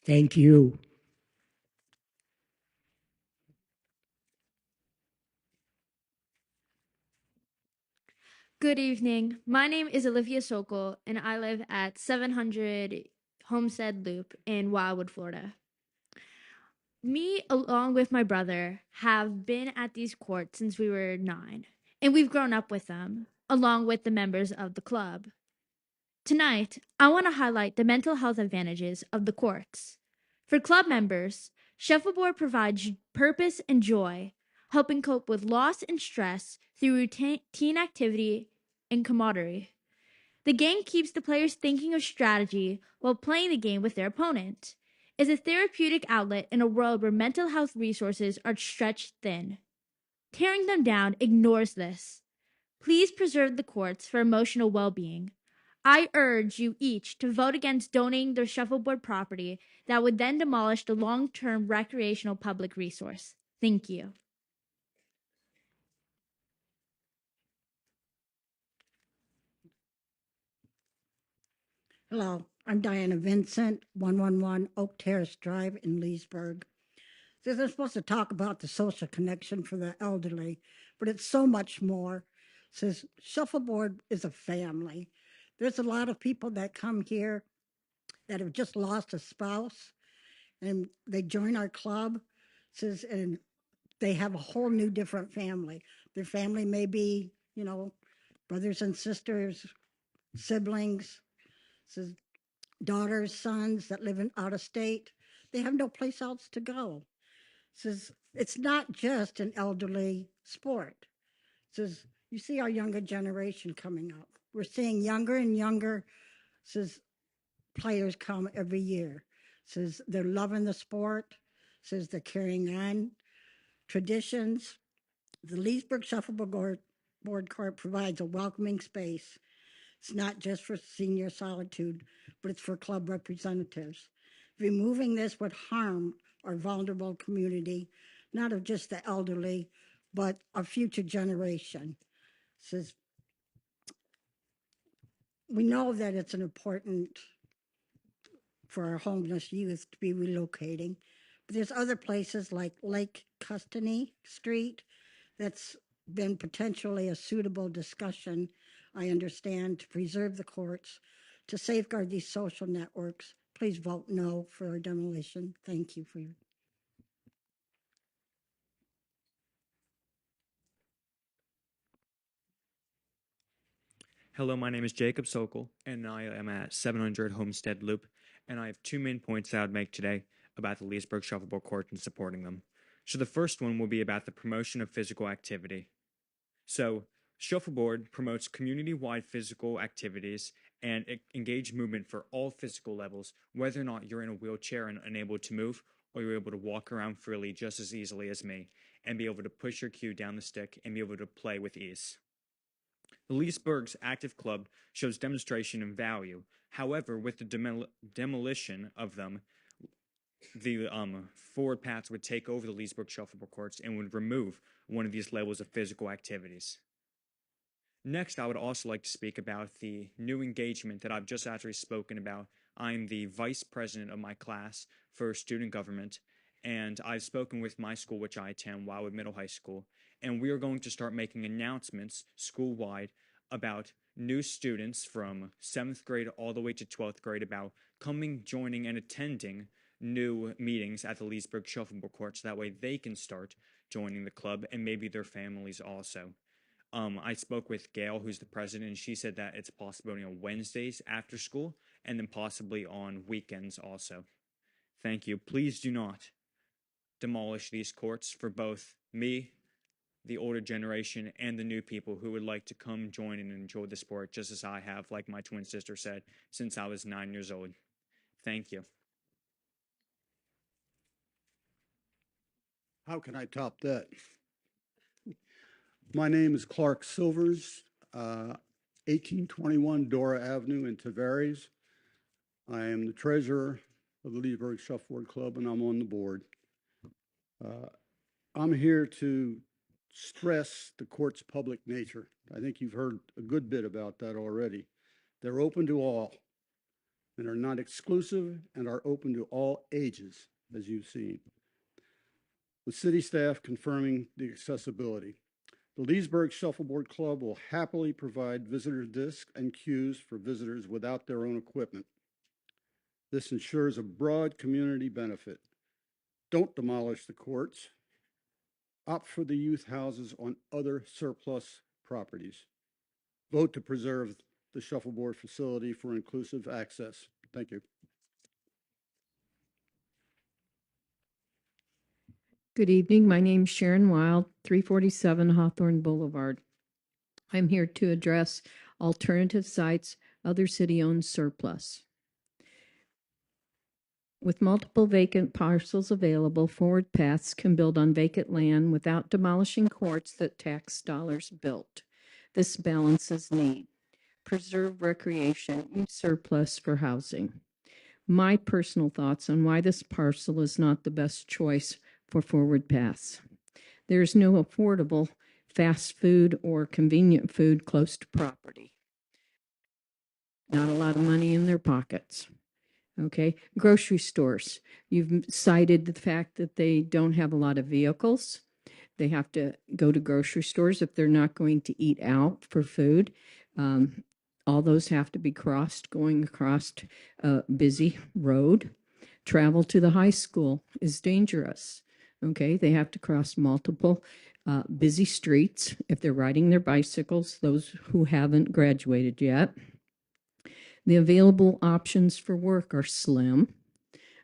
Thank you. Good evening. My name is Olivia Sokol, and I live at 700 Homestead Loop in Wildwood, Florida. Me, along with my brother, have been at these courts since we were 9, and we've grown up with them, along with the members of the club. Tonight, I want to highlight the mental health advantages of the courts. For club members, shuffleboard provides purpose and joy, helping cope with loss and stress through routine activity and camaraderie. The game keeps the players thinking of strategy while playing the game with their opponent. It's a therapeutic outlet in a world where mental health resources are stretched thin. Tearing them down ignores this. Please preserve the courts for emotional well-being. I urge you each to vote against donating their shuffleboard property that would then demolish the long-term recreational public resource. Thank you. Hello, I'm Diana Vincent, 111 Oak Terrace Drive in Leesburg. This is supposed to talk about the social connection for the elderly, but it's so much more. Says shuffleboard is a family. There's a lot of people that come here that have just lost a spouse, and they join our club. Says and they have a whole new different family. Their family may be, brothers and sisters, siblings. Says daughters, sons that live in out of state. They have no place else to go. Says it's not just an elderly sport. Says you see our younger generation coming up. We're seeing younger and younger says players come every year. Says they're loving the sport. Says they're carrying on traditions. The Leesburg Shuffleboard Court provides a welcoming space. It's not just for senior solitude, but it's for club representatives. Removing this would harm our vulnerable community, not of just the elderly, but a future generation. Says we know that it's an important for our homeless youth to be relocating, but there's other places like Lake Custany Street that's been potentially a suitable discussion, I understand, to preserve the courts, to safeguard these social networks. Please vote no for our demolition. Thank you for your. Hello, my name is Jacob Sokol, and I am at 700 Homestead Loop, and I have 2 main points I would make today about the Leesburg Shuffleboard Court and supporting them. So the first one will be about the promotion of physical activity. So Shuffleboard promotes community-wide physical activities and engaged movement for all physical levels, whether or not you're in a wheelchair and unable to move, or you're able to walk around freely just as easily as me, and be able to push your cue down the stick and be able to play with ease. The Leesburg's active club shows demonstration and value. However, with the demolition of them, the forward paths would take over the Leesburg shuffleboard courts and would remove one of these levels of physical activities. Next, I would also like to speak about the new engagement that I've just actually spoken about. I'm the vice president of my class for student government, and I've spoken with my school, which I attend, Wildwood Middle High School, and we are going to start making announcements school-wide about new students from 7th grade all the way to 12th grade about coming, joining, and attending new meetings at the Leesburg Shuffleboard Court, so that way they can start joining the club and maybe their families also. I spoke with Gail, who's the president, and she said that it's a possibility on Wednesdays after school and then possibly on weekends also. Thank you. Please do not demolish these courts for both me, the older generation, and the new people who would like to come join and enjoy the sport just as I have, like my twin sister said, since I was 9 years old. Thank you. How can I top that? My name is Clark Silvers, 1821 Dora Avenue in Tavares. I am the treasurer of the Leesburg Shuffleboard Club, and I'm on the board. I'm here to stress the court's public nature. I think you've heard a good bit about that already. They're open to all, and are not exclusive, and are open to all ages, as you've seen, with city staff confirming the accessibility. The Leesburg Shuffleboard Club will happily provide visitor discs and cues for visitors without their own equipment. This ensures a broad community benefit. Don't demolish the courts. Opt for the youth houses on other surplus properties. Vote to preserve the shuffleboard facility for inclusive access. Thank you. Good evening. My name's Sharon Wild, 347 Hawthorne Boulevard. I'm here to address alternative sites, other city-owned surplus. With multiple vacant parcels available, forward paths can build on vacant land without demolishing courts that tax dollars built. This balances need. Preserve recreation, use surplus for housing. My personal thoughts on why this parcel is not the best choice for forward paths. There's no affordable fast food or convenient food close to property. Not a lot of money in their pockets. Okay, grocery stores. You've cited the fact that they don't have a lot of vehicles. They have to go to grocery stores if they're not going to eat out for food. All those have to be crossed, going across a busy road. Travel to the high school is dangerous. Okay, they have to cross multiple busy streets if they're riding their bicycles, those who haven't graduated yet. The available options for work are slim.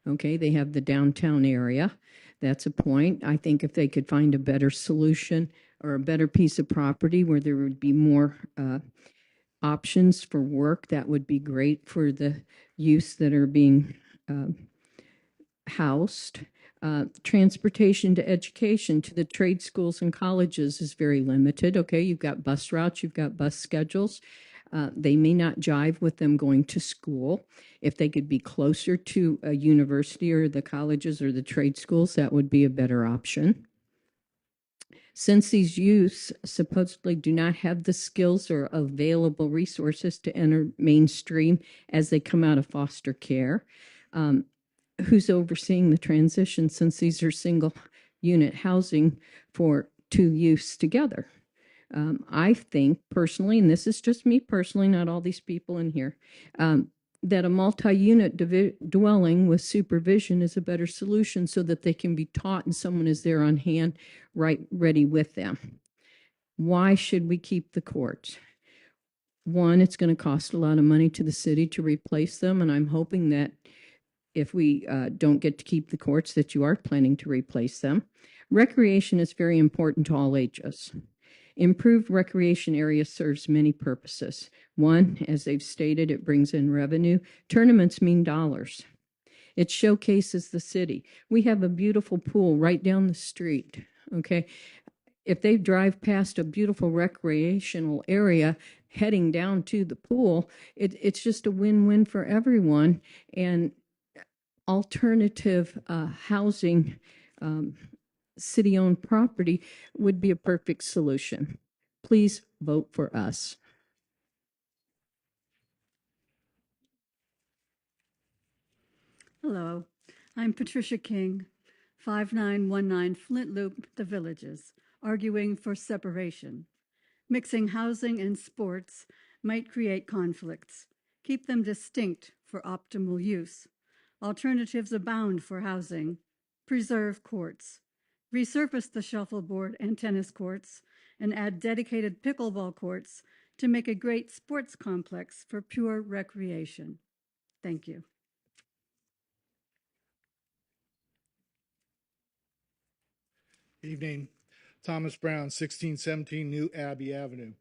Okay, they have the downtown area. That's a point. I think if they could find a better solution or a better piece of property where there would be more options for work, that would be great for the youth that are being housed. Transportation to education to the trade schools and colleges is very limited. Okay, you've got bus routes, you've got bus schedules. They may not jive with them going to school. If they could be closer to a university or the colleges or the trade schools, that would be a better option. Since these youths supposedly do not have the skills or available resources to enter mainstream as they come out of foster care, who's overseeing the transition since these are single unit housing for two youths together? I think personally, and this is just me personally, not all these people in here, that a multi-unit dwelling with supervision is a better solution so that they can be taught and someone is there on hand, right, ready with them. Why should we keep the courts? One, it's going to cost a lot of money to the city to replace them, and I'm hoping that if we don't get to keep the courts, that you are planning to replace them. Recreation is very important to all ages. Improved recreation area serves many purposes. One, as they've stated, it brings in revenue. Tournaments mean dollars. It showcases the city. We have a beautiful pool right down the street, okay? If they drive past a beautiful recreational area, heading down to the pool. It's just a win-win for everyone. And alternative housing, city-owned property would be a perfect solution. Please vote for us. Hello, I'm Patricia King, 5919 Flint Loop, The Villages, arguing for separation. Mixing housing and sports might create conflicts. Keep them distinct for optimal use. Alternatives abound for housing. Preserve courts. Resurface the shuffleboard and tennis courts and add dedicated pickleball courts to make a great sports complex for pure recreation. Thank you. Evening. Thomas Brown, 1617 New Abbey Avenue.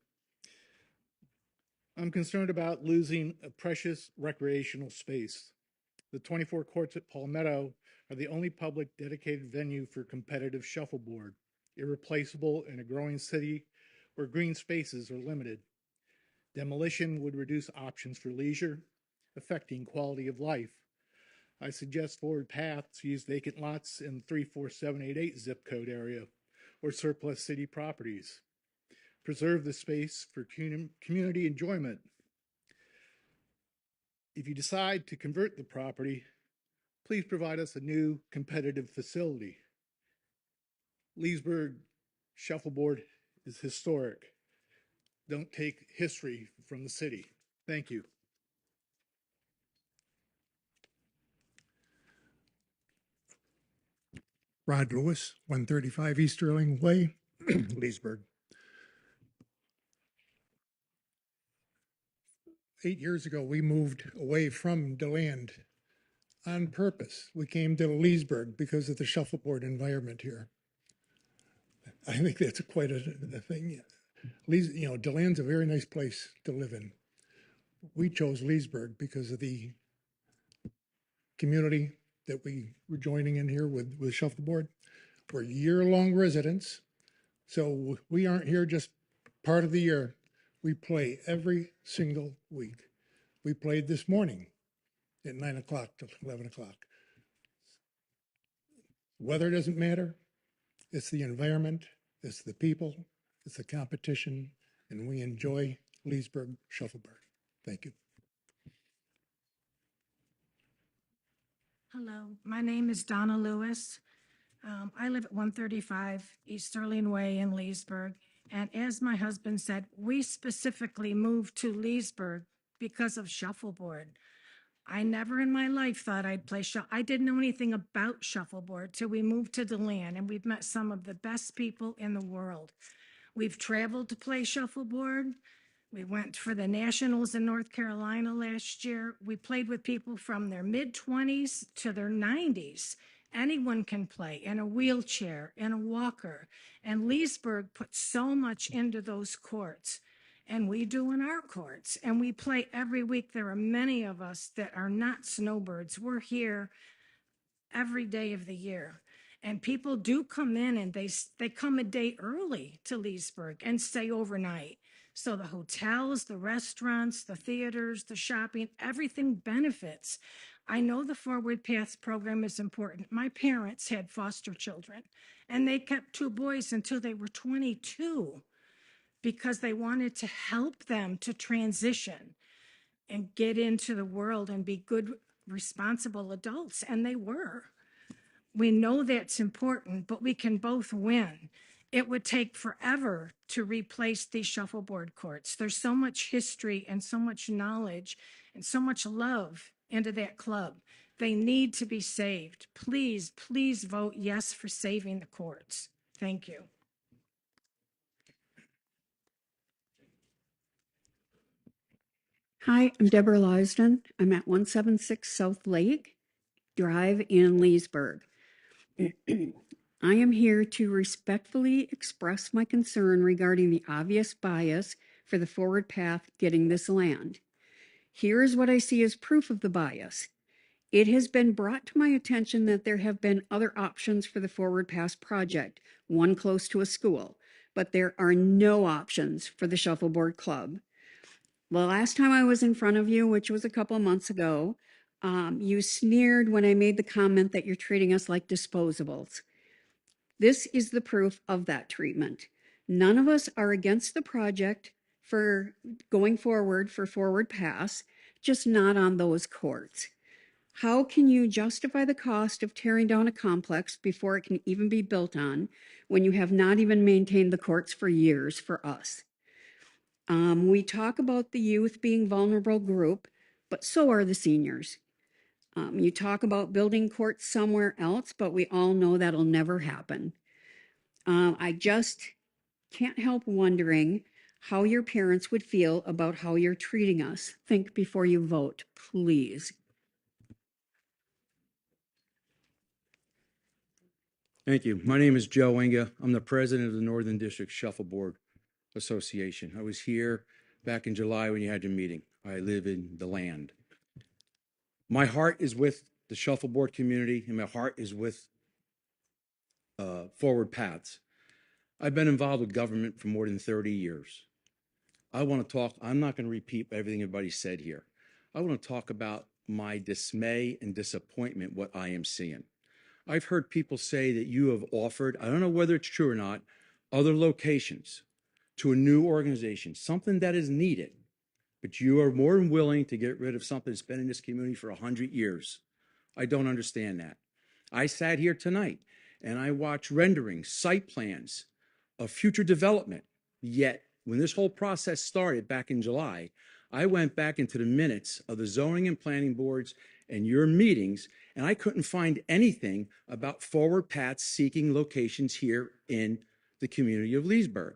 I'm concerned about losing a precious recreational space. The 24 courts at Palmetto are the only public dedicated venue for competitive shuffleboard, irreplaceable in a growing city where green spaces are limited. Demolition would reduce options for leisure, affecting quality of life. I suggest Forward Paths use vacant lots in the 34788 zip code area or surplus city properties. Preserve the space for community enjoyment. If you decide to convert the property, please provide us a new competitive facility. Leesburg shuffleboard is historic. Don't take history from the city. Thank you. Rod Lewis, 135 East Sterling Way, Leesburg. 8 years ago, we moved away from DeLand on purpose. We came to Leesburg because of the shuffleboard environment here. I think that's quite a thing. DeLand's a very nice place to live in. We chose Leesburg because of the community that we were joining in here with shuffleboard. We're year-long residents, so we aren't here just part of the year. We play every single week. We played this morning at 9 o'clock till 11 o'clock. Weather doesn't matter. It's the environment, it's the people, it's the competition, and we enjoy Leesburg shuffleboard. Thank you. Hello, my name is Donna Lewis. I live at 135 East Sterling Way in Leesburg. And as my husband said, we specifically moved to Leesburg because of shuffleboard. I never in my life thought I'd play I didn't know anything about shuffleboard till we moved to DeLand, and we've met some of the best people in the world. We've traveled to play shuffleboard. We went for the Nationals in North Carolina last year. We played with people from their mid-20s to their 90s. Anyone can play in a wheelchair, in a walker. And Leesburg put so much into those courts. And we do in our courts. And we play every week. There are many of us that are not snowbirds. We're here every day of the year. And people do come in and they come a day early to Leesburg and stay overnight. So the hotels, the restaurants, the theaters, the shopping, everything benefits. I know the Forward Paths program is important. My parents had foster children, and they kept 2 boys until they were 22 because they wanted to help them to transition and get into the world and be good, responsible adults, and they were. We know that's important, but we can both win. It would take forever to replace these shuffleboard courts. There's so much history and so much knowledge and so much love into that club. They need to be saved. Please, please vote yes for saving the courts. Thank you. Hi, I'm Deborah Lisden. I'm at 176 South Lake Drive in Leesburg. I am here to respectfully express my concern regarding the obvious bias for the Forward Path getting this land. Here is what I see as proof of the bias. It has been brought to my attention that there have been other options for the Forward Path project, one close to a school, but there are no options for the Shuffleboard Club. The last time I was in front of you, which was a couple of months ago, you sneered when I made the comment that you're treating us like disposables. This is the proof of that treatment. None of us are against the project for going forward for Forward Pass, just not on those courts. How can you justify the cost of tearing down a complex before it can even be built on when you have not even maintained the courts for years for us? We talk about the youth being vulnerable group, but so are the seniors. You talk about building courts somewhere else, but we all know that'll never happen. I just can't help wondering how your parents would feel about how you're treating us. Think before you vote, please. Thank you. My name is Joe Inga. I'm the president of the Northern District Shuffleboard Association. I was here back in July when you had your meeting. I live in the land. My heart is with the shuffleboard community, and my heart is with Forward Paths. I've been involved with government for more than 30 years. I want to talk, I'm not going to repeat everything everybody said here. I want to talk about my dismay and disappointment, what I am seeing. I've heard people say that you have offered, I don't know whether it's true or not, other locations to a new organization, something that is needed, but you are more than willing to get rid of something that's been in this community for 100 years. I don't understand that. I sat here tonight and I watched renderings, site plans of future development. Yet, when this whole process started back in July, I went back into the minutes of the zoning and planning boards and your meetings, and I couldn't find anything about Forward Paths seeking locations here in the community of Leesburg.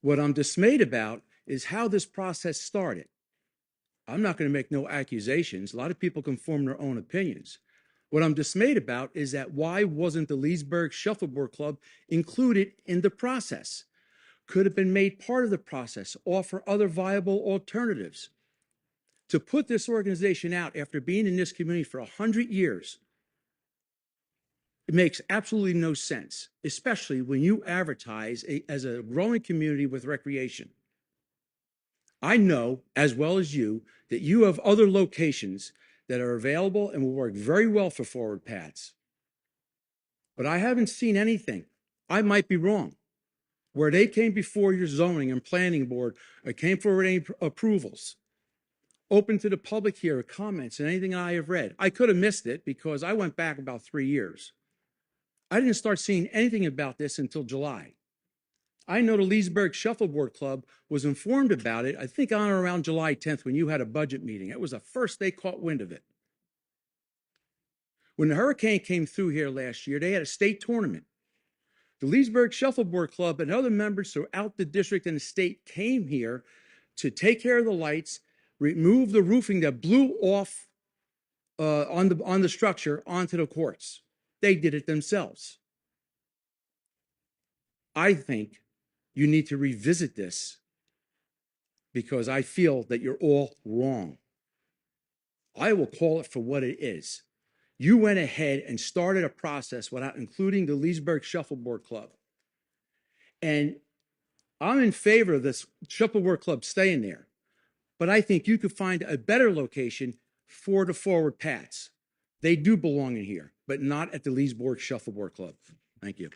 What I'm dismayed about is how this process started. I'm not going to make no accusations. A lot of people can form their own opinions. What I'm dismayed about is that why wasn't the Leesburg Shuffleboard Club included in the process? Could have been made part of the process, offer other viable alternatives. To put this organization out after being in this community for 100 years, it makes absolutely no sense, especially when you advertise as a growing community with recreation. I know, as well as you, that you have other locations that are available and will work very well for Forward Paths. But I haven't seen anything, I might be wrong, where they came before your zoning and planning board or came for any approvals, open to the public here, comments, and anything I have read. I could have missed it because I went back about 3 years. I didn't start seeing anything about this until July. I know the Leesburg Shuffleboard Club was informed about it, I think on or around July 10th when you had a budget meeting. It was the first they caught wind of it. When the hurricane came through here last year, they had a state tournament. The Leesburg Shuffleboard Club and other members throughout the district and the state came here to take care of the lights, remove the roofing that blew off on the structure onto the courts. They did it themselves. I think you need to revisit this because I feel that you're all wrong. I will call it for what it is. You went ahead and started a process without including the Leesburg Shuffleboard Club. And I'm in favor of this Shuffleboard Club staying there, but I think you could find a better location for the Forward Paths. They do belong in here, but not at the Leesburg Shuffleboard Club. Thank you.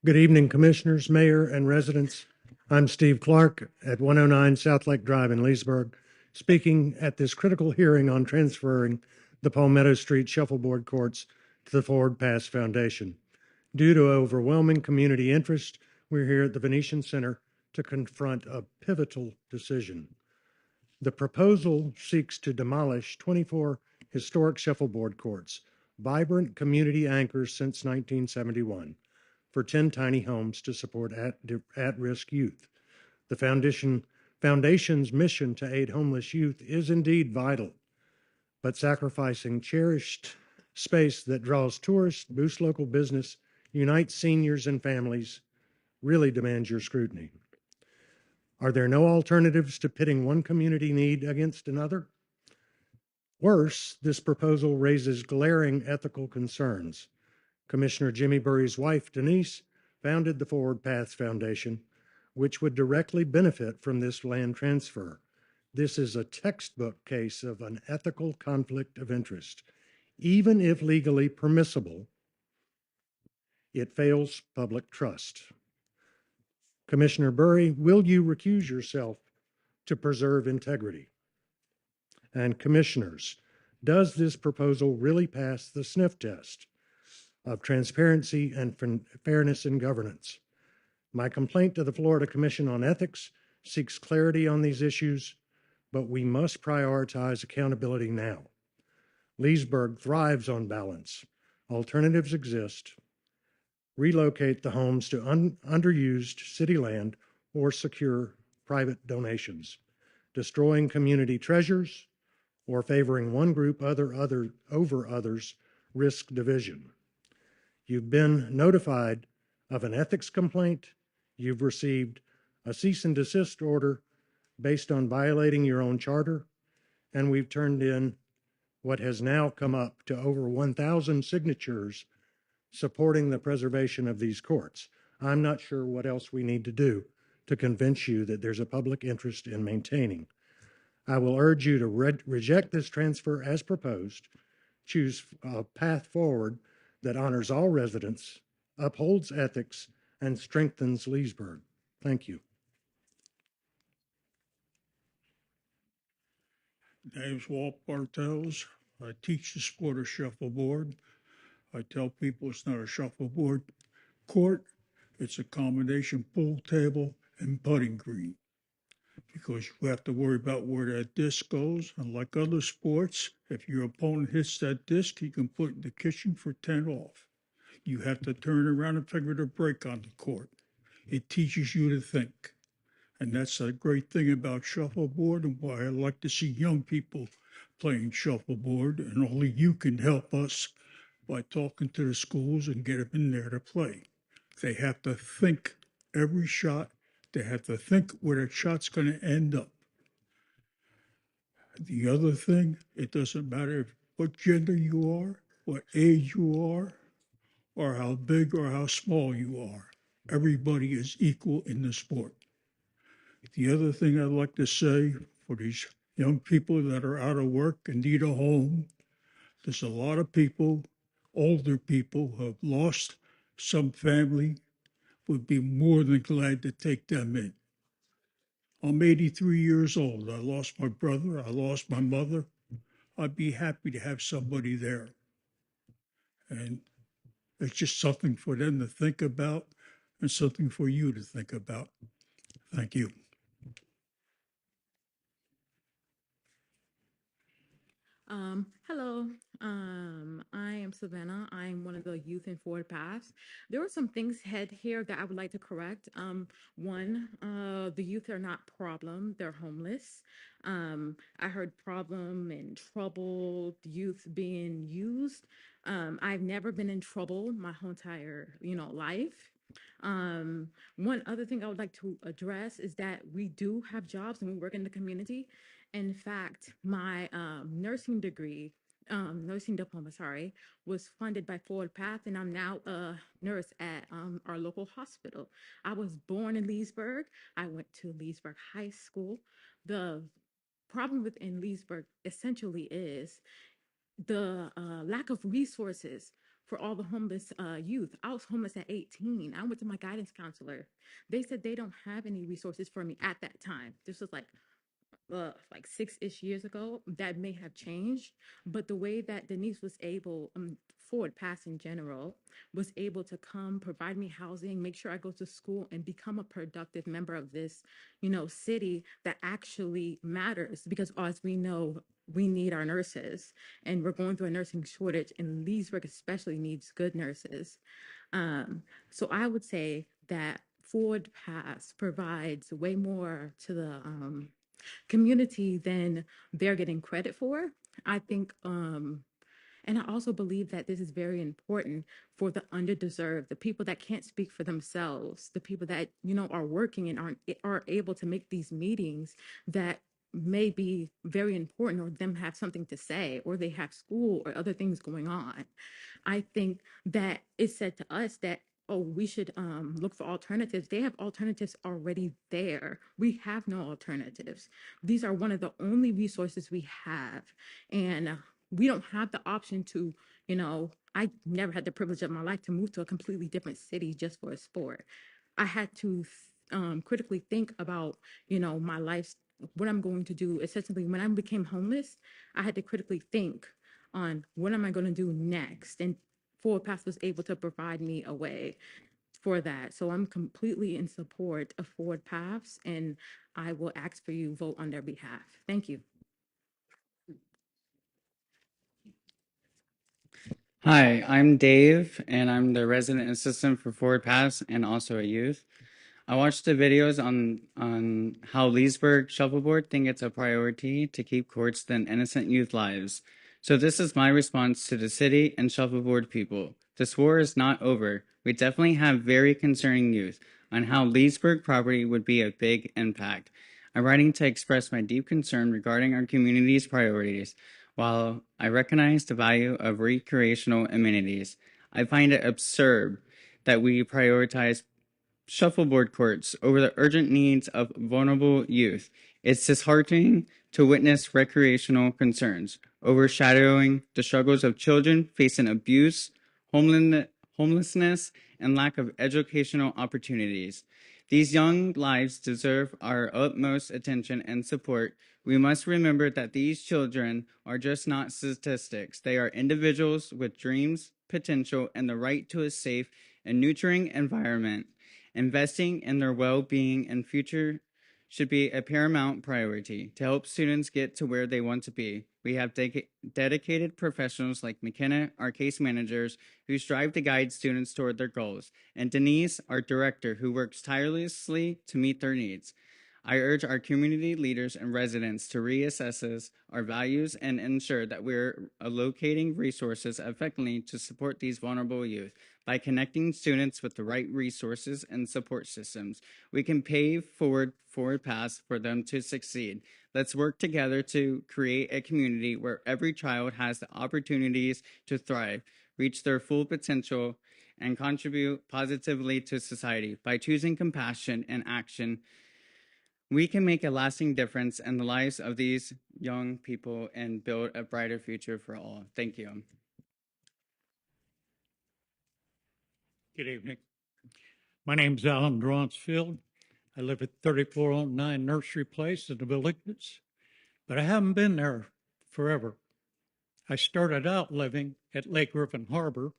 Good evening, Commissioners, Mayor, and residents. I'm Steve Clark at 109 South Lake Drive in Leesburg, speaking at this critical hearing on transferring the Palmetto Street Shuffleboard Courts to the Forward Pass Foundation. Due to overwhelming community interest, we're here at the Venetian Center to confront a pivotal decision. The proposal seeks to demolish 24 historic shuffleboard courts, vibrant community anchors since 1971. For 10 tiny homes to support at-risk youth. The foundation's mission to aid homeless youth is indeed vital, but sacrificing cherished space that draws tourists, boosts local business, unites seniors and families, really demands your scrutiny. Are there no alternatives to pitting one community need against another? Worse, this proposal raises glaring ethical concerns. Commissioner Jimmy Burry's wife, Denise, founded the Forward Paths Foundation, which would directly benefit from this land transfer. This is a textbook case of an ethical conflict of interest. Even if legally permissible, it fails public trust. Commissioner Burry, will you recuse yourself to preserve integrity? And commissioners, does this proposal really pass the sniff test of transparency and fairness in governance? My complaint to the Florida Commission on Ethics seeks clarity on these issues, but we must prioritize accountability now. Leesburg thrives on balance. Alternatives exist. Relocate the homes to underused city land or secure private donations. Destroying community treasures or favoring one group over others risk division. You've been notified of an ethics complaint. You've received a cease and desist order based on violating your own charter, and we've turned in what has now come up to over 1,000 signatures supporting the preservation of these courts. I'm not sure what else we need to do to convince you that there's a public interest in maintaining. I will urge you to reject this transfer as proposed, choose a path forward that honors all residents, upholds ethics, and strengthens Leesburg. Thank you. Name's Walt Bartels. I teach the sport of shuffleboard. I tell people it's not a shuffleboard court, it's a combination pool table and putting green. Because you have to worry about where that disc goes. And like other sports, if your opponent hits that disc, he can put it in the kitchen for 10 off. You have to turn around and figure the break on the court. It teaches you to think. And that's a great thing about shuffleboard and why I like to see young people playing shuffleboard. And only you can help us by talking to the schools and get them in there to play. They have to think every shot. They have to think where that shot's going to end up. The other thing, it doesn't matter what gender you are, what age you are, or how big or how small you are. Everybody is equal in the sport. The other thing I'd like to say for these young people that are out of work and need a home, there's a lot of people, older people, who have lost some family, would be more than glad to take them in. I'm 83 years old. I lost my brother. I lost my mother. I'd be happy to have somebody there. And it's just something for them to think about and something for you to think about. Thank you. Hello, I am Savannah. I'm one of the youth in Forward Paths. There are some things here that I would like to correct. One, the youth are not problem, they're homeless. I heard problem and trouble, youth being used. I've never been in trouble my whole entire, life. One other thing I would like to address is that we do have jobs and we work in the community. In fact, my nursing diploma, was funded by Forward Path, and I'm now a nurse at our local hospital. I was born in Leesburg. I went to Leesburg High School. The problem within Leesburg essentially is the lack of resources for all the homeless youth. I was homeless at 18. I went to my guidance counselor. They said they don't have any resources for me at that time. This was like 6-ish years ago. That may have changed, but the way that Denise was able, Forward Pass in general, was able to come provide me housing, make sure I go to school, and become a productive member of this, city that actually matters. Because as we know, we need our nurses, and we're going through a nursing shortage, and Leesburg especially needs good nurses. So I would say that Forward Pass provides way more to the community than they're getting credit for. I think, and I also believe that this is very important for the underdeserved, the people that can't speak for themselves, the people that, are working and are able to make these meetings that may be very important, or them have something to say, or they have school or other things going on. I think that it said to us that, oh, we should look for alternatives. They have alternatives already there. We have no alternatives. These are one of the only resources we have. And we don't have the option to, I never had the privilege of my life to move to a completely different city just for a sport. I had to critically think about, my life, what I'm going to do. Essentially, when I became homeless, I had to critically think on what am I going to do next. And Forward Path was able to provide me a way for that. So I'm completely in support of Forward Paths, and I will ask for you vote on their behalf. Thank you. Hi, I'm Dave, and I'm the resident assistant for Forward Pass and also a youth. I watched the videos on how Leesburg Shuffleboard think it's a priority to keep courts than innocent youth lives. So this is my response to the city and shuffleboard people. This war is not over. We definitely have very concerning youth on how Leesburg property would be a big impact. I'm writing to express my deep concern regarding our community's priorities. While I recognize the value of recreational amenities, I find it absurd that we prioritize shuffleboard courts over the urgent needs of vulnerable youth. It's disheartening to witness recreational concerns overshadowing the struggles of children facing abuse, homelessness, and lack of educational opportunities. These young lives deserve our utmost attention and support. We must remember that these children are just not statistics. They are individuals with dreams, potential, and the right to a safe and nurturing environment. Investing in their well-being and future should be a paramount priority to help students get to where they want to be. We have dedicated professionals like McKenna, our case managers, who strive to guide students toward their goals, and Denise, our director, who works tirelessly to meet their needs. I urge our community leaders and residents to reassess our values and ensure that we're allocating resources effectively to support these vulnerable youth. By connecting students with the right resources and support systems, we can pave forward paths for them to succeed. Let's work together to create a community where every child has the opportunities to thrive, reach their full potential, and contribute positively to society. By choosing compassion and action, we can make a lasting difference in the lives of these young people and build a brighter future for all. Thank you. Good evening. My name's Alan Dronsfield. I live at 3409 Nursery Place in the Villages, but I haven't been there forever. I started out living at Lake Griffin Harbor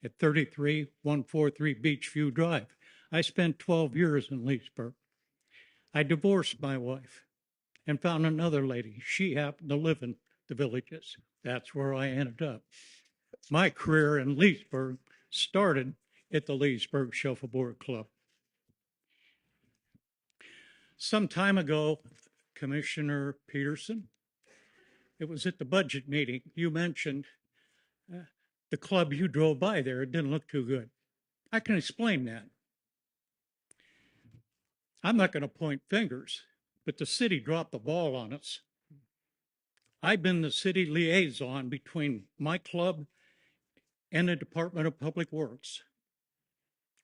at 33143 Beachview Drive. I spent 12 years in Leesburg. I divorced my wife and found another lady. She happened to live in the Villages. That's where I ended up. My career in Leesburg started at the Leesburg Shuffleboard Club. Some time ago, Commissioner Peterson, it was at the budget meeting, you mentioned the club you drove by there. It didn't look too good. I can explain that. I'm not going to point fingers, but the city dropped the ball on us. I've been the city liaison between my club and the Department of Public Works.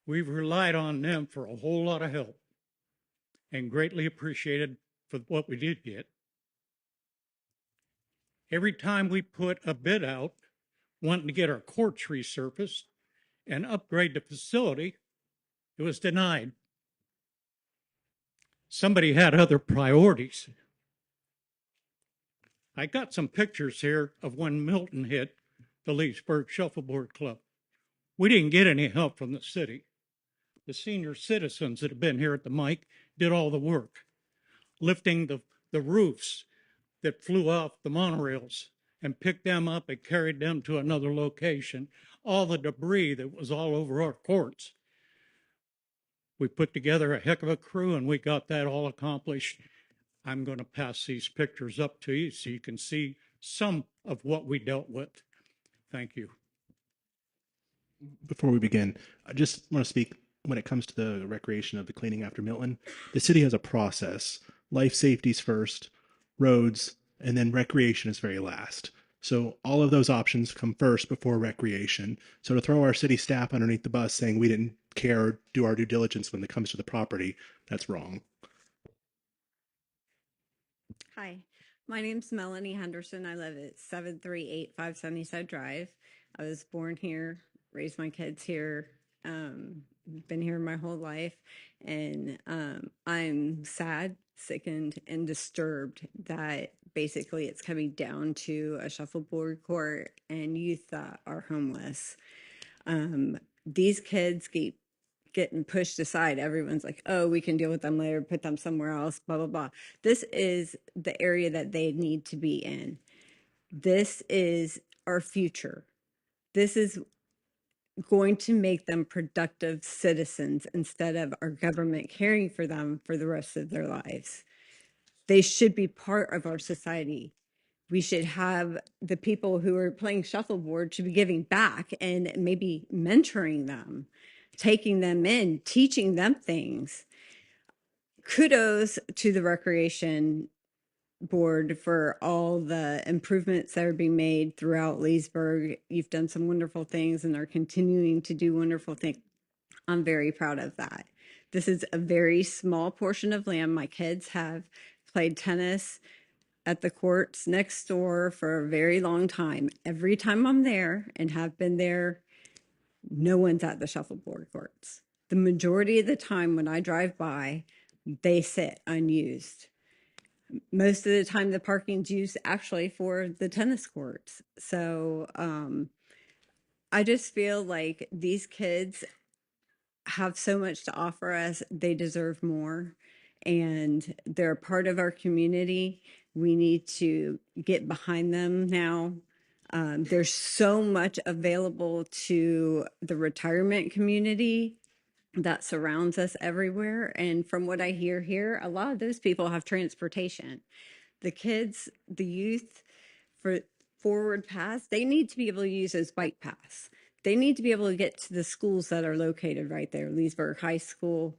We've relied on them for a whole lot of help and greatly appreciated for what we did get. Every time we put a bid out, wanting to get our courts resurfaced and upgrade the facility, it was denied. Somebody had other priorities. I got some pictures here of when Milton hit the Leesburg Shuffleboard Club. We didn't get any help from the city. The senior citizens that have been here at the mic did all the work, lifting the roofs that flew off the monorails and picked them up and carried them to another location, all the debris that was all over our courts. We put together a heck of a crew and we got that all accomplished. I'm going to pass these pictures up to you so you can see some of what we dealt with. Thank you. Before we begin, I just want to speak when it comes to the recreation of the cleaning after Milton. The city has a process. Life safety's first, roads, and then recreation is very last. So all of those options come first before recreation. So to throw our city staff underneath the bus saying we didn't care or do our due diligence when it comes to the property, that's wrong. Hi, my name's Melanie Henderson. I live at 7385 Sunnyside Drive. I was born here, raised my kids here, been here my whole life, and I'm sad, sickened, and disturbed that basically it's coming down to a shuffleboard court and youth that are homeless. These kids keep getting pushed aside. Everyone's like, oh, we can deal with them later, put them somewhere else, blah, blah, blah. This is the area that they need to be in. This is our future. This is going to make them productive citizens instead of our government caring for them for the rest of their lives. They should be part of our society. We should have the people who are playing shuffleboard should be giving back and maybe mentoring them, taking them in, teaching them things. Kudos to the recreation board for all the improvements that are being made throughout Leesburg. You've done some wonderful things and are continuing to do wonderful things. I'm very proud of that. This is a very small portion of land. My kids have played tennis at the courts next door for a very long time. Every time I'm there and have been there, no one's at the shuffleboard courts. The majority of the time when I drive by, they sit unused. Most of the time, the parking's used actually for the tennis courts. So I just feel like these kids have so much to offer us. They deserve more, and they're a part of our community. We need to get behind them now. There's so much available to the retirement community that surrounds us everywhere. And from what I hear here, a lot of those people have transportation. The kids, the youth for forward paths, they need to be able to use those bike paths. They need to be able to get to the schools that are located right there, Leesburg High School.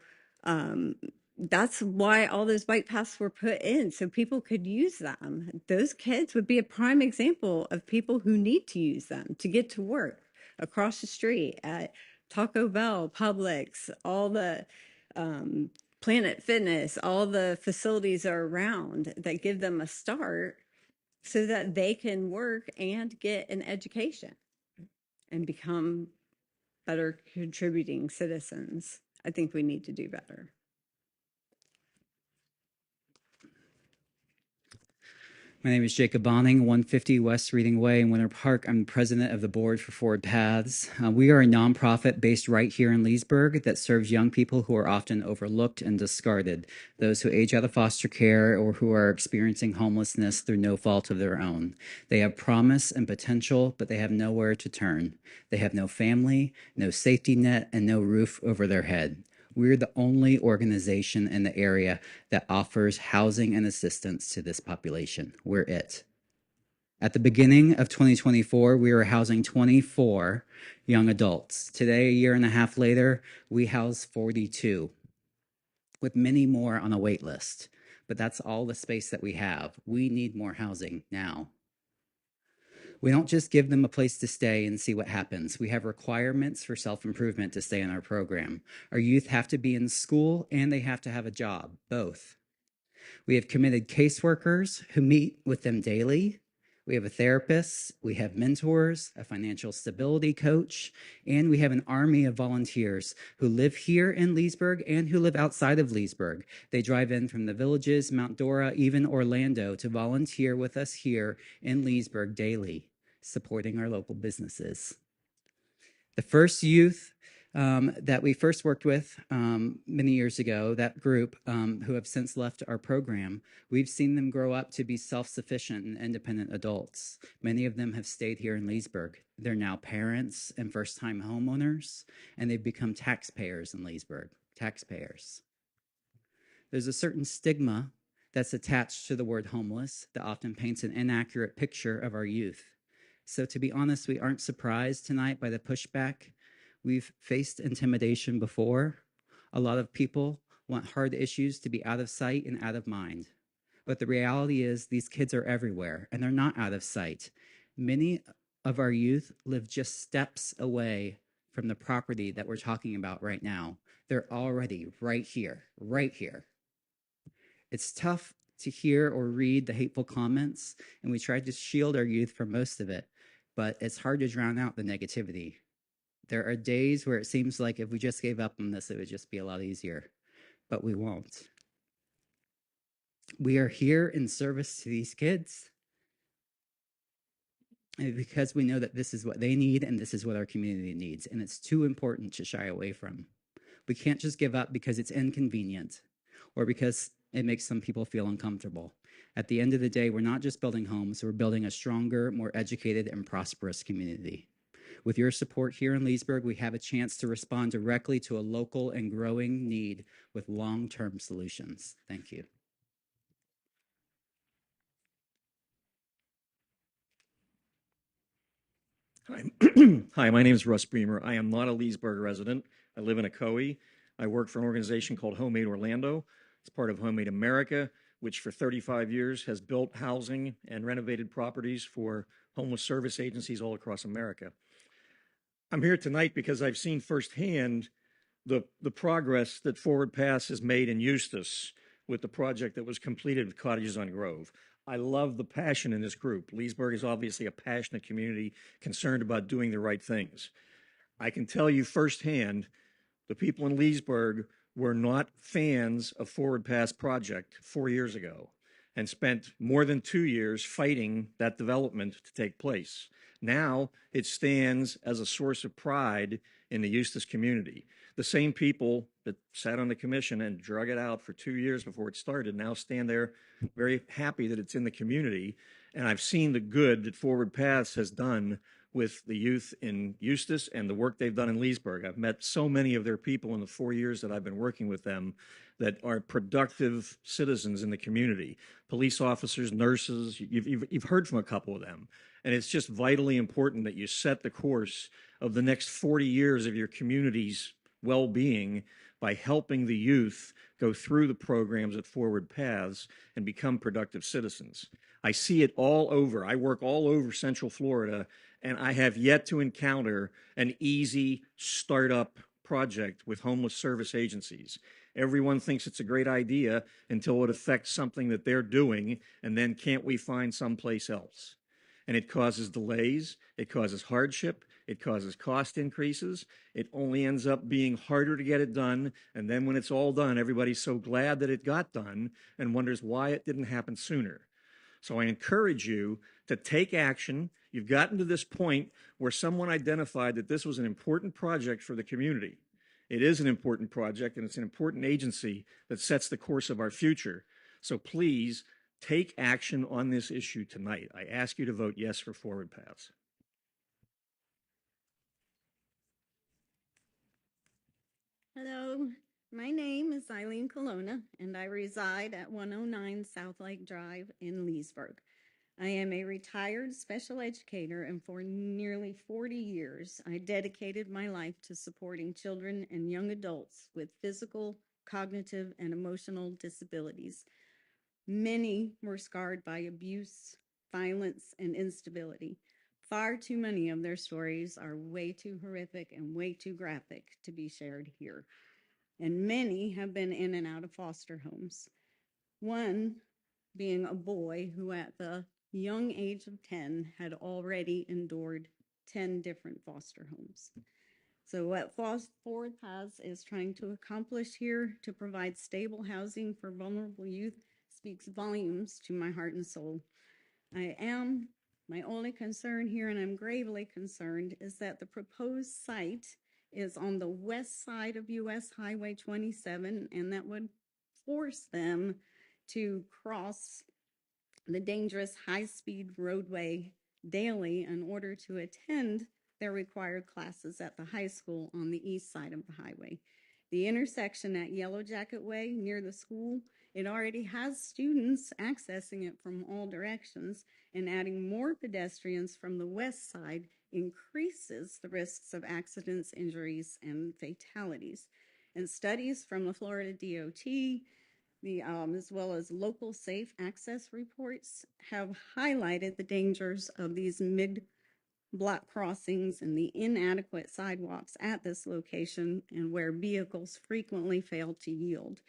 That's why all those bike paths were put in, so people could use them. Those kids would be a prime example of people who need to use them to get to work across the street at Taco Bell, Publix, all the Planet Fitness, all the facilities are around that give them a start so that they can work and get an education and become better contributing citizens. I think we need to do better. My name is Jacob Bonning, 150 West Reading Way in Winter Park. I'm the president of the board for Forward Paths. We are a nonprofit based right here in Leesburg that serves young people who are often overlooked and discarded, those who age out of foster care or who are experiencing homelessness through no fault of their own. They have promise and potential, but they have nowhere to turn. They have no family, no safety net, and no roof over their head. We're the only organization in the area that offers housing and assistance to this population. We're it. At the beginning of 2024, we were housing 24 young adults. Today, a year and a half later, we house 42, with many more on a wait list. But that's all the space that we have. We need more housing now. We don't just give them a place to stay and see what happens. We have requirements for self-improvement to stay in our program. Our youth have to be in school and they have to have a job, both. We have committed caseworkers who meet with them daily. We have a therapist, we have mentors, a financial stability coach, and we have an army of volunteers who live here in Leesburg and who live outside of Leesburg. They drive in from the villages, Mount Dora, even Orlando to volunteer with us here in Leesburg daily, supporting our local businesses. The first youth that we first worked with many years ago, that group who have since left our program, we've seen them grow up to be self-sufficient and independent adults. Many of them have stayed here in Leesburg. They're now parents and first-time homeowners, and they've become taxpayers in Leesburg, taxpayers. There's a certain stigma that's attached to the word homeless that often paints an inaccurate picture of our youth. So to be honest, we aren't surprised tonight by the pushback. We've faced intimidation before. A lot of people want hard issues to be out of sight and out of mind. But the reality is these kids are everywhere and they're not out of sight. Many of our youth live just steps away from the property that we're talking about right now. They're already right here, right here. It's tough to hear or read the hateful comments, and we try to shield our youth from most of it, but it's hard to drown out the negativity. There are days where it seems like if we just gave up on this, it would just be a lot easier, but we won't. We are here in service to these kids because we know that this is what they need and this is what our community needs, and it's too important to shy away from. We can't just give up because it's inconvenient or because it makes some people feel uncomfortable. At the end of the day, we're not just building homes, we're building a stronger, more educated, and prosperous community. With your support here in Leesburg, we have a chance to respond directly to a local and growing need with long-term solutions. Thank you. Hi, Hi, my name is Russ Bremer. I am not a Leesburg resident. I live in Ocoee. I work for an organization called Homemade Orlando. It's part of Homemade America, which for 35 years has built housing and renovated properties for homeless service agencies all across America. I'm here tonight because I've seen firsthand the progress that Forward Pass has made in Eustis with the project that was completed with Cottages on Grove. I love the passion in this group. Leesburg is obviously a passionate community concerned about doing the right things. I can tell you firsthand, the people in Leesburg were not fans of Forward Pass project 4 years ago and spent more than 2 years fighting that development to take place. Now it stands as a source of pride in the Eustis community. The same people that sat on the commission and drug it out for 2 years before it started now stand there very happy that it's in the community. And I've seen the good that Forward Paths has done with the youth in Eustis and the work they've done in Leesburg. I've met so many of their people in the 4 years that I've been working with them that are productive citizens in the community. Police officers, nurses, you've heard from a couple of them. And it's just vitally important that you set the course of the next 40 years of your community's well-being by helping the youth go through the programs at Forward Paths and become productive citizens. I see it all over. I work all over Central Florida, and I have yet to encounter an easy startup project with homeless service agencies. Everyone thinks it's a great idea until it affects something that they're doing, and then can't we find someplace else? And it causes delays, it causes hardship, it causes cost increases. It only ends up being harder to get it done. And then when it's all done, everybody's so glad that it got done and wonders why it didn't happen sooner. So I encourage you to take action. You've gotten to this point where someone identified that this was an important project for the community. It is an important project, and it's an important agency that sets the course of our future. So please take action on this issue tonight. I ask you to vote yes for Forward Paths. Hello, my name is Eileen Colonna, and I reside at 109 South Lake Drive in Leesburg. I am a retired special educator, and for nearly 40 years, I dedicated my life to supporting children and young adults with physical, cognitive, and emotional disabilities. Many were scarred by abuse, violence, and instability. Far too many of their stories are way too horrific and way too graphic to be shared here. And many have been in and out of foster homes. One being a boy who at the young age of 10 had already endured 10 different foster homes. So what Forward Paths is trying to accomplish here to provide stable housing for vulnerable youth speaks volumes to my heart and soul. My only concern here, and I'm gravely concerned, is that the proposed site is on the west side of US Highway 27, and that would force them to cross the dangerous high-speed roadway daily in order to attend their required classes at the high school on the east side of the highway. The intersection at Yellow Jacket Way near the school, it already has students accessing it from all directions, and adding more pedestrians from the west side increases the risks of accidents, injuries, and fatalities. And studies from the Florida DOT as well as local safe access reports have highlighted the dangers of these mid-block crossings and the inadequate sidewalks at this location and where vehicles frequently fail to yield.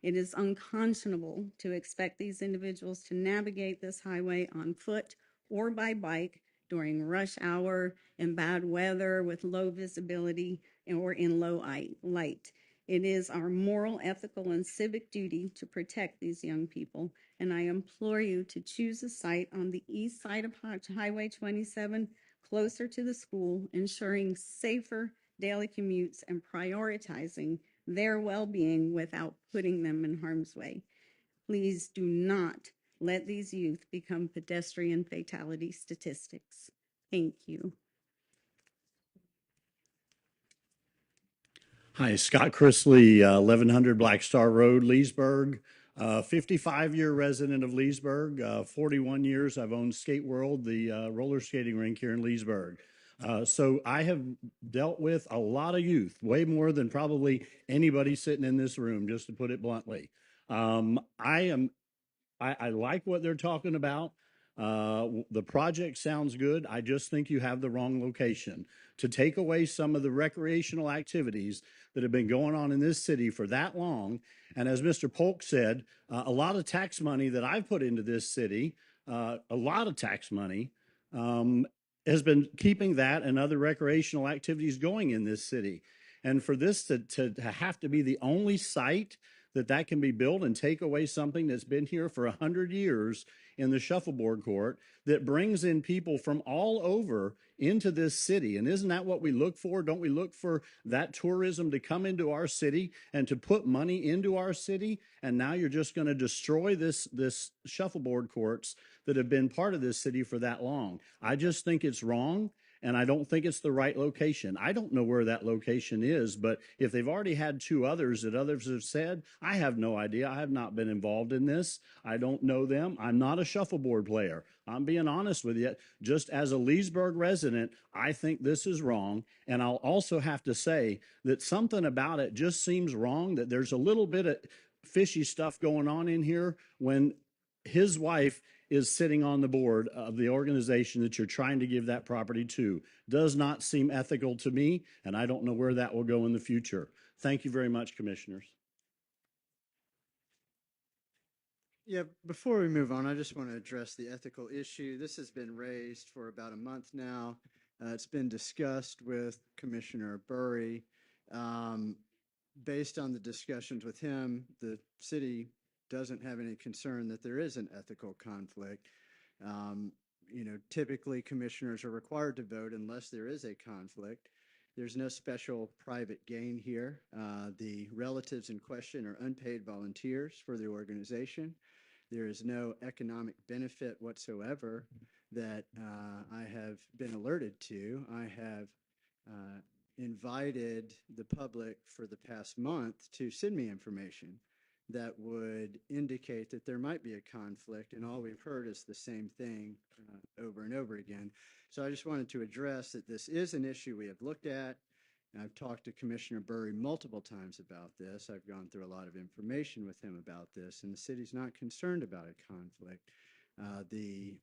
It is unconscionable to expect these individuals to navigate this highway on foot or by bike during rush hour and bad weather with low visibility or in low light. It is our moral, ethical, and civic duty to protect these young people, and I implore you to choose a site on the east side of Highway 27, closer to the school, ensuring safer daily commutes and prioritizing their well-being without putting them in harm's way. Please do not let these youth become pedestrian fatality statistics. Thank you. Hi, Scott Chrisley, 1100 Black Star Road, Leesburg. 55-year resident of Leesburg. 41 years I've owned Skate World, the roller skating rink here in Leesburg. So I have dealt with a lot of youth, way more than probably anybody sitting in this room, just to put it bluntly. I like what they're talking about. The project sounds good. I just think you have the wrong location. To take away some of the recreational activities that have been going on in this city for that long, and as Mr. Polk said, a lot of tax money that I've put into this city, a lot of tax money, has been keeping that and other recreational activities going in this city. And for this to have to be the only site that can be built and take away something that's been here for 100 years in the shuffleboard court that brings in people from all over into this city. And isn't that what we look for? Don't we look for that tourism to come into our city and to put money into our city? And now you're just going to destroy this shuffleboard courts that have been part of this city for that long. I just think it's wrong. And I don't think it's the right location. I don't know where that location is, but if they've already had two others that others have said, I have no idea. I have not been involved in this. I don't know them. I'm not a shuffleboard player. I'm being honest with you. Just as a Leesburg resident, I think this is wrong. And I'll also have to say that something about it just seems wrong, that there's a little bit of fishy stuff going on in here when his wife is sitting on the board of the organization that you're trying to give that property to. Does not seem ethical to me, and I don't know where that will go in the future. Thank you very much, Commissioners. Yeah, before we move on, I just want to address the ethical issue. This has been raised for about a month now. It's been discussed with Commissioner Burry. Based on the discussions with him, the city doesn't have any concern that there is an ethical conflict. Typically commissioners are required to vote unless there is a conflict. There's no special private gain here. The relatives in question are unpaid volunteers for the organization. There is no economic benefit whatsoever that I have been alerted to. I have invited the public for the past month to send me information that would indicate that there might be a conflict, and all we've heard is the same thing over and over again. So I just wanted to address that this is an issue we have looked at. And I've talked to Commissioner Burry multiple times about this. I've gone through a lot of information with him about this, and the city's not concerned about a conflict. The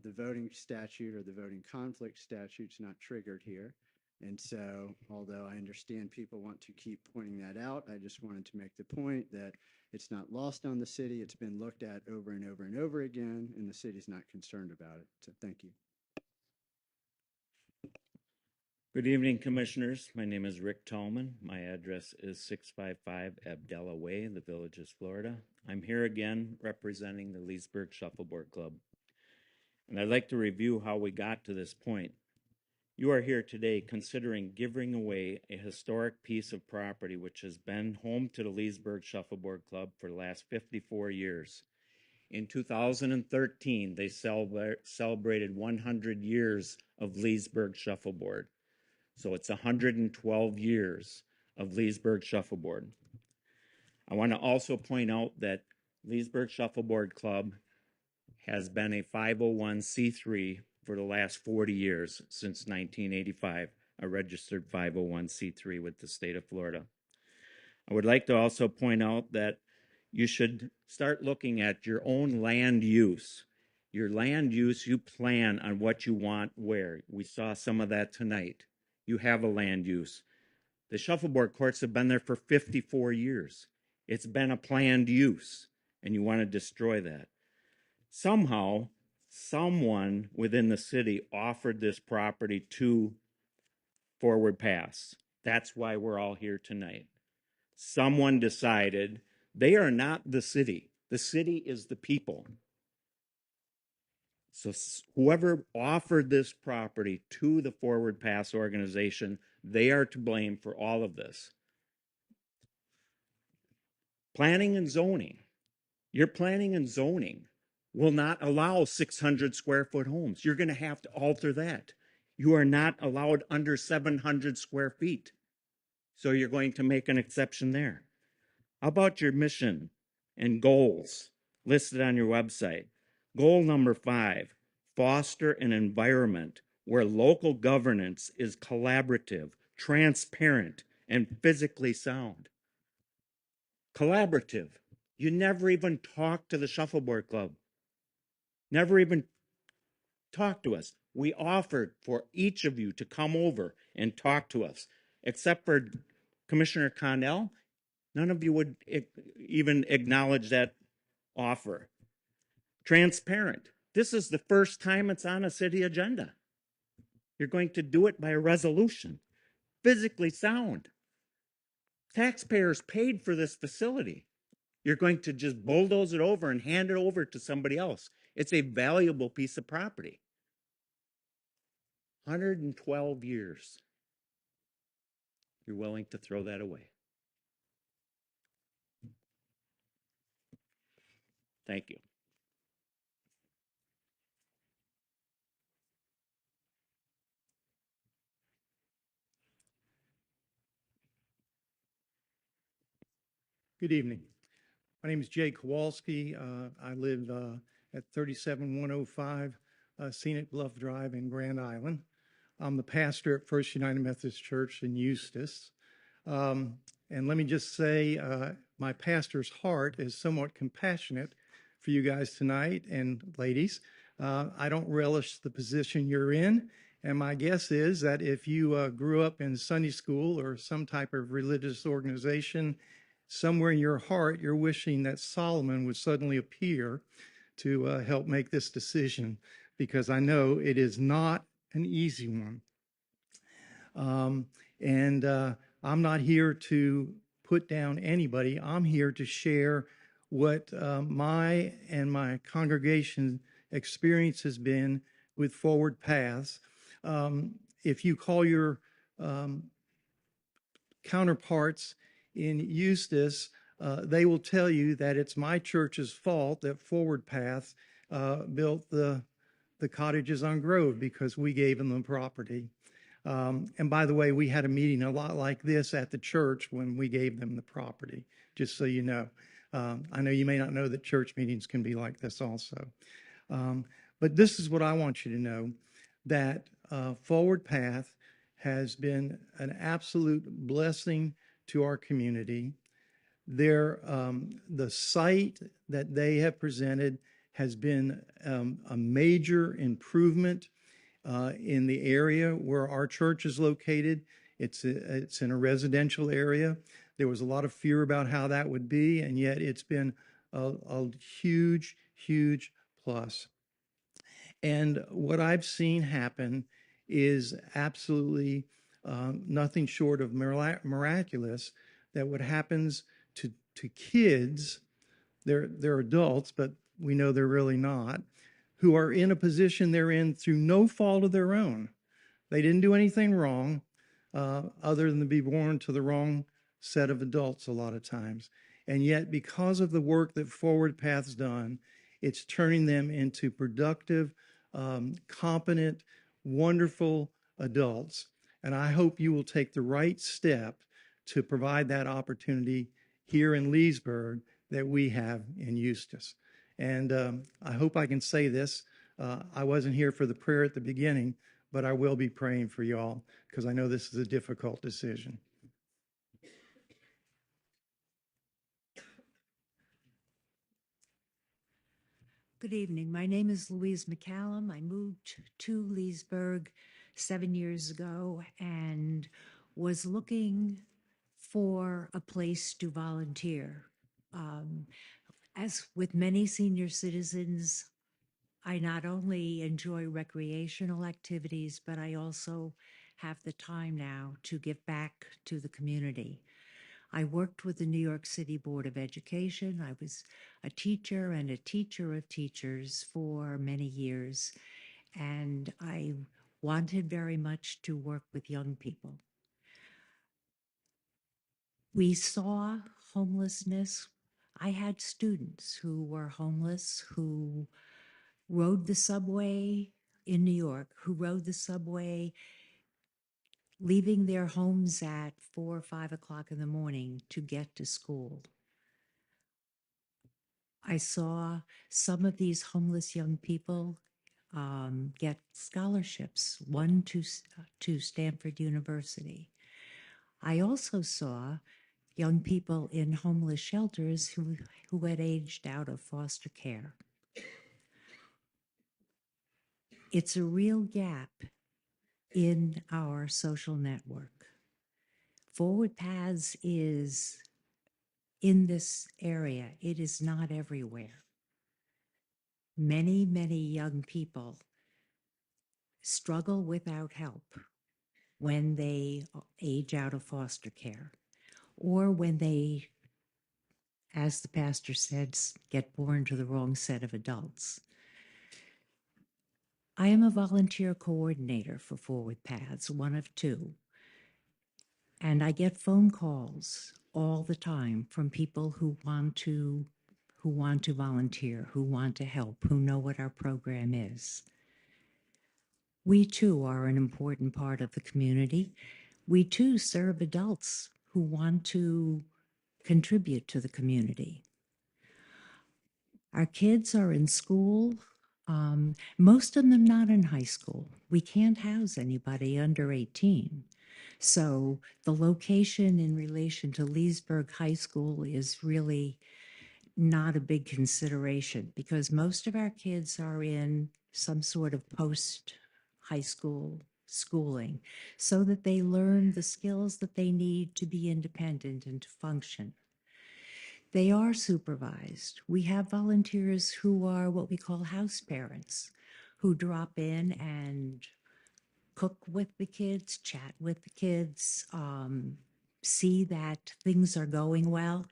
voting statute or the voting conflict statute's not triggered here. And so, although I understand people want to keep pointing that out, I just wanted to make the point that it's not lost on the city. It's been looked at over and over and over again, and the city's not concerned about it. So thank you. Good evening, Commissioners. My name is Rick Tallman. My address is 655 Abdella Way, the Villages, Florida. I'm here again representing the Leesburg Shuffleboard Club. And I'd like to review how we got to this point. You are here today considering giving away a historic piece of property which has been home to the Leesburg Shuffleboard Club for the last 54 years. In 2013, they celebrated 100 years of Leesburg Shuffleboard. So it's 112 years of Leesburg Shuffleboard. I want to also point out that Leesburg Shuffleboard Club has been a 501c3 for the last 40 years, since 1985, a registered 501c3 with the state of Florida. I would like to also point out that you should start looking at your own land use. Your land use, you plan on what you want where. We saw some of that tonight. You have a land use. The shuffleboard courts have been there for 54 years. It's been a planned use, and you want to destroy that. Somehow, someone within the city offered this property to Forward Pass. That's why we're all here tonight. Someone decided they are not the city. The city is the people. So whoever offered this property to the Forward Pass organization, they are to blame for all of this. Planning and zoning. Your planning and zoning will not allow 600 square foot homes. You're going to have to alter that. You are not allowed under 700 square feet. So you're going to make an exception there. How about your mission and goals listed on your website? Goal number 5, foster an environment where local governance is collaborative, transparent, and physically sound. Collaborative. You never even talked to the Shuffleboard Club. Never even talked to us. We offered for each of you to come over and talk to us. Except for Commissioner Connell, none of you would even acknowledge that offer. Transparent. This is the first time it's on a city agenda. You're going to do it by a resolution. Physically sound. Taxpayers paid for this facility. You're going to just bulldoze it over and hand it over to somebody else. It's a valuable piece of property. 112 years. You're willing to throw that away. Thank you. Good evening. My name is Jay Kowalski. I live at 37105 Scenic Bluff Drive in Grand Island. I'm the pastor at First United Methodist Church in Eustis. And let me just say, my pastor's heart is somewhat compassionate for you guys tonight and ladies. I don't relish the position you're in. And my guess is that if you grew up in Sunday school or some type of religious organization, somewhere in your heart, you're wishing that Solomon would suddenly appear to help make this decision, because I know it is not an easy one. I'm not here to put down anybody. I'm here to share what my and my congregation experience has been with Forward Paths. If you call your counterparts in Eustis, they will tell you that it's my church's fault that Forward Path built the cottages on Grove because we gave them the property. And by the way, we had a meeting a lot like this at the church when we gave them the property, just so you know. I know you may not know that church meetings can be like this also. But this is what I want you to know, that Forward Path has been an absolute blessing to our community. The site that they have presented has been a major improvement in the area where our church is located. It's in a residential area. There was a lot of fear about how that would be, and yet it's been a huge, huge plus. And what I've seen happen is absolutely nothing short of miraculous, that what happens to kids, they're adults, but we know they're really not, who are in a position they're in through no fault of their own. They didn't do anything wrong other than to be born to the wrong set of adults a lot of times. And yet, because of the work that Forward Path's done, it's turning them into productive, competent, wonderful adults. And I hope you will take the right step to provide that opportunity here in Leesburg that we have in Eustis. And I hope I can say this. I wasn't here for the prayer at the beginning, but I will be praying for y'all because I know this is a difficult decision. Good evening. My name is Louise McCallum. I moved to Leesburg 7 years ago and was looking for a place to volunteer. As with many senior citizens, I not only enjoy recreational activities, but I also have the time now to give back to the community. I worked with the New York City Board of Education. I was a teacher and a teacher of teachers for many years, and I wanted very much to work with young people. We saw homelessness. I had students who were homeless, who rode the subway in New York, who rode the subway leaving their homes at 4 or 5 o'clock in the morning to get to school. I saw some of these homeless young people get scholarships, one to Stanford University. I also saw young people in homeless shelters who had aged out of foster care. It's a real gap in our social network. Forward Paths is in this area. It is not everywhere. Many, many young people struggle without help when they age out of foster care or when they, as the pastor said, get born to the wrong set of adults. I am a volunteer coordinator for Forward Paths, one of two. And I get phone calls all the time from people who want to volunteer, who want to help, who know what our program is. We too are an important part of the community. We too serve adults who want to contribute to the community. Our kids are in school, most of them not in high school. We can't house anybody under 18. So the location in relation to Leesburg High School is really not a big consideration because most of our kids are in some sort of post-high school schooling so that they learn the skills that they need to be independent and to function. They are supervised. We have volunteers who are what we call house parents, who drop in and cook with the kids, chat with the kids, see that things are going well.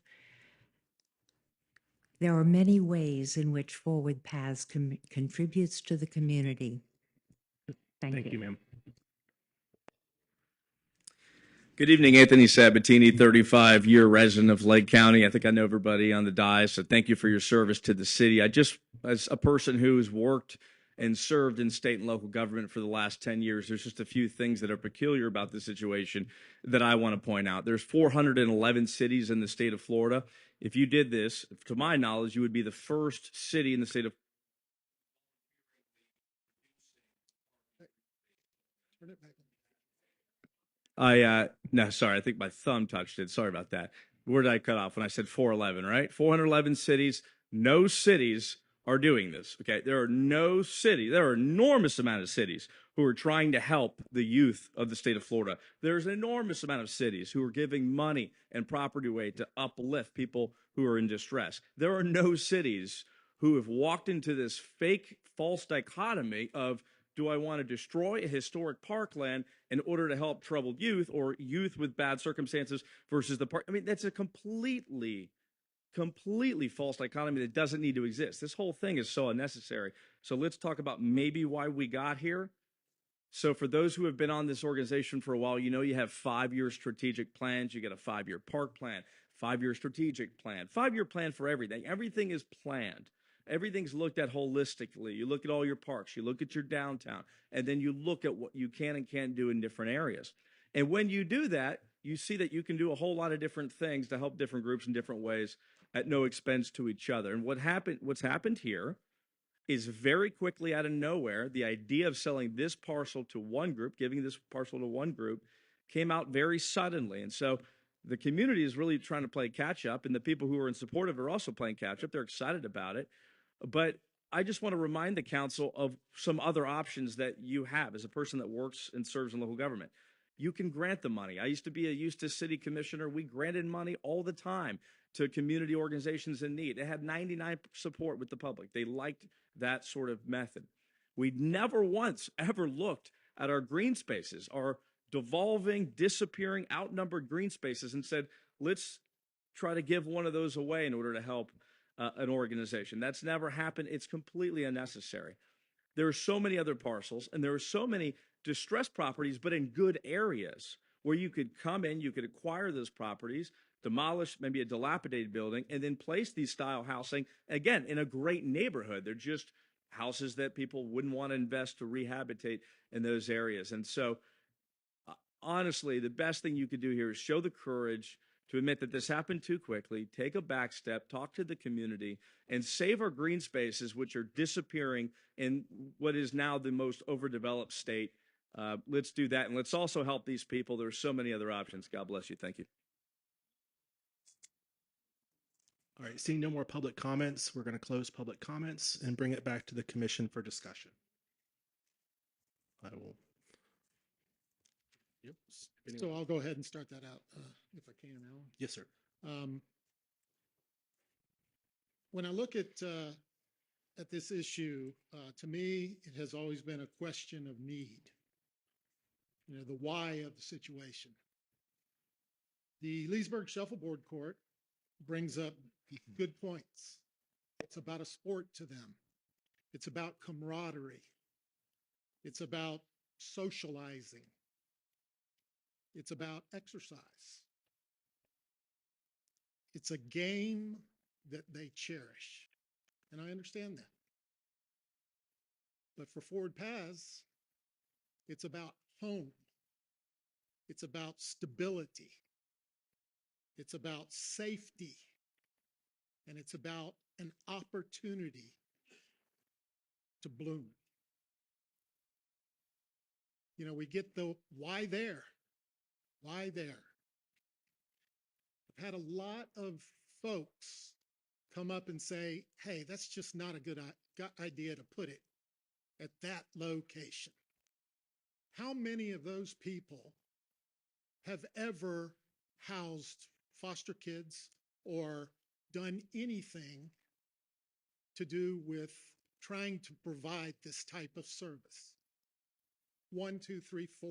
There are many ways in which Forward Paths contributes to the community. Thank you, ma'am. Good evening, Anthony Sabatini, 35-year resident of Lake County. I think I know everybody on the dais, so thank you for your service to the city. As a person who's worked and served in state and local government for the last 10 years, there's just a few things that are peculiar about the situation that I want to point out. There's 411 cities in the state of Florida. If you did this, to my knowledge, you would be the first city in the state of Turn it back on. No, sorry, I think my thumb touched it. Sorry about that. Where did I cut off when I said 411, right? 411 cities. No cities are doing this, okay? There are an enormous amount of cities who are trying to help the youth of the state of Florida. There's an enormous amount of cities who are giving money and property away to uplift people who are in distress. There are no cities who have walked into this fake, false dichotomy of, do I want to destroy a historic parkland in order to help troubled youth or youth with bad circumstances versus the park? I mean, that's a completely false dichotomy that doesn't need to exist. This whole thing is so unnecessary. So let's talk about maybe why we got here. So for those who have been on this organization for a while, you know you have 5-year strategic plans. You get a 5-year park plan, 5-year strategic plan, 5-year plan for everything. Everything is planned. Everything's looked at holistically. You look at all your parks, you look at your downtown, and then you look at what you can and can't do in different areas. And when you do that, you see that you can do a whole lot of different things to help different groups in different ways at no expense to each other. And what's happened here is very quickly out of nowhere, the idea of selling this parcel to one group, giving this parcel to one group, came out very suddenly. And so the community is really trying to play catch up, and the people who are in support of it are also playing catch up. They're excited about it. But I just want to remind the council of some other options that you have as a person that works and serves in local government. You can grant the money. I used to be a Eustis City Commissioner. We granted money all the time to community organizations in need. It had 99% support with the public. They liked that sort of method. We never once ever looked at our green spaces, our devolving, disappearing, outnumbered green spaces, and said, let's try to give one of those away in order to help an organization. That's never happened. It's completely unnecessary. There are so many other parcels, and there are so many distressed properties, but in good areas where you could come in, you could acquire those properties, demolish maybe a dilapidated building, and then place these style housing, again, in a great neighborhood. They're just houses that people wouldn't want to invest to rehabilitate in those areas. And so, honestly, the best thing you could do here is show the courage to admit that this happened too quickly, take a back step, talk to the community, and save our green spaces, which are disappearing in what is now the most overdeveloped state. Let's do that. And let's also help these people. There are so many other options. God bless you. Thank you. All right, seeing no more public comments, we're going to close public comments and bring it back to the commission for discussion. I will. Yep. So I'll go ahead and start that out if I can, Alan. Yes, sir. When I look at this issue, to me, it has always been a question of need. You know, the why of the situation. The Leesburg Shuffleboard Court brings up good points. It's about a sport to them. It's about camaraderie. It's about socializing. It's about exercise. It's a game that they cherish. And I understand that. But for Forward Paths, it's about home. It's about stability. It's about safety. And it's about an opportunity to bloom. You know, we get the why there? Why there? I've had a lot of folks come up and say, hey, that's just not a good idea to put it at that location. How many of those people have ever housed foster kids or done anything to do with trying to provide this type of service? 1, 2, 3, 4.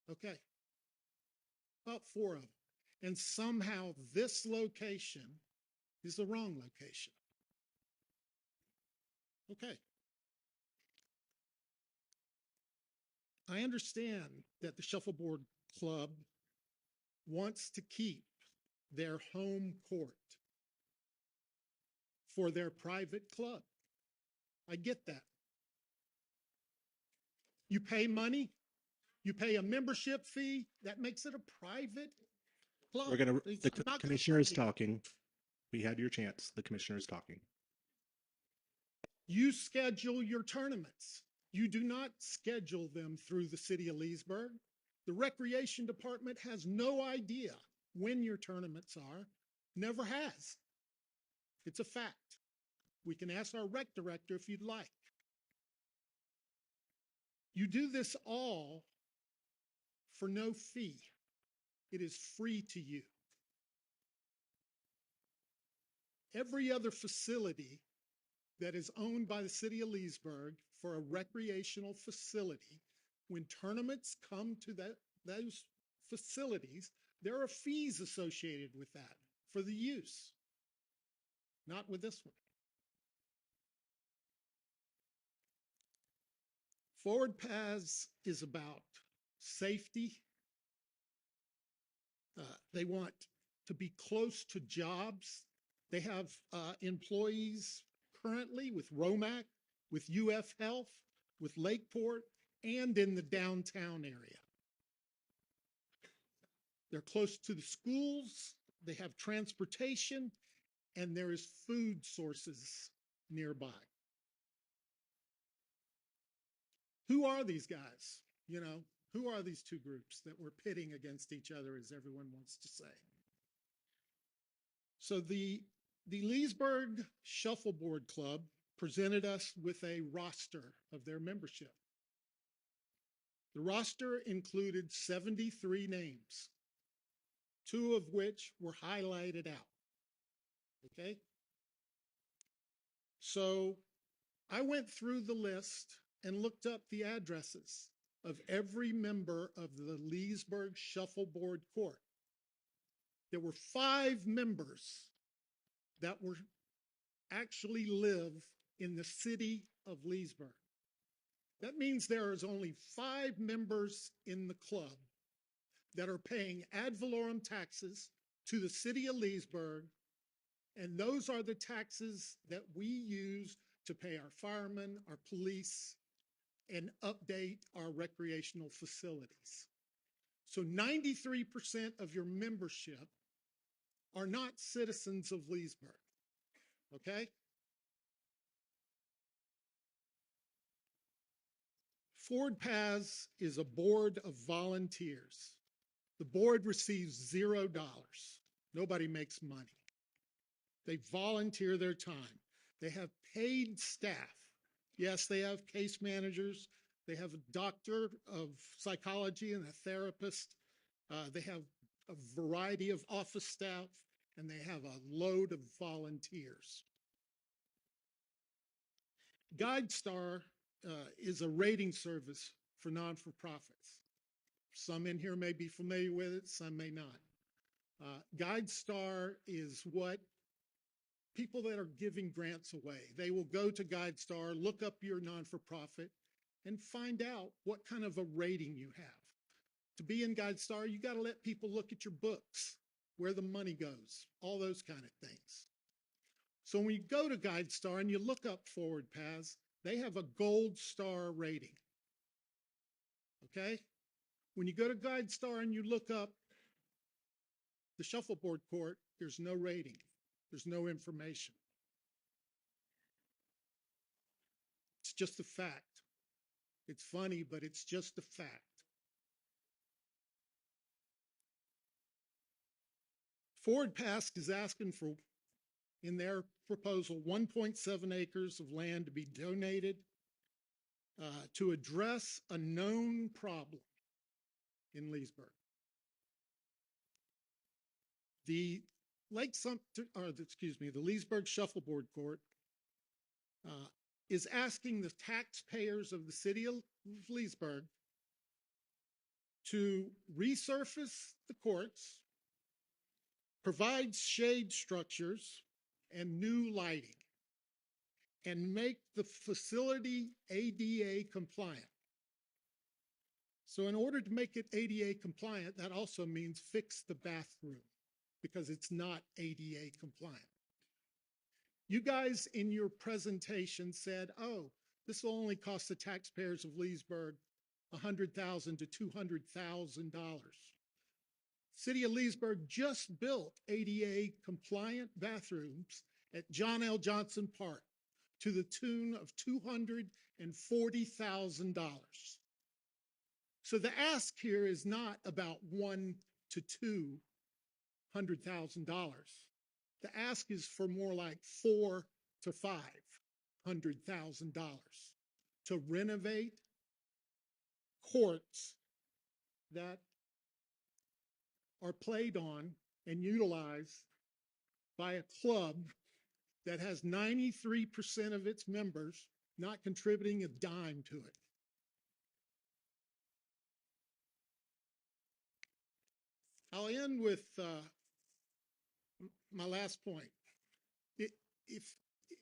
Okay. About 4 of them. And somehow this location is the wrong location. Okay. I understand that the Shuffleboard Club wants to keep their home court for their private club. I get that. You pay money, you pay a membership fee, that makes it a private club. We're going to, the commissioner is talking. We had your chance. The commissioner is talking. You schedule your tournaments. You do not schedule them through the city of Leesburg. The recreation department has no idea when your tournaments are, never has. It's a fact. We can ask our rec director if you'd like. You do this all for no fee. It is free to you. Every other facility that is owned by the city of Leesburg for a recreational facility, when tournaments come to those facilities, there are fees associated with that for the use. Not with this one. Forward Paths is about safety. They want to be close to jobs. They have employees currently with ROMAC, with UF Health, with Lakeport, and in the downtown area. They're close to the schools, they have transportation, and there is food sources nearby. Who are these guys? You know, who are these two groups that we're pitting against each other, as everyone wants to say? So the The Leesburg Shuffleboard Club presented us with a roster of their membership. The roster included 73 names, 2 of which were highlighted out. Okay? So I went through the list and looked up the addresses of every member of the Leesburg Shuffleboard Court. There were 5 members that were actually live in the city of Leesburg. That means there is only 5 members in the club that are paying ad valorem taxes to the city of Leesburg, and those are the taxes that we use to pay our firemen, our police, and update our recreational facilities. So 93% of your membership are not citizens of Leesburg, okay? Forward Paths is a board of volunteers. The board receives $0. Nobody makes money. They volunteer their time. They have paid staff. Yes, they have case managers. They have a doctor of psychology and a therapist. They have a variety of office staff, and they have a load of volunteers. GuideStar is a rating service for non-for-profits. Some in here may be familiar with it, some may not. GuideStar is what people that are giving grants away, they will go to GuideStar, look up your non-for-profit, and find out what kind of a rating you have. To be in GuideStar, you got to let people look at your books, where the money goes, all those kind of things. So when you go to GuideStar and you look up Forward Paths, they have a gold star rating. Okay? When you go to GuideStar and you look up the shuffleboard court, there's no rating. There's no information. It's just a fact. It's funny, but it's just a fact. Forward Paths is asking for, in their proposal, 1.7 acres of land to be donated to address a known problem in Leesburg. The the Leesburg Shuffleboard Court is asking the taxpayers of the city of Leesburg to resurface the courts, provide shade structures and new lighting, and make the facility ADA compliant. So in order to make it ADA compliant, that also means fix the bathroom because it's not ADA compliant. You guys in your presentation said, oh, this will only cost the taxpayers of Leesburg $100,000 to $200,000. City of Leesburg just built ADA compliant bathrooms at John L. Johnson Park to the tune of $240,000. So the ask here is not about $100,000 to $200,000. The ask is for more like $400,000 to $500,000 to renovate courts that are played on and utilized by a club that has 93% of its members not contributing a dime to it. I'll end with my last point.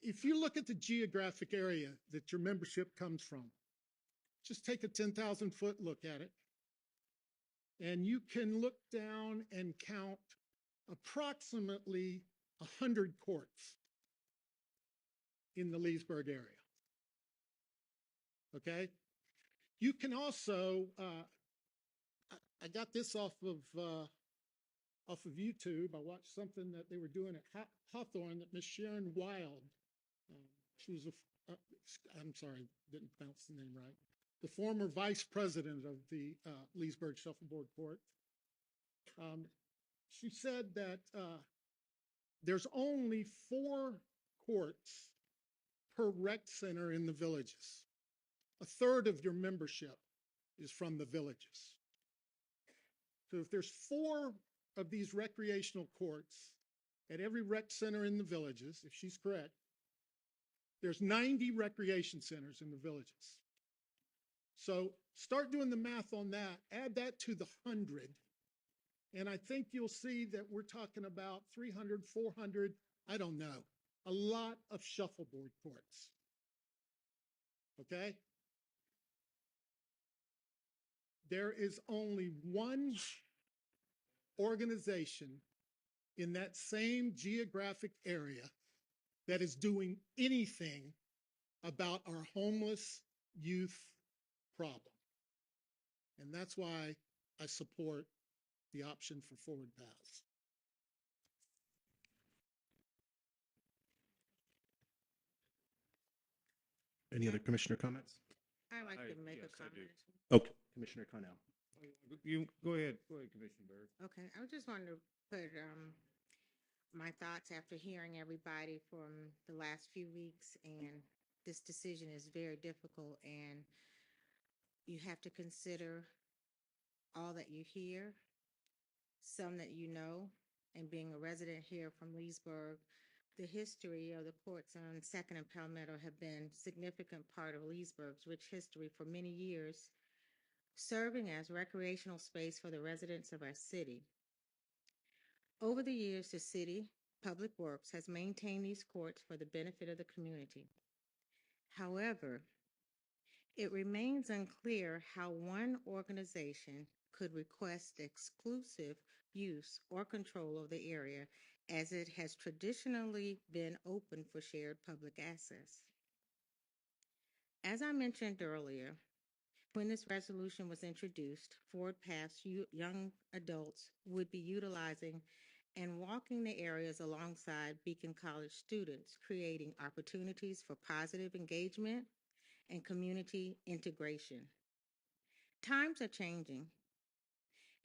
If you look at the geographic area that your membership comes from, just take a 10,000-foot look at it, and you can look down and count approximately 100 courts in the Leesburg area. Okay? You can also, I got this off of YouTube. I watched something that they were doing at Hawthorne that Miss Sharon Wild, she was I'm sorry, didn't pronounce the name right, the former vice president of the Leesburg Shuffleboard Court. She said that There's only 4 courts per rec center in the villages. A third of your membership is from the villages. So if there's 4 of these recreational courts at every rec center in the villages, if she's correct, there's 90 recreation centers in the villages. So start doing the math on that, add that to the 100, and I think you'll see that we're talking about 300, 400, I don't know, a lot of shuffleboard courts. Okay? There is only one organization in that same geographic area that is doing anything about our homeless youth problem. And that's why I support the option for forward paths. Any other commissioner comments? I'd like to make a comment. Okay, Commissioner Cornell. You go ahead, Commissioner Bird. Okay, I just wanted to put my thoughts after hearing everybody from the last few weeks, and this decision is very difficult, and you have to consider all that you hear, some that you know, and being a resident here from Leesburg, the history of the courts on Second and Palmetto have been a significant part of Leesburg's rich history for many years, serving as recreational space for the residents of our city. Over the years, the city Public Works has maintained these courts for the benefit of the community. However, it remains unclear how one organization could request exclusive use or control of the area, as it has traditionally been open for shared public access. As I mentioned earlier, when this resolution was introduced, Forward Path's young adults would be utilizing and walking the areas alongside Beacon College students, creating opportunities for positive engagement and community integration. Times are changing,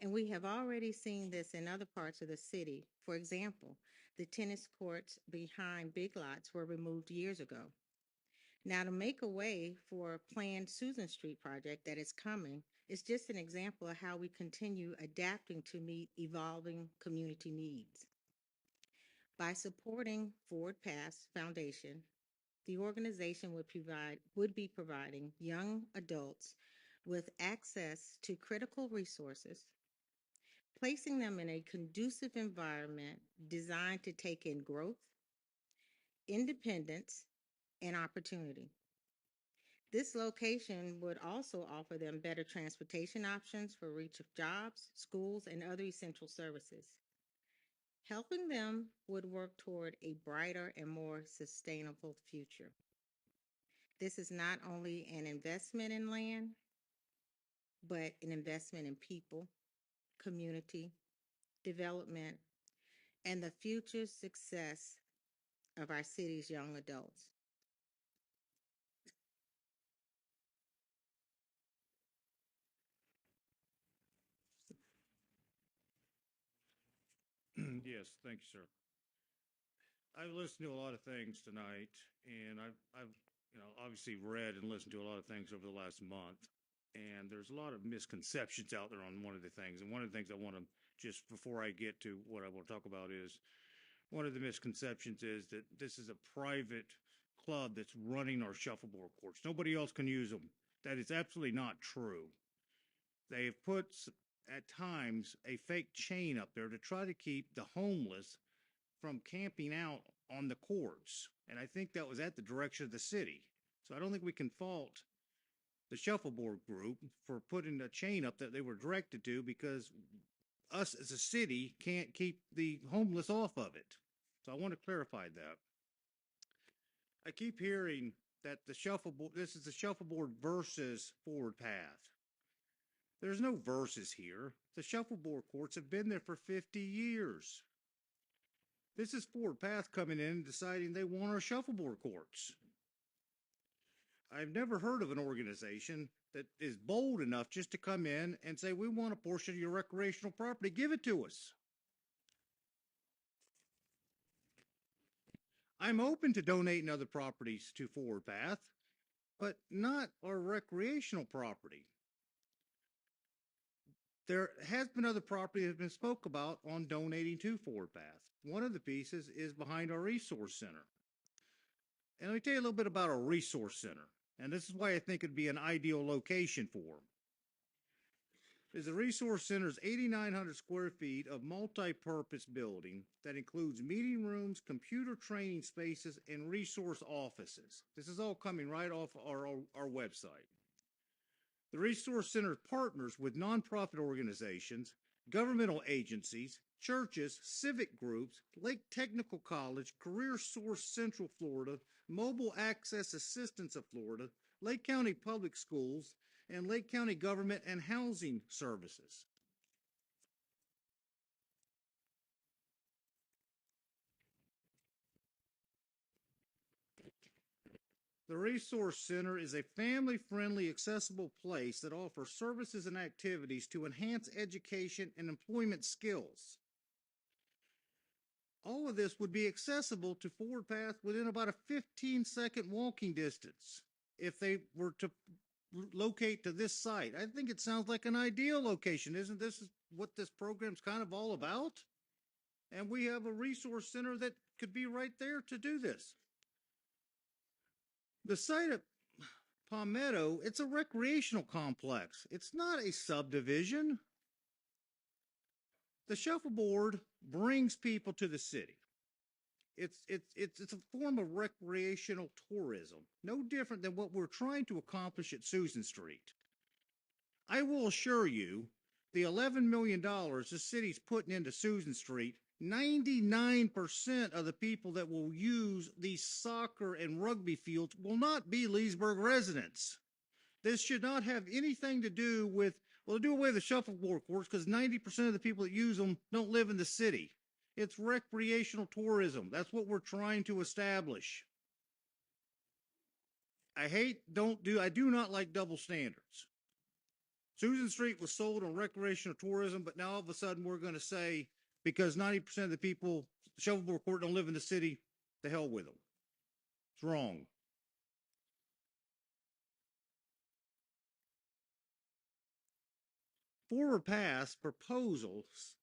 and we have already seen this in other parts of the city. For example, the tennis courts behind Big Lots were removed years ago. Now, to make a way for a planned Susan Street project that is coming is just an example of how we continue adapting to meet evolving community needs. By supporting Forward Path's Foundation, the organization would be providing young adults with access to critical resources, placing them in a conducive environment designed to take in growth, independence, and opportunity. This location would also offer them better transportation options for reach of jobs, schools, and other essential services. Helping them would work toward a brighter and more sustainable future. This is not only an investment in land, but an investment in people, community, development, and the future success of our city's young adults. Yes, thank you, sir. I've listened to a lot of things tonight, and I've obviously read and listened to a lot of things over the last month. And there's a lot of misconceptions out there on one of the things. And one of the things I want to, just before I get to what I want to talk about, is one of the misconceptions is that this is a private club that's running our shuffleboard courts. Nobody else can use them. That is absolutely not true. They have put, at times, a fake chain up there to try to keep the homeless from camping out on the courts. And I think that was at the direction of the city. So I don't think we can fault the shuffleboard group for putting a chain up that they were directed to, because us as a city can't keep the homeless off of it. So I want to clarify that. I keep hearing that this is the shuffleboard versus Forward Path. There's no versus here. The shuffleboard courts have been there for 50 years. This is Forward Path coming in and deciding they want our shuffleboard courts. I've never heard of an organization that is bold enough just to come in and say, we want a portion of your recreational property, give it to us. I'm open to donating other properties to Forward Path, but not our recreational property. There has been other property that has been spoke about on donating to Forward Path. One of the pieces is behind our resource center. And let me tell you a little bit about our resource center. And this is why I think it'd be an ideal location for them. Is the resource center is 8,900 square feet of multi-purpose building that includes meeting rooms, computer training spaces, and resource offices. This is all coming right off our website. The Resource Center partners with nonprofit organizations, governmental agencies, churches, civic groups, Lake Technical College, Career Source Central Florida, Mobile Access Assistance of Florida, Lake County Public Schools, and Lake County Government and Housing Services. The Resource Center is a family-friendly, accessible place that offers services and activities to enhance education and employment skills. All of this would be accessible to Forward Path within about a 15-second walking distance if they were to locate to this site. I think it sounds like an ideal location. Isn't this what this program's kind of all about? And we have a resource center that could be right there to do this. The site at Palmetto, it's a recreational complex. It's not a subdivision. The shuffleboard brings people to the city. It's a form of recreational tourism, no different than what we're trying to accomplish at Susan Street. I will assure you, the $11 million the city's putting into Susan Street, 99% of the people that will use these soccer and rugby fields will not be Leesburg residents. This should not have anything to do with, well, do away with the shuffleboard courts because 90% of the people that use them don't live in the city. It's recreational tourism. That's what we're trying to establish. I do not like double standards. Susan Street was sold on recreational tourism, but now all of a sudden we're going to say, because 90% of the people, shuffleboard court don't live in the city, the hell with them. It's wrong. Forward Pass proposals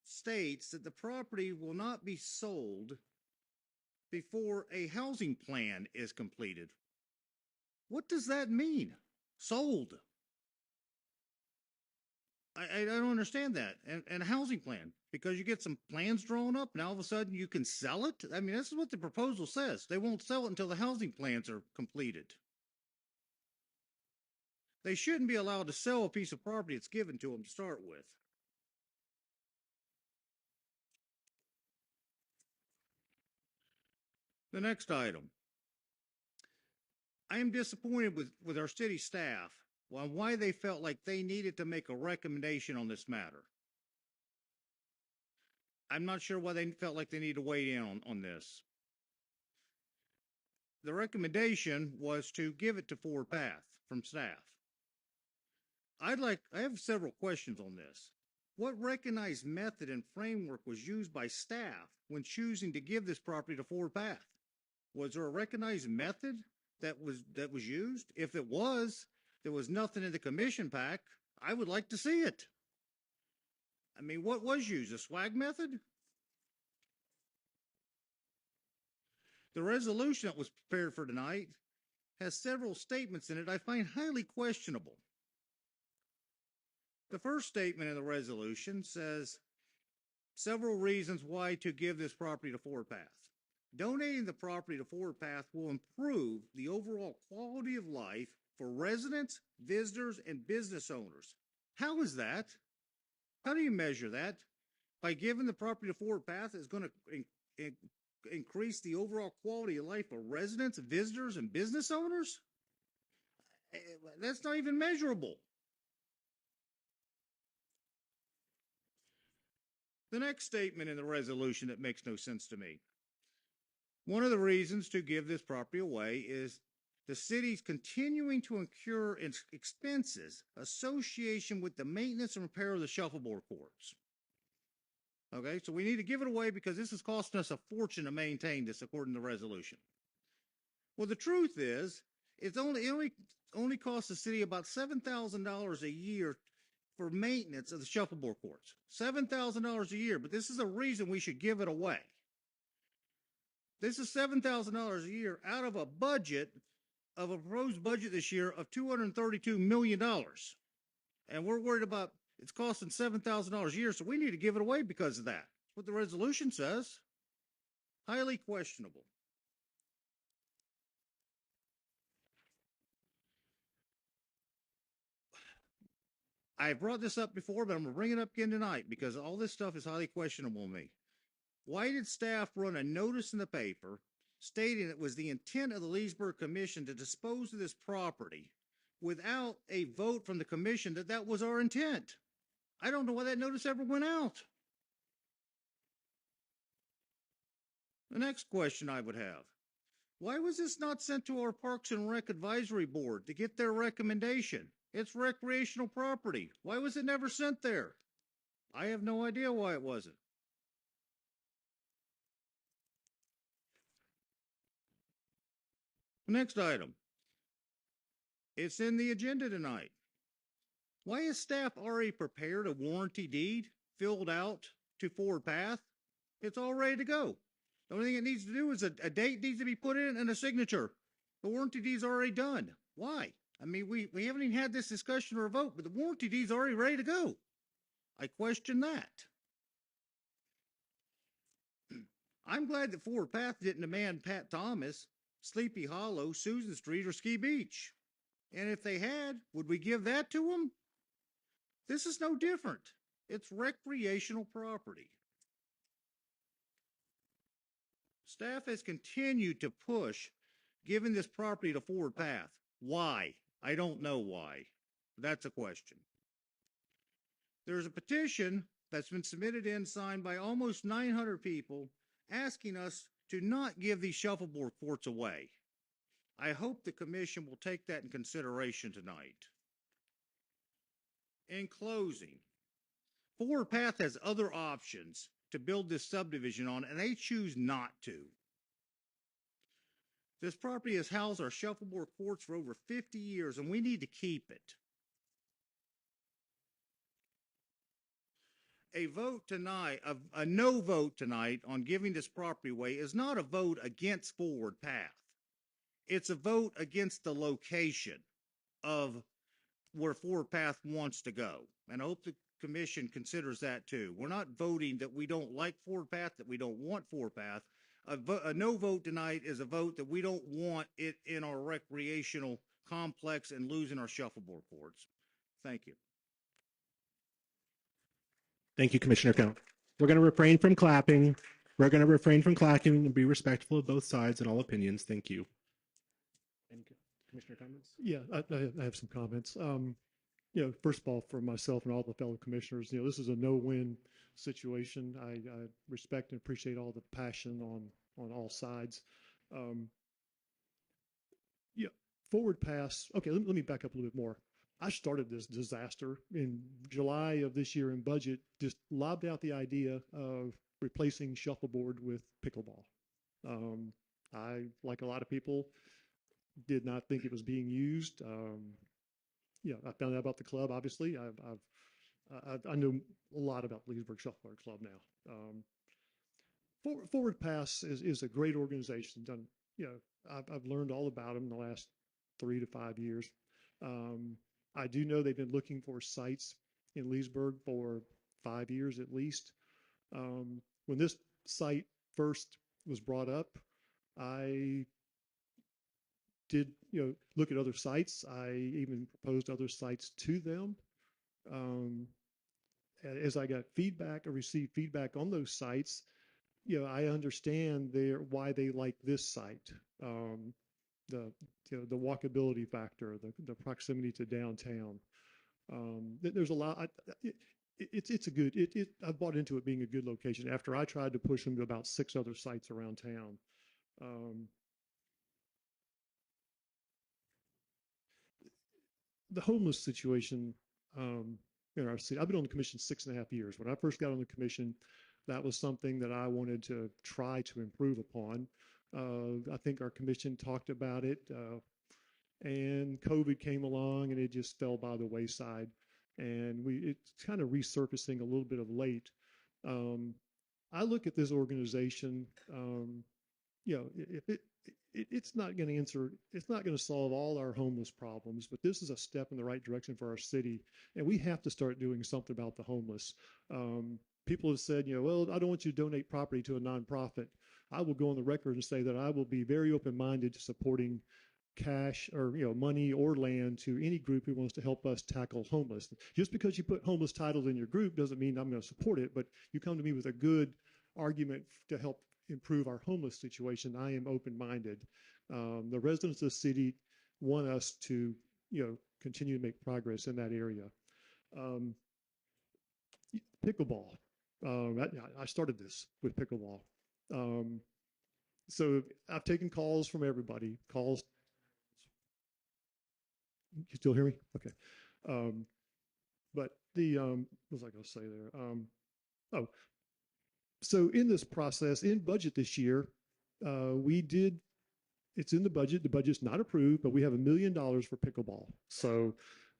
states that the property will not be sold before a housing plan is completed. What does that mean? Sold. I don't understand that. And a housing plan, because you get some plans drawn up and all of a sudden you can sell it? I mean, this is what the proposal says. They won't sell it until the housing plans are completed. They shouldn't be allowed to sell a piece of property that's given to them to start with. The next item. I am disappointed with our city staff on why they felt like they needed to make a recommendation on this matter. I'm not sure why they felt like they needed to weigh in on this. The recommendation was to give it to Forward Path from staff. I have several questions on this. What recognized method and framework was used by staff when choosing to give this property to Forward Path? Was there a recognized method that was used? If it was, there was nothing in the commission pack. I would like to see it. I mean, what was used? A swag method? The resolution that was prepared for tonight has several statements in it I find highly questionable. The first statement in the resolution says several reasons why to give this property to Forward Path. Donating the property to Forward Path will improve the overall quality of life for residents, visitors, and business owners. How is that? How do you measure that? By giving the property to Forward Path is going to increase the overall quality of life of residents, visitors, and business owners? That's not even measurable. The next statement in the resolution that makes no sense to me. One of the reasons to give this property away is the city's continuing to incur expenses associated with the maintenance and repair of the shuffleboard courts. Okay, so we need to give it away because this is costing us a fortune to maintain this according to the resolution. Well, the truth is, it only costs the city about $7,000 a year for maintenance of the shuffleboard courts. $7,000 a year, but this is a reason we should give it away. This is $7,000 a year out of a budget of a proposed budget this year of $232 million. And we're worried about it's costing $7,000 a year, so we need to give it away because of that. That's what the resolution says. Highly questionable. I brought this up before, but I'm going to bring it up again tonight because all this stuff is highly questionable to me. Why did staff run a notice in the paper stating it was the intent of the Leesburg Commission to dispose of this property without a vote from the commission that that was our intent? I don't know why that notice ever went out. The next question I would have, why was this not sent to our Parks and Rec Advisory Board to get their recommendation? It's recreational property. Why was it never sent there? I have no idea why it wasn't. Next item. It's in the agenda tonight. Why has staff already prepared a warranty deed filled out to Forward Path? It's all ready to go. The only thing it needs to do is a date needs to be put in and a signature. The warranty deed's already done. Why? I mean, we haven't even had this discussion or a vote, but the warranty deed's already ready to go. I question that. I'm glad that Forward Path didn't demand Pat Thomas, Sleepy Hollow, Susan Street, or Ski Beach. And if they had, would we give that to them? This is no different. It's recreational property. Staff has continued to push giving this property to Forward Path. Why? I don't know why. That's a question. There's a petition that's been submitted in, signed by almost 900 people, asking us to not give these shuffleboard courts away. I hope the commission will take that in consideration tonight. In closing, Forward Path has other options to build this subdivision on, and they choose not to. This property has housed our shuffleboard courts for over 50 years, and we need to keep it. A vote tonight, a no vote tonight on giving this property away is not a vote against Forward Path. It's a vote against the location of where Forward Path wants to go. And I hope the commission considers that too. We're not voting that we don't like Forward Path, that we don't want Forward Path. A no vote tonight is a vote that we don't want it in our recreational complex and losing our shuffleboard courts. Thank you. Thank you, Commissioner Count. We're going to refrain from clapping. We're going to refrain from clapping and be respectful of both sides and all opinions. Thank you. And Commissioner comments? Yeah, I have some comments. First of all, for myself and all the fellow commissioners, this is a no-win situation. I respect and appreciate all the passion on all sides. Forward Pass. Okay, let me back up a little bit more. I started this disaster in July of this year in budget, just lobbed out the idea of replacing shuffleboard with pickleball. I, like a lot of people, did not think it was being used. I found out about the club. Obviously, I know a lot about Leesburg Shuffleboard Club now. Forward Pass is a great organization. I've learned all about them in the last 3 to 5 years. I do know they've been looking for sites in Leesburg for 5 years at least. When this site first was brought up, I did look at other sites. I even proposed other sites to them. As I got feedback or received feedback on those sites, I understand why they like this site. The walkability factor, the proximity to downtown. There's a lot. It's a good. I bought into it being a good location after I tried to push them to about 6 other sites around town. The homeless situation in our city. I've been on the commission 6.5 years. When I first got on the commission, That was something that I wanted to try to improve upon. I think our commission talked about it, and COVID came along and it just fell by the wayside. And it's kind of resurfacing a little bit of late. I look at this organization, if it's not going to answer, it's not going to solve all our homeless problems, but this is a step in the right direction for our city. And we have to start doing something about the homeless. People have said, well, I don't want you to donate property to a nonprofit. I will go on the record and say that I will be very open-minded to supporting cash or money or land to any group who wants to help us tackle homeless. Just because you put homeless titles in your group doesn't mean I'm going to support it, but you come to me with a good argument to help improve our homeless situation, I am open-minded. The residents of the city want us to continue to make progress in that area. Pickleball. I started this with pickleball. So I've taken calls from everybody. Calls. You still hear me? Okay. But what was I going to say there? So in this process, in budget this year, it's in the budget. The budget's not approved, but we have $1 million for pickleball. So,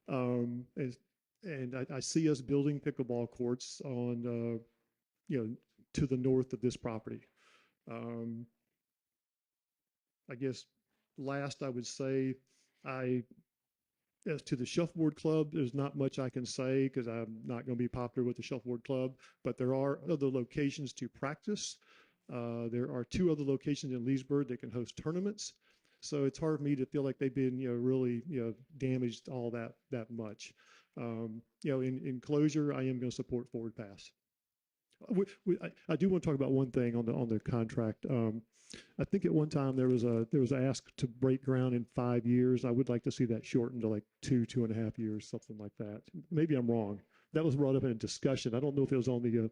and I see us building pickleball courts on, to the north of this property. I guess last I would say, as to the shuffleboard club, there's not much I can say because I'm not going to be popular with the shuffleboard club, but there are other locations to practice. There are 2 other locations in Leesburg that can host tournaments. So it's hard for me to feel like they've been, really, damaged all that much. In closure, I am going to support Forward Pass. I do want to talk about one thing on the contract. I think at one time there was ask to break ground in 5 years. I would like to see that shortened to like 2.5 years, something like that. Maybe I'm wrong. That was brought up in a discussion. I don't know if it was on the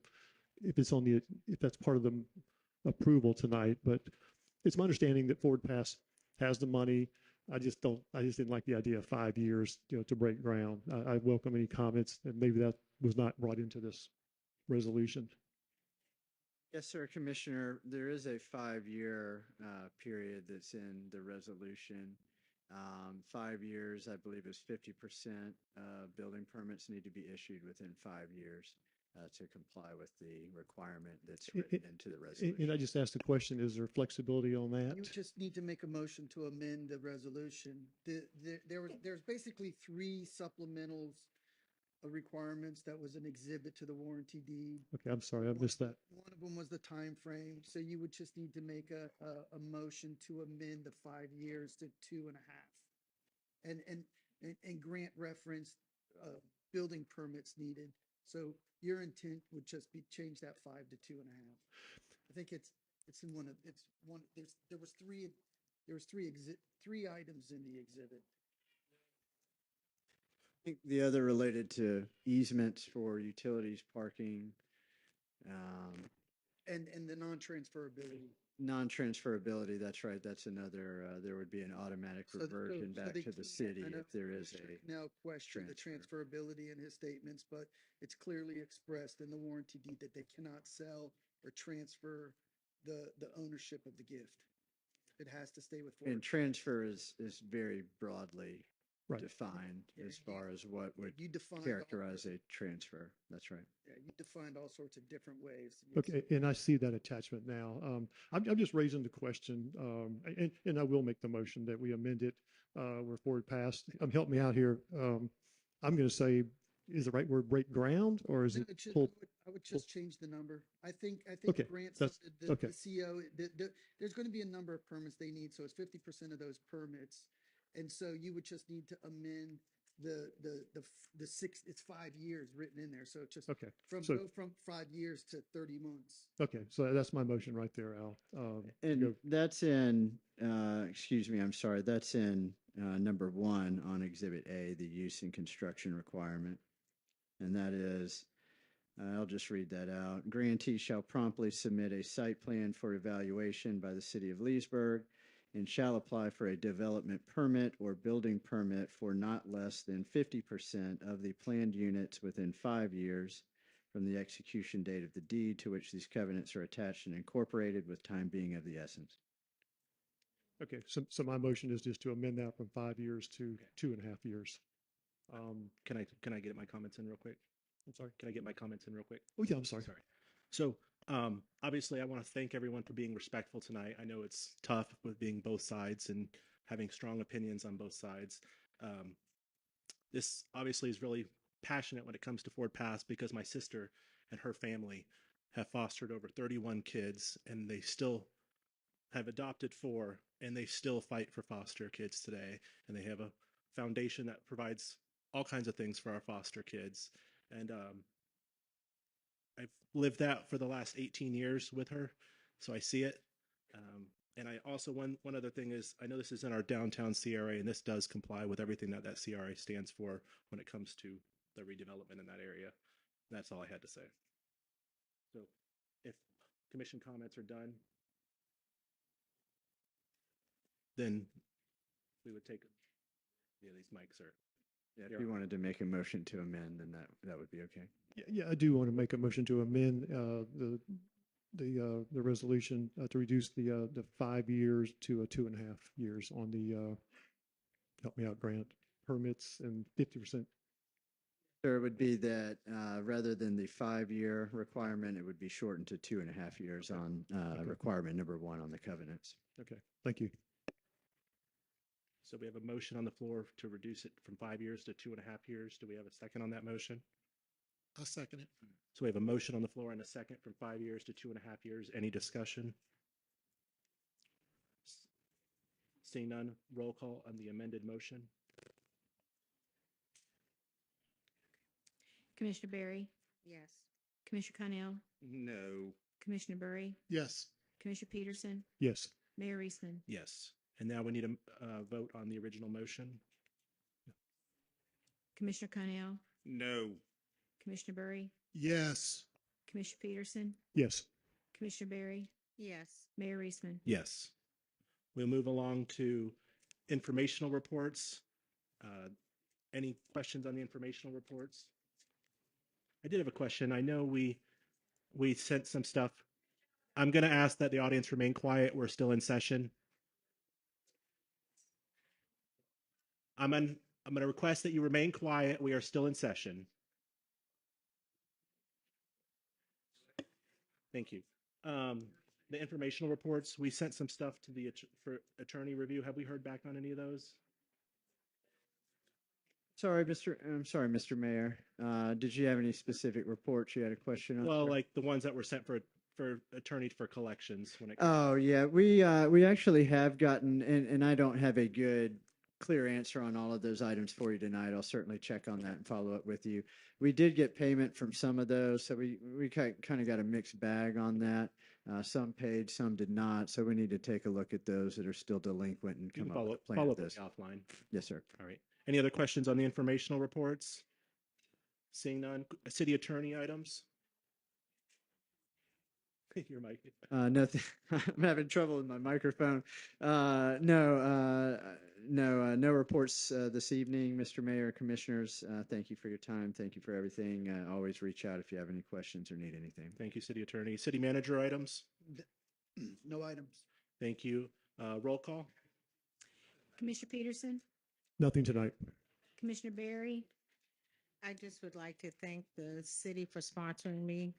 if that's part of the approval tonight, but it's my understanding that Forward Pass has the money. I just didn't like the idea of 5 years, to break ground. I welcome any comments, and maybe that was not brought into this resolution. Yes, sir, Commissioner. There is a 5-year period that's in the resolution. 5 years, I believe, is 50% building permits need to be issued within 5 years to comply with the requirement that's written into the resolution. And I just asked the question, is there flexibility on that? You just need to make a motion to amend the resolution. There's basically 3 supplementals requirements that was an exhibit to the warranty deed. Okay, I'm sorry, I missed that. One of them was the time frame. So you would just need to make a motion to amend the 5 years to 2.5, and grant reference building permits needed. So your intent would just be change that 5 to 2.5. I think it's in one of there was 3 items in the exhibit. I think the other related to easements for utilities, parking, and the non-transferability. Non-transferability, that's right. That's another, there would be an automatic reversion back to the city if there is a now question the transferability in his statements, but it's clearly expressed in the warranty deed that they cannot sell or transfer the ownership of the gift. It has to stay with Ford. And transfer is very broadly right. defined as far as what would characterize a transfer. That's right. Yeah, you defined all sorts of different ways. Okay, and I see that attachment now. I'm just raising the question, and I will make the motion that we amend it where Forward Pass. Help me out here. I'm going to say, is the right word break ground, or is it pull? I would just change the number. I think okay, grants the okay. CO. There's going to be a number of permits they need, so it's 50% of those permits. And so you would just need to amend the 6, it's 5 years written in there. So it's just okay. go from 5 years to 30 months. Okay. So that's my motion right there, Al. And that's in, excuse me, I'm sorry. That's in number 1 on Exhibit A, the use and construction requirement. And that is, I'll just read that out. Grantee shall promptly submit a site plan for evaluation by the city of Leesburg and shall apply for a development permit or building permit for not less than 50% of the planned units within 5 years from the execution date of the deed to which these covenants are attached and incorporated, with time being of the essence. Okay, so my motion is just to amend that from 5 years to 2.5 years. Can I get my comments in real quick? I'm sorry. Can I get my comments in real quick? Oh, yeah, I'm sorry. Sorry. So, obviously, I want to thank everyone for being respectful tonight. I know it's tough with being both sides and having strong opinions on both sides. This obviously is really passionate when it comes to Ford Pass because my sister and her family have fostered over 31 kids, and they still have adopted 4, and they still fight for foster kids today. And they have a foundation that provides all kinds of things for our foster kids. And I've lived that for the last 18 years with her, so I see it. And I also, one other thing is, I know this is in our downtown CRA, and this does comply with everything that CRA stands for when it comes to the redevelopment in that area. That's all I had to say. So if commission comments are done, then we would take, yeah, these mics are. Yeah, if you wanted to make a motion to amend, then that would be okay. Yeah, I do want to make a motion to amend the resolution to reduce the 5 years to 2.5 years on the help me out grant permits and 50%. So it would be that rather than the 5-year requirement, it would be shortened to 2.5 years on requirement number 1 on the covenants. Okay, thank you. So we have a motion on the floor to reduce it from 5 years to 2.5 years. Do we have a second on that motion? I'll second it. So we have a motion on the floor and a second from 5 years to 2.5 years. Any discussion? Seeing none, roll call on the amended motion. Commissioner Berry? Yes. Commissioner Connell? No. Commissioner Burry? Yes. Commissioner Peterson? Yes. Mayor Reisman? Yes. And now we need a vote on the original motion. Commissioner Connell? No. Commissioner Burry? Yes. Commissioner Peterson? Yes. Commissioner Berry? Yes. Mayor Reisman? Yes. We'll move along to informational reports. Any questions on the informational reports? I did have a question. I know we sent some stuff. I'm going to ask that the audience remain quiet. We're still in session. I'm going to request that you remain quiet. We are still in session. Thank you. The informational reports, we sent some stuff to the for attorney review. Have we heard back on any of those? I'm sorry, Mr. Mayor. Did you have any specific reports you had a question on? Well, like the ones that were sent for attorney for collections when it. Oh, yeah, we actually have gotten, and I don't have a good clear answer on all of those items for you tonight. I'll certainly check on that and follow up with you. We did get payment from some of those, so we kind of got a mixed bag on that. Some paid, some did not. So we need to take a look at those that are still delinquent and come up with a plan follow with up this. offline. Yes, sir. All right. Any other questions on the informational reports? Seeing none, city attorney items. Your mic. No, I'm having trouble with my microphone. No reports this evening, Mr. Mayor, Commissioners. Thank you for your time. Thank you for everything. Always reach out if you have any questions or need anything. Thank you, city attorney. City manager items. No items. Thank you. Roll call. Commissioner Peterson? Nothing tonight. Commissioner Berry? I just would like to thank the city for sponsoring me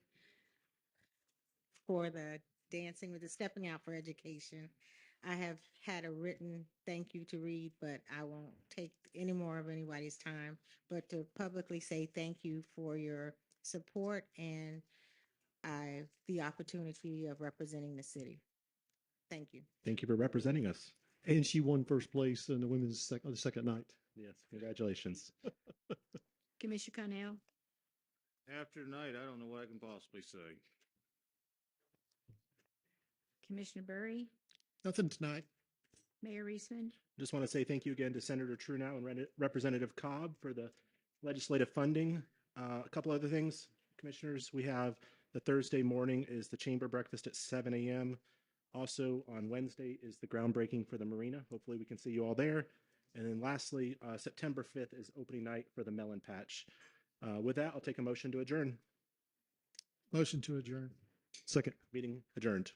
for the Dancing with the Stepping Out for Education. I have had a written thank you to read, but I won't take any more of anybody's time, but to publicly say thank you for your support and the opportunity of representing the city. Thank you. Thank you for representing us. And she won first place in the women's the second night. Yes, congratulations. Commissioner Connell? After tonight, I don't know what I can possibly say. Commissioner Burry? Nothing tonight. Mayor Reisman? Just want to say thank you again to Senator Trunow and Representative Cobb for the legislative funding. A couple other things, commissioners, we have the Thursday morning is the chamber breakfast at 7 a.m. Also on Wednesday is the groundbreaking for the marina. Hopefully we can see you all there. And then lastly, September 5th is opening night for the Melon Patch. With that, I'll take a motion to adjourn. Motion to adjourn. Second. Meeting adjourned.